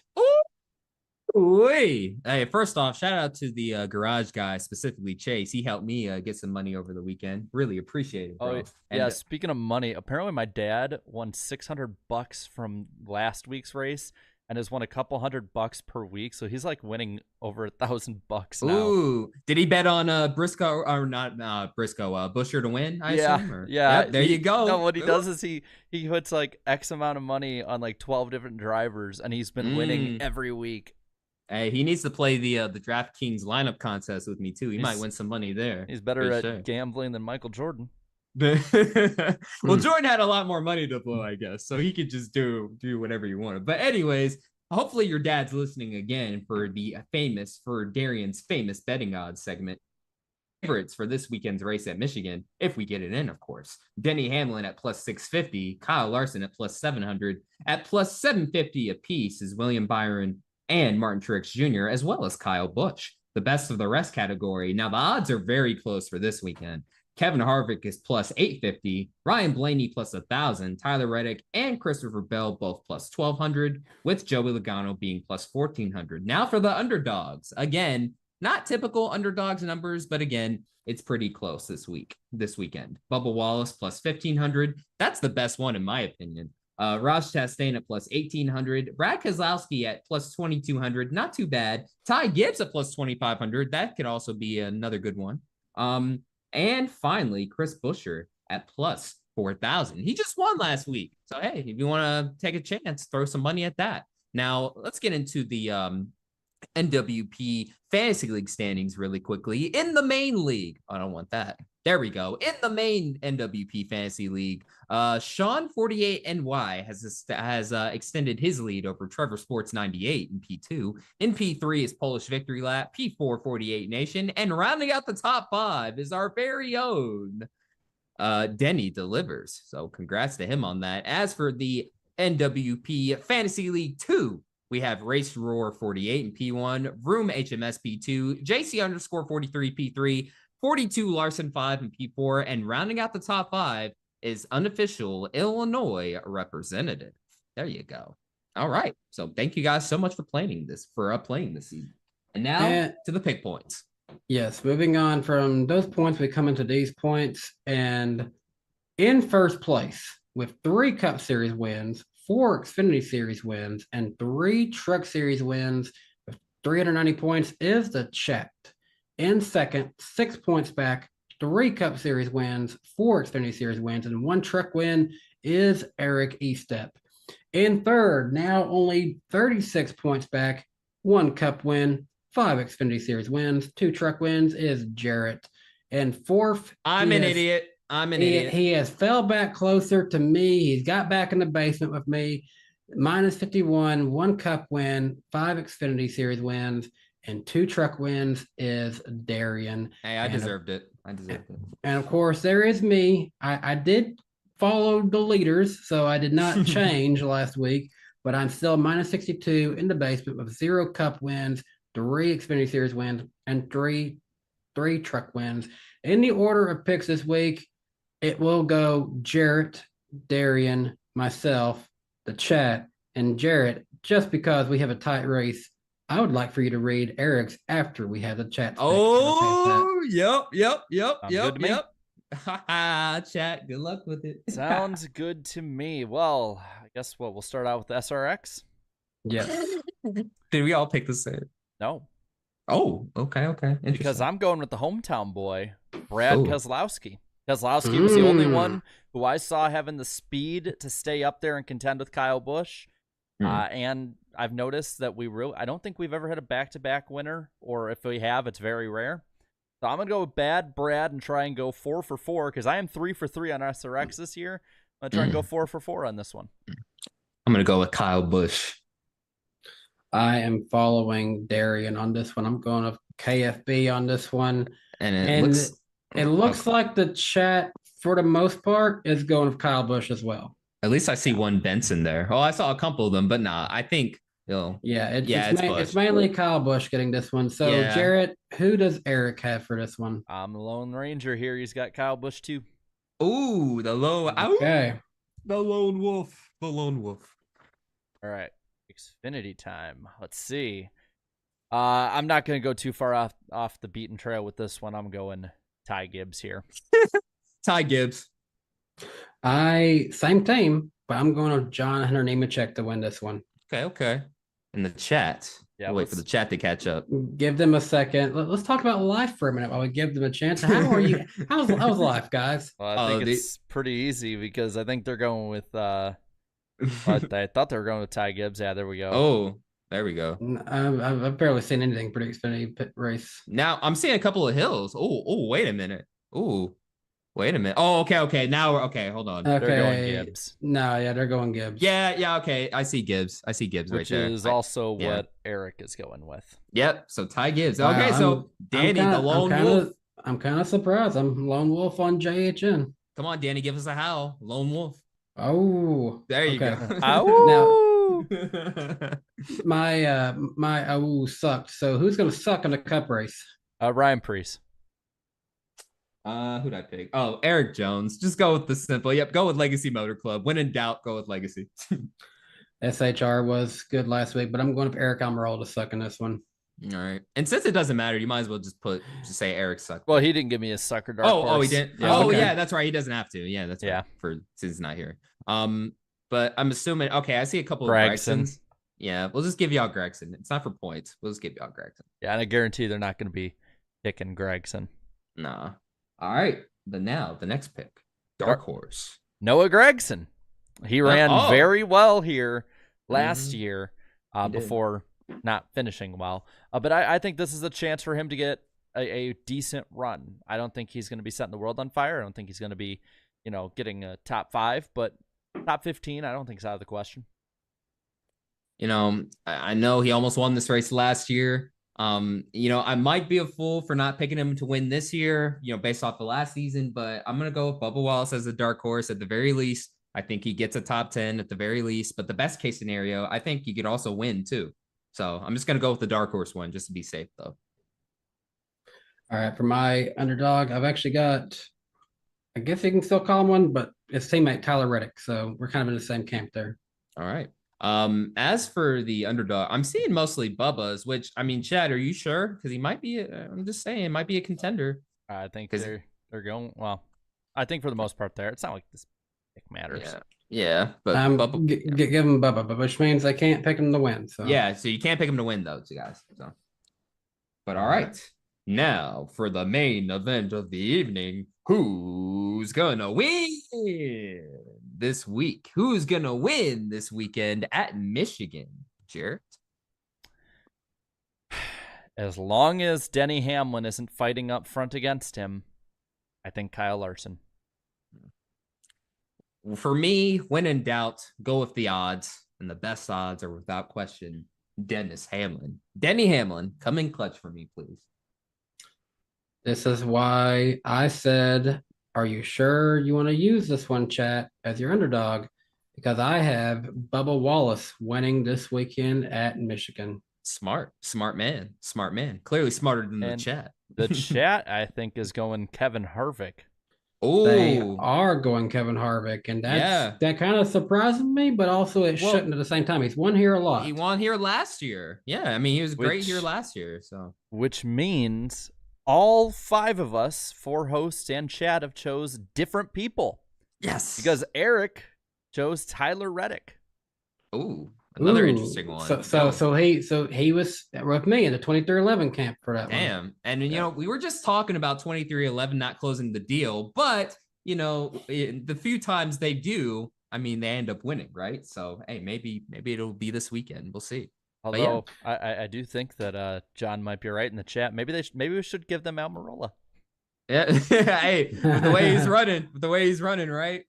Hey, first off, shout out to the garage guy, specifically Chase. He helped me get some money over the weekend. Really appreciate it, bro. Speaking of money, apparently my dad won $600 from last week's race and has won a couple $100 per week, so he's like winning over $1,000 now. Ooh, did he bet on Briscoe or not Briscoe? Buescher to win? I assume. Yeah. Yep, there you go. No, what he does is he puts like X amount of money on like 12 different drivers, and he's been winning every week. Hey, he needs to play the DraftKings lineup contest with me too. He might win some money there. He's better at gambling than Michael Jordan. Well, Jordan had a lot more money to blow, I guess, so he could just do whatever he wanted. But anyways, hopefully your dad's listening again for Darian's famous betting odds segment. Favorites for this weekend's race at Michigan, if we get it in, of course. Denny Hamlin at plus 650, Kyle Larson at plus 700, at plus 750 apiece is William Byron and Martin Truex Jr., as well as Kyle Busch. The best of the rest category. Now, the odds are very close for this weekend. Kevin Harvick is plus 850, Ryan Blaney plus 1,000, Tyler Reddick and Christopher Bell both plus 1,200, with Joey Logano being plus 1,400. Now for the underdogs. Again, not typical underdogs numbers, but again, it's pretty close this weekend. Bubba Wallace plus 1,500. That's the best one in my opinion. Raj Chastain at plus 1,800. Brad Keselowski at plus 2,200. Not too bad. Ty Gibbs at plus 2,500. That could also be another good one. And finally, Chris Buescher at plus 4,000. He just won last week. So, hey, if you want to take a chance, throw some money at that. Now, let's get into the NWP Fantasy League standings really quickly. In the main league, I don't want that. There we go. In the main NWP Fantasy League, Sean48NY has extended his lead over Trevor Sports 98 in P2. In P3 is Polish Victory Lap, P4 48 Nation, and rounding out the top 5 is our very own Denny Delivers. So congrats to him on that. As for the NWP Fantasy League 2, we have Race Roar 48 in P1, Vroom HMS P2, JC underscore 43 P3, 42 Larson 5 in P4, and rounding out the top 5 is unofficial Illinois representative. There you go. All right. So thank you guys so much for playing this season. And now to the pick points. Yes, moving on from those points, we come into these points, and in first place with 3 Cup Series wins, 4 Xfinity Series wins, and 3 Truck Series wins with 390 points is the Chat. In second, 6 points back, 3 Cup Series wins, 4 Xfinity Series wins, and 1 truck win is Eric Estep. In third, now only 36 points back, 1 Cup win, 5 Xfinity Series wins, 2 truck wins is Jarrett. And fourth, I'm an idiot. He has fell back closer to me. He's got back in the basement with me. Minus 51, 1 Cup win, 5 Xfinity Series wins, and 2 truck wins is Darian. Hey, I deserved it. And of course, there is me. I did follow the leaders, so I did not change last week, but I'm still minus 62 in the basement with 0 Cup wins, 3 Xfinity Series wins, and 3 truck wins. In the order of picks this week, it will go Jarrett, Darian, myself, the Chat, and Jarrett. Just because we have a tight race, I would like for you to read Eric's after we have the Chat. Yep. Good to me. Chat, good luck with it. Sounds good to me. Well, I guess we'll start out with the SRX. Yes. Did we all pick the same? No. Oh, okay. Because I'm going with the hometown boy, Brad Keselowski. Keselowski was the only one who I saw having the speed to stay up there and contend with Kyle Busch. And I've noticed that I don't think we've ever had a back-to-back winner, or if we have, it's very rare. So I'm going to go with Brad and try and go 4 for 4, because I am 3 for 3 on SRX this year. I'm going to try and go 4 for 4 on this one. I'm going to go with Kyle Busch. I am following Darian on this one. I'm going with KFB on this one. And it looks like the Chat, for the most part, is going with Kyle Busch as well. At least I see one Benson there. Oh, I saw a couple of them, but nah, I think it's mainly Kyle Busch getting this one. So, Jarrett, who does Eric have for this one? I'm the Lone Ranger here. He's got Kyle Busch too. Ooh, the lone wolf. All right, Xfinity time. Let's see. I'm not going to go too far off the beaten trail with this one. I'm going Ty Gibbs here. Ty Gibbs. Same team, but I'm going with John Hunter Nemechek to win this one. Okay. In the Chat. Yeah, wait for the Chat to catch up. Give them a second. Let's talk about life for a minute while we give them a chance. How are you? How's life, guys? Well, I think it's pretty easy because I think they're going with I thought they were going with Ty Gibbs. Yeah, there we go. Oh, there we go. I've barely seen anything pretty Xfinity pit race. Now I'm seeing a couple of hills. Oh, wait a minute. Ooh. Wait a minute. Oh, okay. Now we're okay. Hold on. Okay. They're going Gibbs. No, yeah, they're going Gibbs. Yeah. Okay. I see Gibbs right Which there. is also yeah. what Eric is going with. Yep. So Ty Gibbs. Wow, Okay. So Danny, the lone wolf. I'm kind of surprised. I'm lone wolf on JHN. Come on, Danny, give us a howl. Lone wolf. Oh, There you okay. go. Ow! My sucked. So who's gonna suck in the Cup race? Ryan Preece. Who'd I pick? Oh, Eric Jones. Just go with the simple. Yep, go with Legacy Motor Club. When in doubt, go with Legacy. SHR was good last week, but I'm going with Eric Almirola to suck in this one. All right. And since it doesn't matter, you might as well just say Eric sucked. Well, he didn't give me a sucker dark horse. Oh, he didn't. Yeah, oh, okay. yeah, that's right. He doesn't have to. Yeah, that's right. Since he's not here. But I'm assuming. Okay, I see a couple of Gregsons. Yeah, we'll just give y'all Gregson. It's not for points. We'll just give y'all Gregson. Yeah, and I guarantee they're not going to be picking Gregson. Nah. All right. But now the next pick, dark horse. Noah Gregson. He ran very well here last year before not finishing well. But I think this is a chance for him to get a decent run. I don't think he's going to be setting the world on fire. I don't think he's going to be, getting a top 5, but top 15, I don't think is out of the question. I know he almost won this race last year. I might be a fool for not picking him to win this year, based off the last season, but I'm going to go with Bubba Wallace as a dark horse at the very least. I think he gets a top 10 at the very least, but the best case scenario, I think he could also win too. So I'm just going to go with the dark horse one just to be safe though. All right. For my underdog, I've actually got, I guess you can still call him one, but his teammate Tyler Reddick. So we're kind of in the same camp there. All right. As for the underdog, I'm seeing mostly Bubba's, which I mean, Chad, are you sure? Because he might be, I'm just saying, it might be a contender. I think they're going, well, I think for the most part there, it's not like this pick matters. Yeah, but Bubba, give him Bubba, which means I can't pick him to win. So yeah, so you can't pick him to win though, guys. So, but all right, now for the main event of the evening, who's gonna win this week? Who's gonna win this weekend at Michigan, Jarrett? As long as Denny Hamlin isn't fighting up front against him, I think Kyle Larson. For me, when in doubt, go with the odds, and the best odds are without question Dennis Hamlin. Denny Hamlin, come in clutch for me, please. This is why I said, are you sure you want to use this one, chat, as your underdog? Because I have Bubba Wallace winning this weekend at Michigan. Smart man. Clearly smarter than the chat. The chat, I think, is going Kevin Harvick. Oh, they are going Kevin Harvick, and that kind of surprises me, but also it shouldn't at the same time. He's won here a lot. He won here last year. Yeah, I mean, he was great here last year. So, which means all 5 of us, 4 hosts and chat, have chose different people. Yes, because Eric chose Tyler Reddick. Ooh. Another interesting one. So he was with me in the 2311 camp for that one. Damn. And we were just talking about 2311 not closing the deal, but the few times they do, I mean, they end up winning, right? So hey, maybe it'll be this weekend. We'll see. Although I do think that John might be right in the chat. Maybe we should give them Almirola. Yeah. Hey, with the way he's running, right?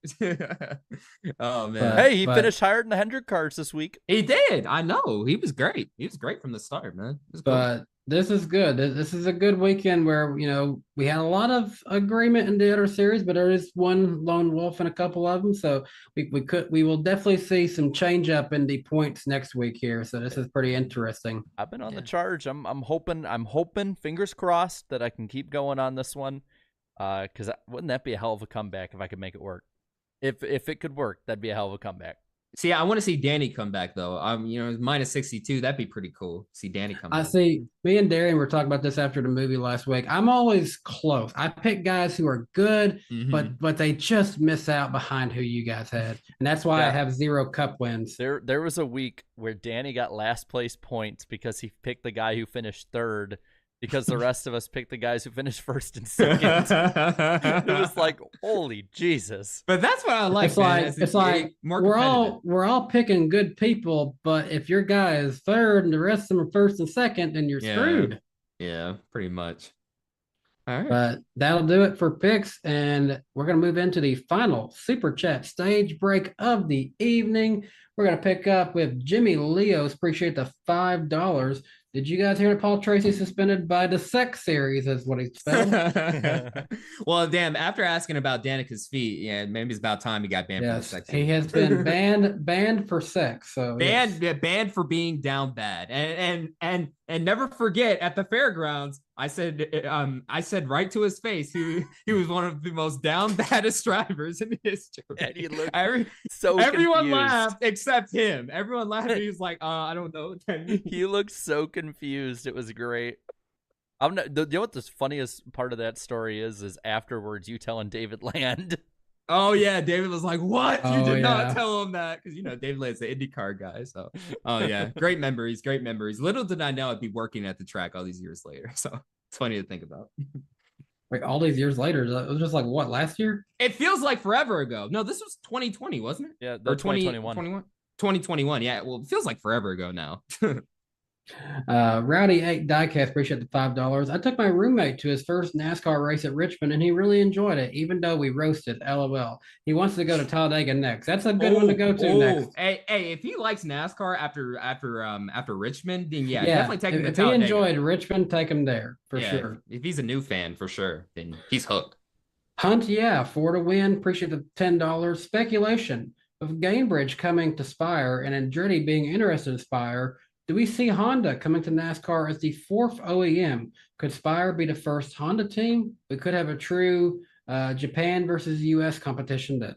Oh man. Hey, he finished higher than the Hendrick cars this week. He did. I know. He was great. He was great from the start, man. But this is good. This is a good weekend where, we had a lot of agreement in the other series, but there is one lone wolf in a couple of them. So we will definitely see some change up in the points next week here. So this is pretty interesting. I've been on the charge. I'm hoping, fingers crossed, that I can keep going on this one. Because wouldn't that be a hell of a comeback if I could make it work? If it could work, that'd be a hell of a comeback. See, I want to see Danny come back though. Minus 62, that'd be pretty cool. See Danny come back. I see. Me and Darian were talking about this after the movie last week. I'm always close. I pick guys who are good, but they just miss out behind who you guys had, and that's why I have 0 cup wins. There was a week where Danny got last place points because he picked the guy who finished 3rd. Because the rest of us picked the guys who finished 1st and 2nd. It was like, holy Jesus! But that's what I like. It's like we're all picking good people, but if your guy is 3rd and the rest of them are 1st and 2nd, then you're screwed. Yeah, pretty much. All right. But that'll do it for picks. And we're going to move into the final Super Chat stage break of the evening. We're going to pick up with Jimmy Leos. Appreciate the $5. Did you guys hear that Paul Tracy suspended by the Sex Series, is what he spelled? Well, damn, after asking about Danica's feet, yeah, maybe it's about time he got banned from the Yes, Sex he Series. has been banned for sex. So banned for being down bad. And never forget, at the fairgrounds, I said right to his face, he was one of the most down baddest drivers in history. And he looked everyone confused. laughed except him. Everyone laughed. And he was like, I don't know what that means. He looked so confused. It was great. You know what the funniest part of that story is afterwards you telling David Land. Oh yeah, David was like, "What? You Oh, did not yeah. tell him that?" Because David Land's the IndyCar guy. So, oh yeah, great memories, great memories. Little did I know I'd be working at the track all these years later. So it's funny to think about. Like all these years later, it was just like what, last year? It feels like forever ago. No, this was 2020, wasn't it? Yeah, Or 2021. 2021. Yeah, well, it feels like forever ago now. Rowdy8 Diecast, appreciate the $5. I took my roommate to his first NASCAR race at Richmond, and he really enjoyed it, even though we roasted. LOL. He wants to go to Talladega next. That's a good one to go to next. Hey, if he likes NASCAR after Richmond, then yeah, definitely take him to if Talladega. he enjoyed Richmond, take him there for sure. If he's a new fan, for sure, then he's hooked. Hunt, yeah, 4 to win. Appreciate the $10. Speculation of Gainbridge coming to Spire and Andretti being interested in Spire. Do we see Honda coming to NASCAR as the fourth OEM? Could Spire be the first Honda team? We could have a true Japan versus US competition then.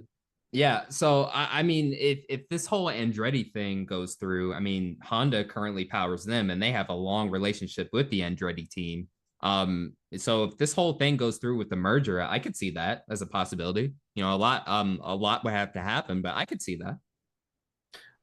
Yeah, so I mean, if this whole Andretti thing goes through, I mean, Honda currently powers them, and they have a long relationship with the Andretti team. So if this whole thing goes through with the merger, I could see that as a possibility. A lot would have to happen, but I could see that.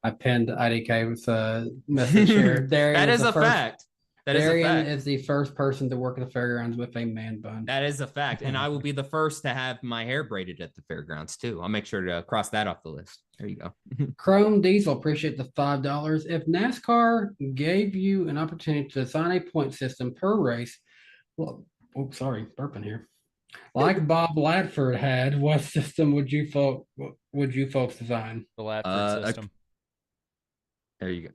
I pinned IDK with a message here. That is a fact. Darian is the first person to work at the fairgrounds with a man bun. That is a fact. And I will be the first to have my hair braided at the fairgrounds too. I'll make sure to cross that off the list. There you go. Chrome Diesel, appreciate the $5. If NASCAR gave you an opportunity to design a point system per race, well, burping here. Like Bob Latford had, what system would you folks design? The Latford system. There you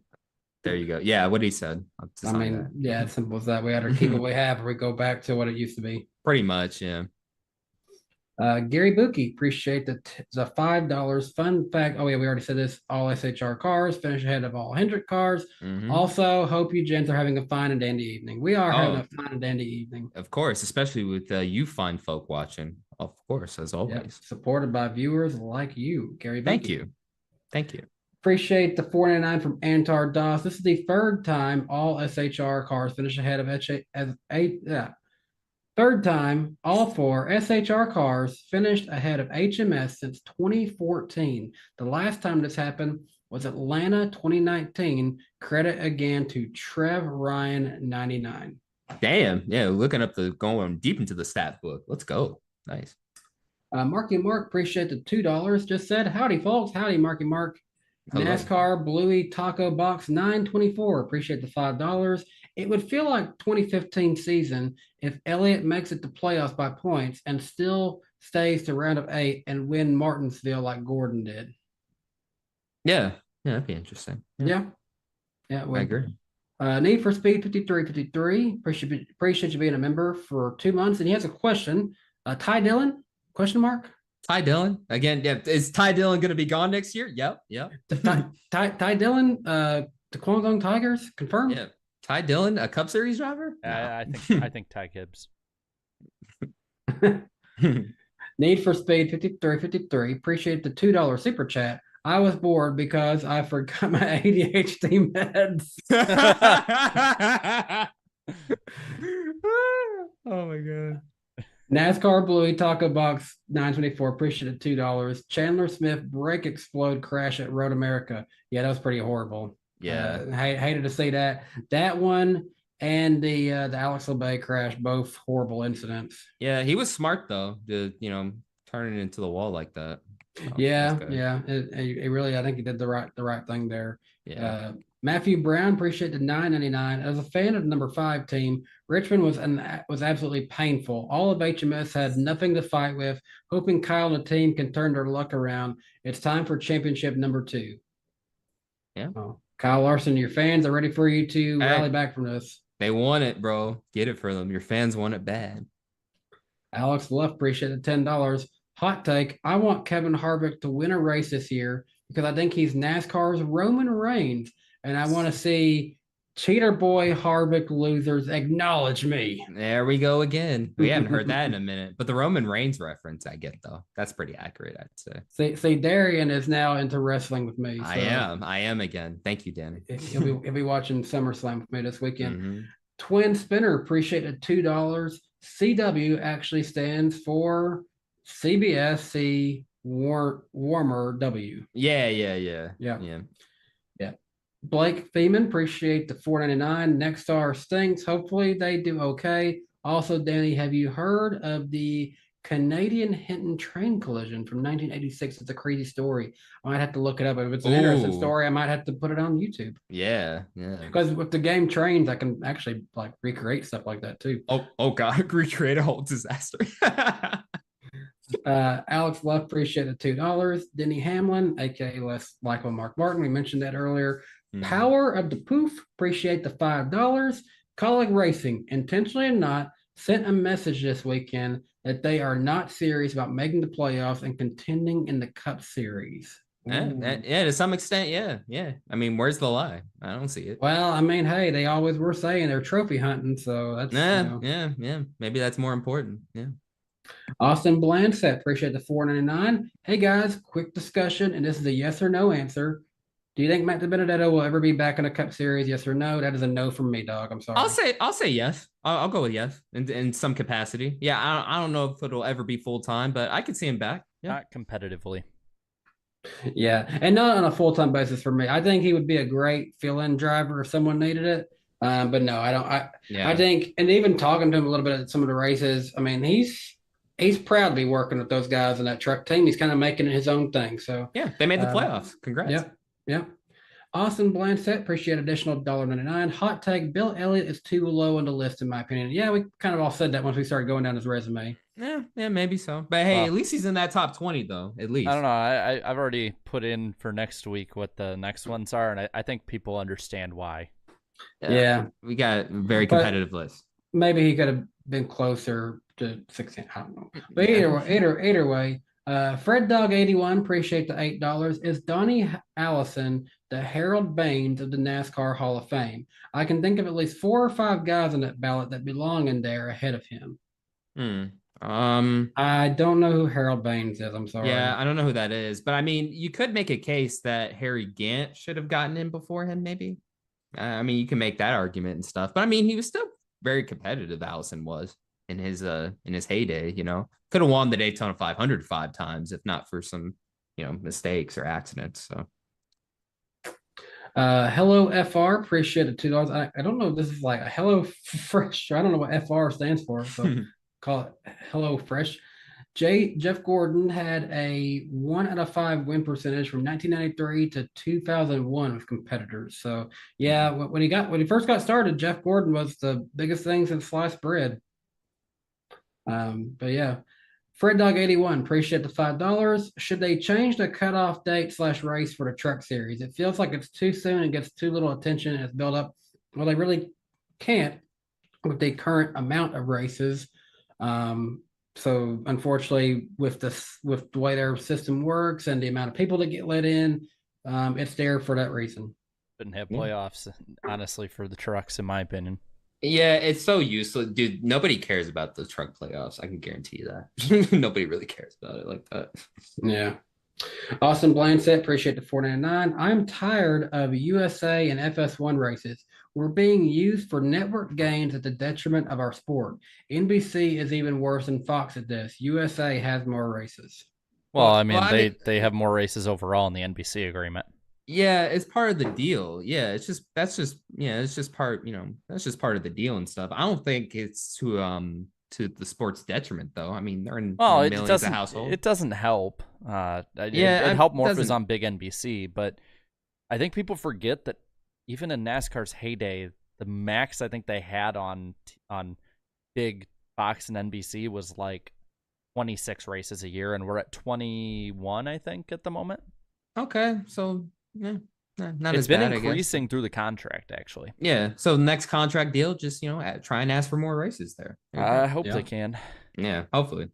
go. Yeah, what he said. I mean, yeah, it's simple as that. We had to keep what we have, or we go back to what it used to be. Pretty much, yeah. Gary Buki, appreciate the $5. Fun fact. Oh yeah, we already said this. All SHR cars finish ahead of all Hendrick cars. Mm-hmm. Also, hope you gents are having a fine and dandy evening. We are having a fine and dandy evening. Of course, especially with you fine folk watching. Of course, as always. Yep. Supported by viewers like you, Gary Buki. Thank you. Appreciate the $4.99 from Antar Doss. This is the third time all SHR cars finish ahead of third time all 4 SHR cars finished ahead of HMS since 2014. The last time this happened was Atlanta 2019. Credit again to Trev Ryan 99. Damn, yeah, going deep into the stat book. Let's go. Nice. Marky Mark, appreciate the $2. Just said howdy, folks. Howdy, Marky Mark. Hello. NASCAR Bluey Taco Box 924. Appreciate the $5. It would feel like 2015 season if Elliott makes it to playoffs by points and still stays to round of 8 and win Martinsville like Gordon did. Yeah, that'd be interesting. Yeah, I agree. Need for Speed 5353. Appreciate you being a member for 2 months. And he has a question. Ty Dillon? Question mark? Ty Dillon again. Yeah, is Ty Dillon going to be gone next year? Yep. Ty Dillon, the Guangdong Tigers confirmed. Yeah, Ty Dillon, a Cup Series driver. I think Ty Gibbs. Need for Speed 5353. Appreciate the $2 super chat. I was bored because I forgot my ADHD meds. Oh my god. NASCAR Bluey Taco Box 924. Appreciate the $2. Chandler Smith brake explode crash at Road America. Yeah, that was pretty horrible. Yeah, hated to see that. That one and the Alex LeBay crash, both horrible incidents. Yeah, he was smart though to turn it into the wall like that. Yeah. It really, I think he did the right thing there. Yeah. Matthew Brown, appreciate the $9.99. As a fan of the number 5 team, Richmond was absolutely painful. All of HMS had nothing to fight with. Hoping Kyle and the team can turn their luck around. It's time for championship number 2. Yeah. Kyle Larson, your fans are ready for you to rally back from this. They want it, bro. Get it for them. Your fans want it bad. Alex Luff, appreciate the $10. Hot take, I want Kevin Harvick to win a race this year because I think he's NASCAR's Roman Reigns. And I want to see Cheater Boy Harvick losers acknowledge me. There we go again. We haven't heard that in a minute. But the Roman Reigns reference, I get, though. That's pretty accurate, I'd say. See, Darian is now into wrestling with me. So I am again. Thank you, Danny. He'll be watching SummerSlam with me this weekend. Mm-hmm. Twin Spinner, appreciate the $2. CW actually stands for CBSC Warmer W. Yeah. Blake Feeman, appreciate the $4.99. Next Star stinks. Hopefully they do okay. Also, Danny, have you heard of the Canadian Hinton train collision from 1986? It's a crazy story. I might have to look it up. If it's an interesting story, I might have to put it on YouTube. Yeah. Because with the game Trains, I can actually like recreate stuff like that too. Oh God, recreate a whole disaster. Alex Luff, appreciate the $2. Denny Hamlin, aka less likable Mark Martin. We mentioned that earlier. Power of the Poof, appreciate the $5. Colleague Racing, intentionally or not, sent a message this weekend that they are not serious about making the playoffs and contending in the Cup Series. Yeah, to some extent, yeah. I mean, where's the lie? I don't see it. Well, I mean, hey, they always were saying they're trophy hunting, so that's yeah. Maybe that's more important. Yeah. Austin Blanchett, appreciate the $4.99. Hey guys, quick discussion, and this is a yes or no answer. Do you think Matt DiBenedetto will ever be back in a Cup Series? Yes or no? That is a no from me, dog. I'm sorry. I'll say yes. I'll go with yes in some capacity. Yeah, I don't know if it'll ever be full time, but I could see him back. Yeah. Not competitively. Yeah, and not on a full time basis for me. I think he would be a great fill in driver if someone needed it. But no, I don't. I think, and even talking to him a little bit at some of the races, I mean, he's proudly working with those guys in that truck team. He's kind of making it his own thing. So yeah, they made the playoffs. Congrats. Yeah. Austin Blanchett, appreciate additional $1.99. Hot take, Bill Elliott is too low on the list, in my opinion. Yeah, we kind of all said that once we started going down his resume. Yeah, maybe so. But hey, at least he's in that top 20, though, at least. I don't know. I've already put in for next week what the next ones are, and I think people understand why. Yeah. We got a very competitive list. Maybe he could have been closer to 16. I don't know. But either way, Fred Dog 81, appreciate the $8. Is Donnie Allison the Harold Baines of the NASCAR Hall of Fame? I can think of at least 4 or 5 guys on that ballot that belong in there ahead of him. I don't know who Harold Baines is. I'm sorry. Yeah, I don't know who that is. But I mean, you could make a case that Harry Gant should have gotten in before him, maybe. I mean, you can make that argument and stuff. But I mean, he was still very competitive, Allison was in his heyday, you know. Could have won the Daytona 500 5 times if not for some, mistakes or accidents. So Hello FR, appreciate it $2. I don't know if this is like a Hello Fresh. I don't know what FR stands for, so call it Hello Fresh. Jeff Gordon had a 1 out of 5 win percentage from 1993 to 2001 with competitors. So yeah, when he first got started, Jeff Gordon was the biggest thing since sliced bread. But yeah, Fred Dog 81, appreciate the $5. Should they change the cutoff date / race for the Truck Series? It feels like it's too soon and gets too little attention and it's built up. Well, they really can't with the current amount of races. So unfortunately, with the way their system works and the amount of people that get let in, it's there for that reason. Shouldn't have playoffs, honestly, for the trucks, in my opinion. Yeah, it's so useless, dude. Nobody cares about the truck playoffs. I can guarantee you that. Nobody really cares about it like that. Yeah. Austin Blanchett, appreciate the $4.99. I'm tired of USA and FS1 races. We're being used for network gains at the detriment of our sport. NBC is even worse than Fox at this. USA has more races. Well, I mean, they have more races overall in the NBC agreement. Yeah, it's part of the deal. Yeah, it's just part of the deal and stuff. I don't think it's to the sport's detriment, though. I mean, they're in millions of households. It doesn't help. It helped more if it was on big NBC, but I think people forget that even in NASCAR's heyday, the max I think they had on big Fox and NBC was like 26 races a year, and we're at 21, I think, at the moment. Okay, so yeah, not It's as been bad, increasing through the contract, actually. Yeah, so next contract deal, just try and ask for more races there. I hope they can. Yeah, hopefully.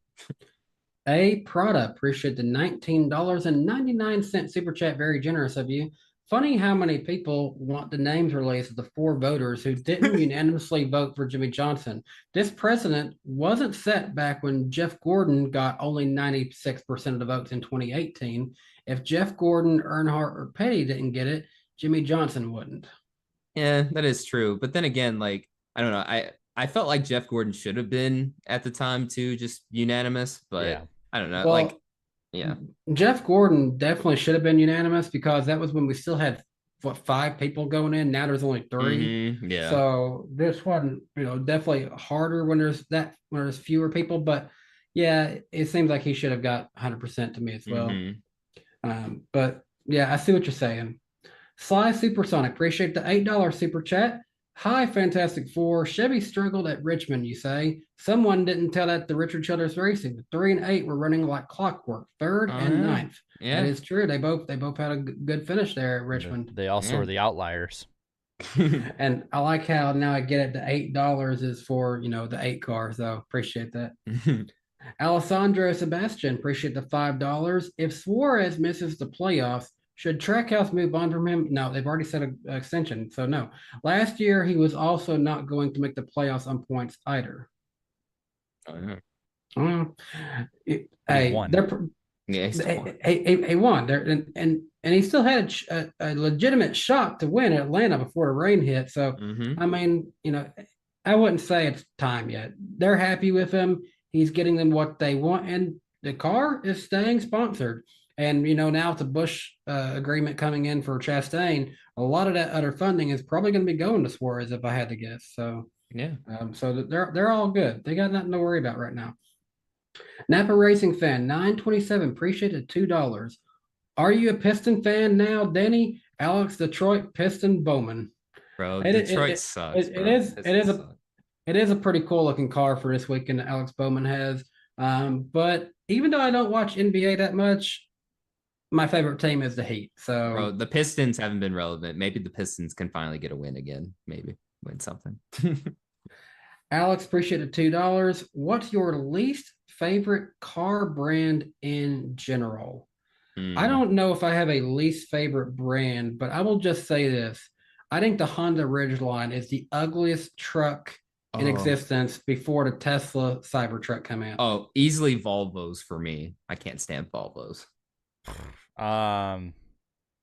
A Prada, appreciate the $19.99 super chat. Very generous of you. Funny how many people want the names released of the 4 voters who didn't unanimously vote for Jimmy Johnson. This precedent wasn't set back when Jeff Gordon got only 96% of the votes in 2018. If Jeff Gordon, Earnhardt, or Petty didn't get it, Jimmy Johnson wouldn't. Yeah, that is true. But then again, like, I don't know. I felt like Jeff Gordon should have been at the time too, just unanimous, but yeah. I don't know. Well, yeah. Jeff Gordon definitely should have been unanimous because that was when we still had 5 people going in. Now there's only 3. Mm-hmm, yeah. So this one, definitely harder when there's fewer people. But yeah, it seems like he should have got 100% to me as well. Mm-hmm. But yeah, I see what you're saying. Sly Supersonic, appreciate the $8 super chat. Hi, Fantastic Four. Chevy struggled at Richmond, you say. Someone didn't tell that to Richard Childress Racing. The 3 and 8 were running like clockwork, 3rd and 9th. Yeah, that is true. They both had a good finish there at Richmond. They also are the outliers. And I like how now I get it. The $8 is for the 8 car. So appreciate that. Alessandro Sebastian, appreciate the $5. If Suarez misses the playoffs, should Trackhouse move on from him? No, they've already set an extension, so no. Last year, he was also not going to make the playoffs on points either. Oh, yeah. He won. He won there, and he still had a legitimate shot to win at Atlanta before the rain hit. So, I mean, I wouldn't say it's time yet. They're happy with him. He's getting them what they want, and the car is staying sponsored. And, now with the Busch agreement coming in for Chastain, a lot of that other funding is probably going to be going to Suarez, if I had to guess. So, yeah. So they're all good. They got nothing to worry about right now. Napa Racing fan, 927, appreciate it, $2. Are you a Piston fan now, Danny? Alex, Detroit Piston Bowman. Bro, Detroit sucks. It is a pretty cool looking car for this weekend that Alex Bowman has. But even though I don't watch NBA that much, my favorite team is the Heat. So, bro, the Pistons haven't been relevant. Maybe the Pistons can finally get a win again. Maybe win something. Alex, appreciate the $2. What's your least favorite car brand in general? I don't know if I have a least favorite brand, but I will just say this. I think the Honda Ridgeline is the ugliest truck in existence before the Tesla Cybertruck come out. Oh, easily Volvos for me. I can't stand Volvos. I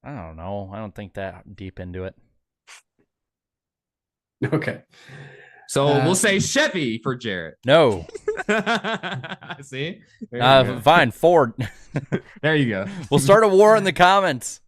don't know. I don't think that deep into it. Okay. So we'll say Chevy for Jarrett. No. See? Fine, Ford. There you go. We'll start a war in the comments.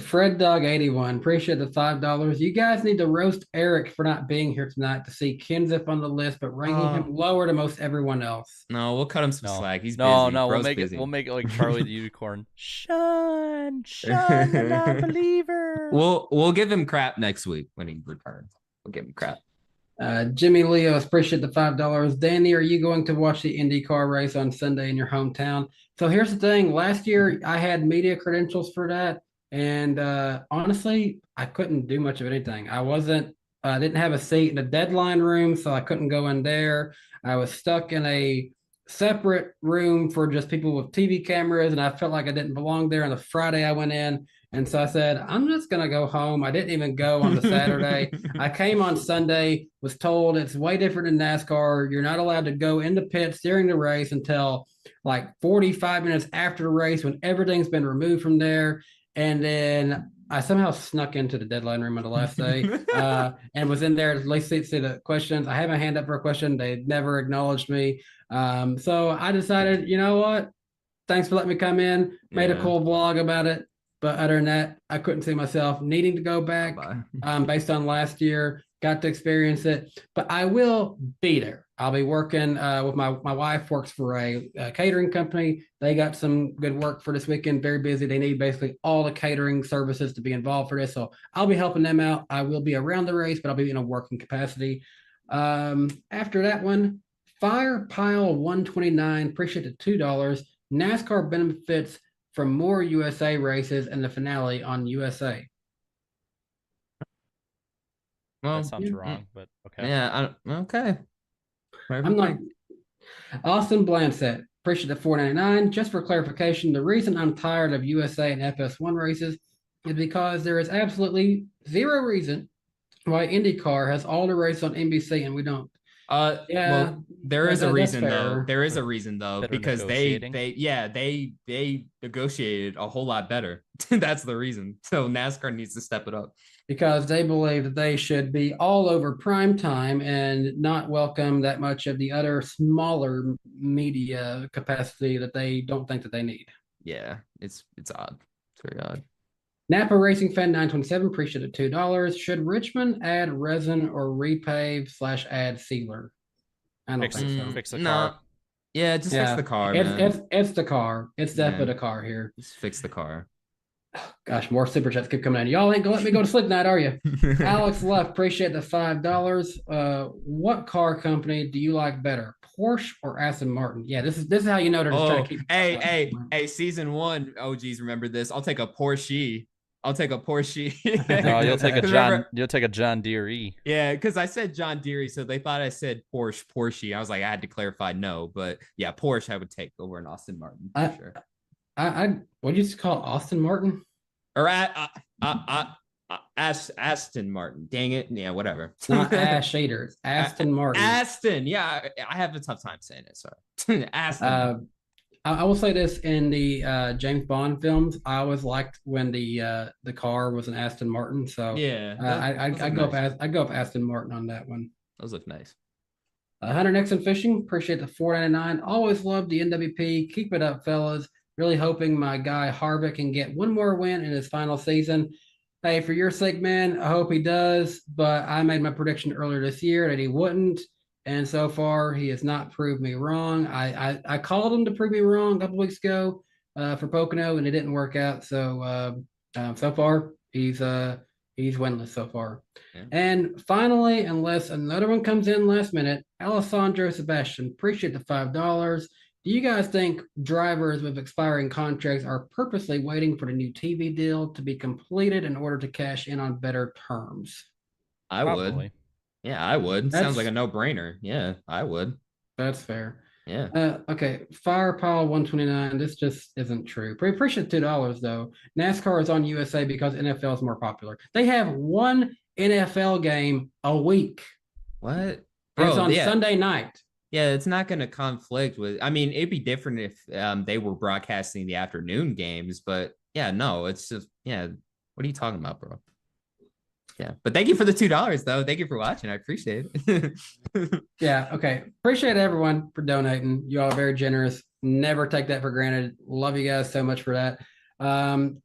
Fred Dog 81, appreciate the $5. You guys need to roast Eric for not being here tonight to see Kenseth on the list, but ranking him lower to most everyone else. No, we'll cut him some slack. He's busy. No, Bro's we'll make it like Charlie the Unicorn. Shun the non-believer. We'll give him crap next week when he returns. We'll give him crap. Jimmy Leos, appreciate the $5. Danny, are you going to watch the IndyCar race on Sunday in your hometown? So here's the thing. Last year, I had media credentials for that. And honestly, I couldn't do much of anything. I didn't have a seat in the deadline room, so I couldn't go in there. I was stuck in a separate room for just people with TV cameras, and I felt like I didn't belong there. On the Friday I went in, and so I said, I'm just going to go home. I didn't even go on the Saturday. I came on Sunday, was told it's way different in NASCAR. You're not allowed to go in the pits during the race until like 45 minutes after the race when everything's been removed from there. And then I somehow snuck into the deadline room on the last day and was in there to at least see the questions. I had my hand up for a question. They never acknowledged me. So I decided, you know what? Thanks for letting me come in. Made a cool vlog about it. But other than that, I couldn't see myself needing to go back based on last year. Got to experience it. But I will be there. I'll be working with my wife works for a catering company. They got some good work for this weekend. Very busy. They need basically all the catering services to be involved for this. So I'll be helping them out. I will be around the race, but I'll be in a working capacity. After that one, Fire Pile 129, appreciate the $2. NASCAR benefits from more USA races and the finale on USA. Well, That sounds wrong, but okay. Yeah, okay. I'm not. Austin Blanchett, appreciate the $4.99. Just for clarification, the reason I'm tired of USA and FS1 races is because there is absolutely zero reason why IndyCar has all the races on NBC and we don't. Well, there is a reason though. fair. There is a reason though, Better because negotiating. they negotiated a whole lot better. That's the reason. So NASCAR needs to step it up. Because they believe that they should be all over prime time and not welcome that much of the other smaller media capacity that they don't think that they need. Yeah, it's odd. It's very odd. Napa Racing Fan 927, appreciate it $2. Should Richmond add resin or repave / add sealer? I don't think so. Fix the No. car. Yeah, just fix the car, man. It's the car. It's definitely the car here. Just fix the car. Gosh, more super chats keep coming in. Y'all ain't gonna let me go to sleep tonight, are you? Alex Left, appreciate the $5. What car company do you like better, Porsche or Aston Martin? Yeah, this is how you know they're just trying to keep. Hey, season 1 OGs remember this. I'll take a Porsche. No, you'll take a John Deere E. Yeah, because I said John Deere, so they thought I said Porsche. I was like, I had to clarify no, but yeah, Porsche I would take over an Aston Martin for sure. What do you call it, Austin Martin? Or Aston Martin. Dang it. Yeah, whatever. It's not Ash Shader. It's Aston Martin. Aston. Yeah, I have a tough time saying it. Sorry. Aston. I will say this in the James Bond films, I always liked when the car was an Aston Martin. So yeah, I go up Aston Martin on that one. Those look nice. Hunter Nixon Fishing, appreciate the $4.99. Always love the NWP. Keep it up, fellas. Really hoping my guy Harvick can get one more win in his final season. Hey, for your sake, man, I hope he does. But I made my prediction earlier this year that he wouldn't. And so far, he has not proved me wrong. I called him to prove me wrong a couple weeks ago for Pocono, and it didn't work out. So so far, he's winless so far. Yeah. And finally, unless another one comes in last minute, Alessandro Sebastian, appreciate the $5. Do you guys think drivers with expiring contracts are purposely waiting for the new TV deal to be completed in order to cash in on better terms? I would. Yeah, I would. Sounds like a no-brainer. Yeah, I would. That's fair. Yeah. Okay. Firepower 129. This just isn't true. Appreciate $2 though. NASCAR is on USA because NFL is more popular. They have one NFL game a week. What? Bro, it's on Sunday night. Yeah, it's not going to conflict with. I mean, it'd be different if they were broadcasting the afternoon games, but yeah, no, it's just What are you talking about, bro? Yeah, but thank you for the $2 though. Thank you for watching. I appreciate it. Yeah. Okay. Appreciate everyone for donating. You all are very generous. Never take that for granted. Love you guys so much for that.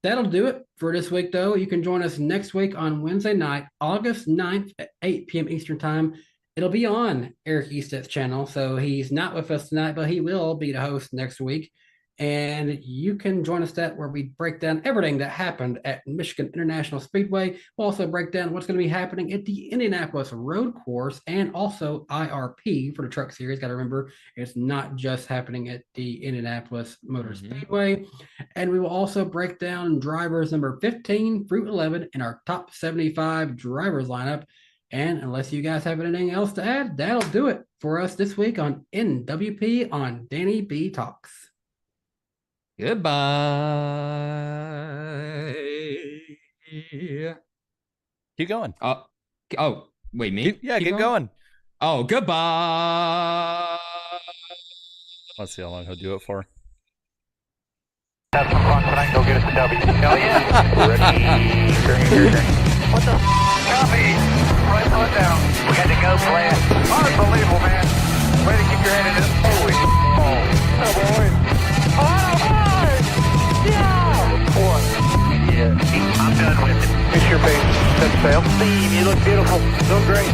That'll do it for this week though. You can join us next week on Wednesday night, August 9th at 8 p.m. Eastern time. It'll be on Eric Easted's channel. So he's not with us tonight, but he will be the host next week. And you can join us where we break down everything that happened at Michigan International Speedway. We'll also break down what's going to be happening at the Indianapolis Road Course and also IRP for the Truck Series. Got to remember, it's not just happening at the Indianapolis Motor Speedway. And we will also break down drivers number 15 through 11 in our top 75 drivers lineup. And unless you guys have anything else to add, that'll do it for us this week on NWP on DannyBTalks. Goodbye. Keep going. Wait, me? Keep going. Oh, goodbye. Let's see how long he'll do it for. Have some fun tonight. Go get us a W. Hell yeah. Ready. Turn. What the copy? Right foot down. We had to go flat. Unbelievable, man. Way to keep your head in it. Holy oh boy. Oh boy. Yeah. What? Yeah. I'm done with it. It's your face. Set sail. Steve, you look beautiful. So great.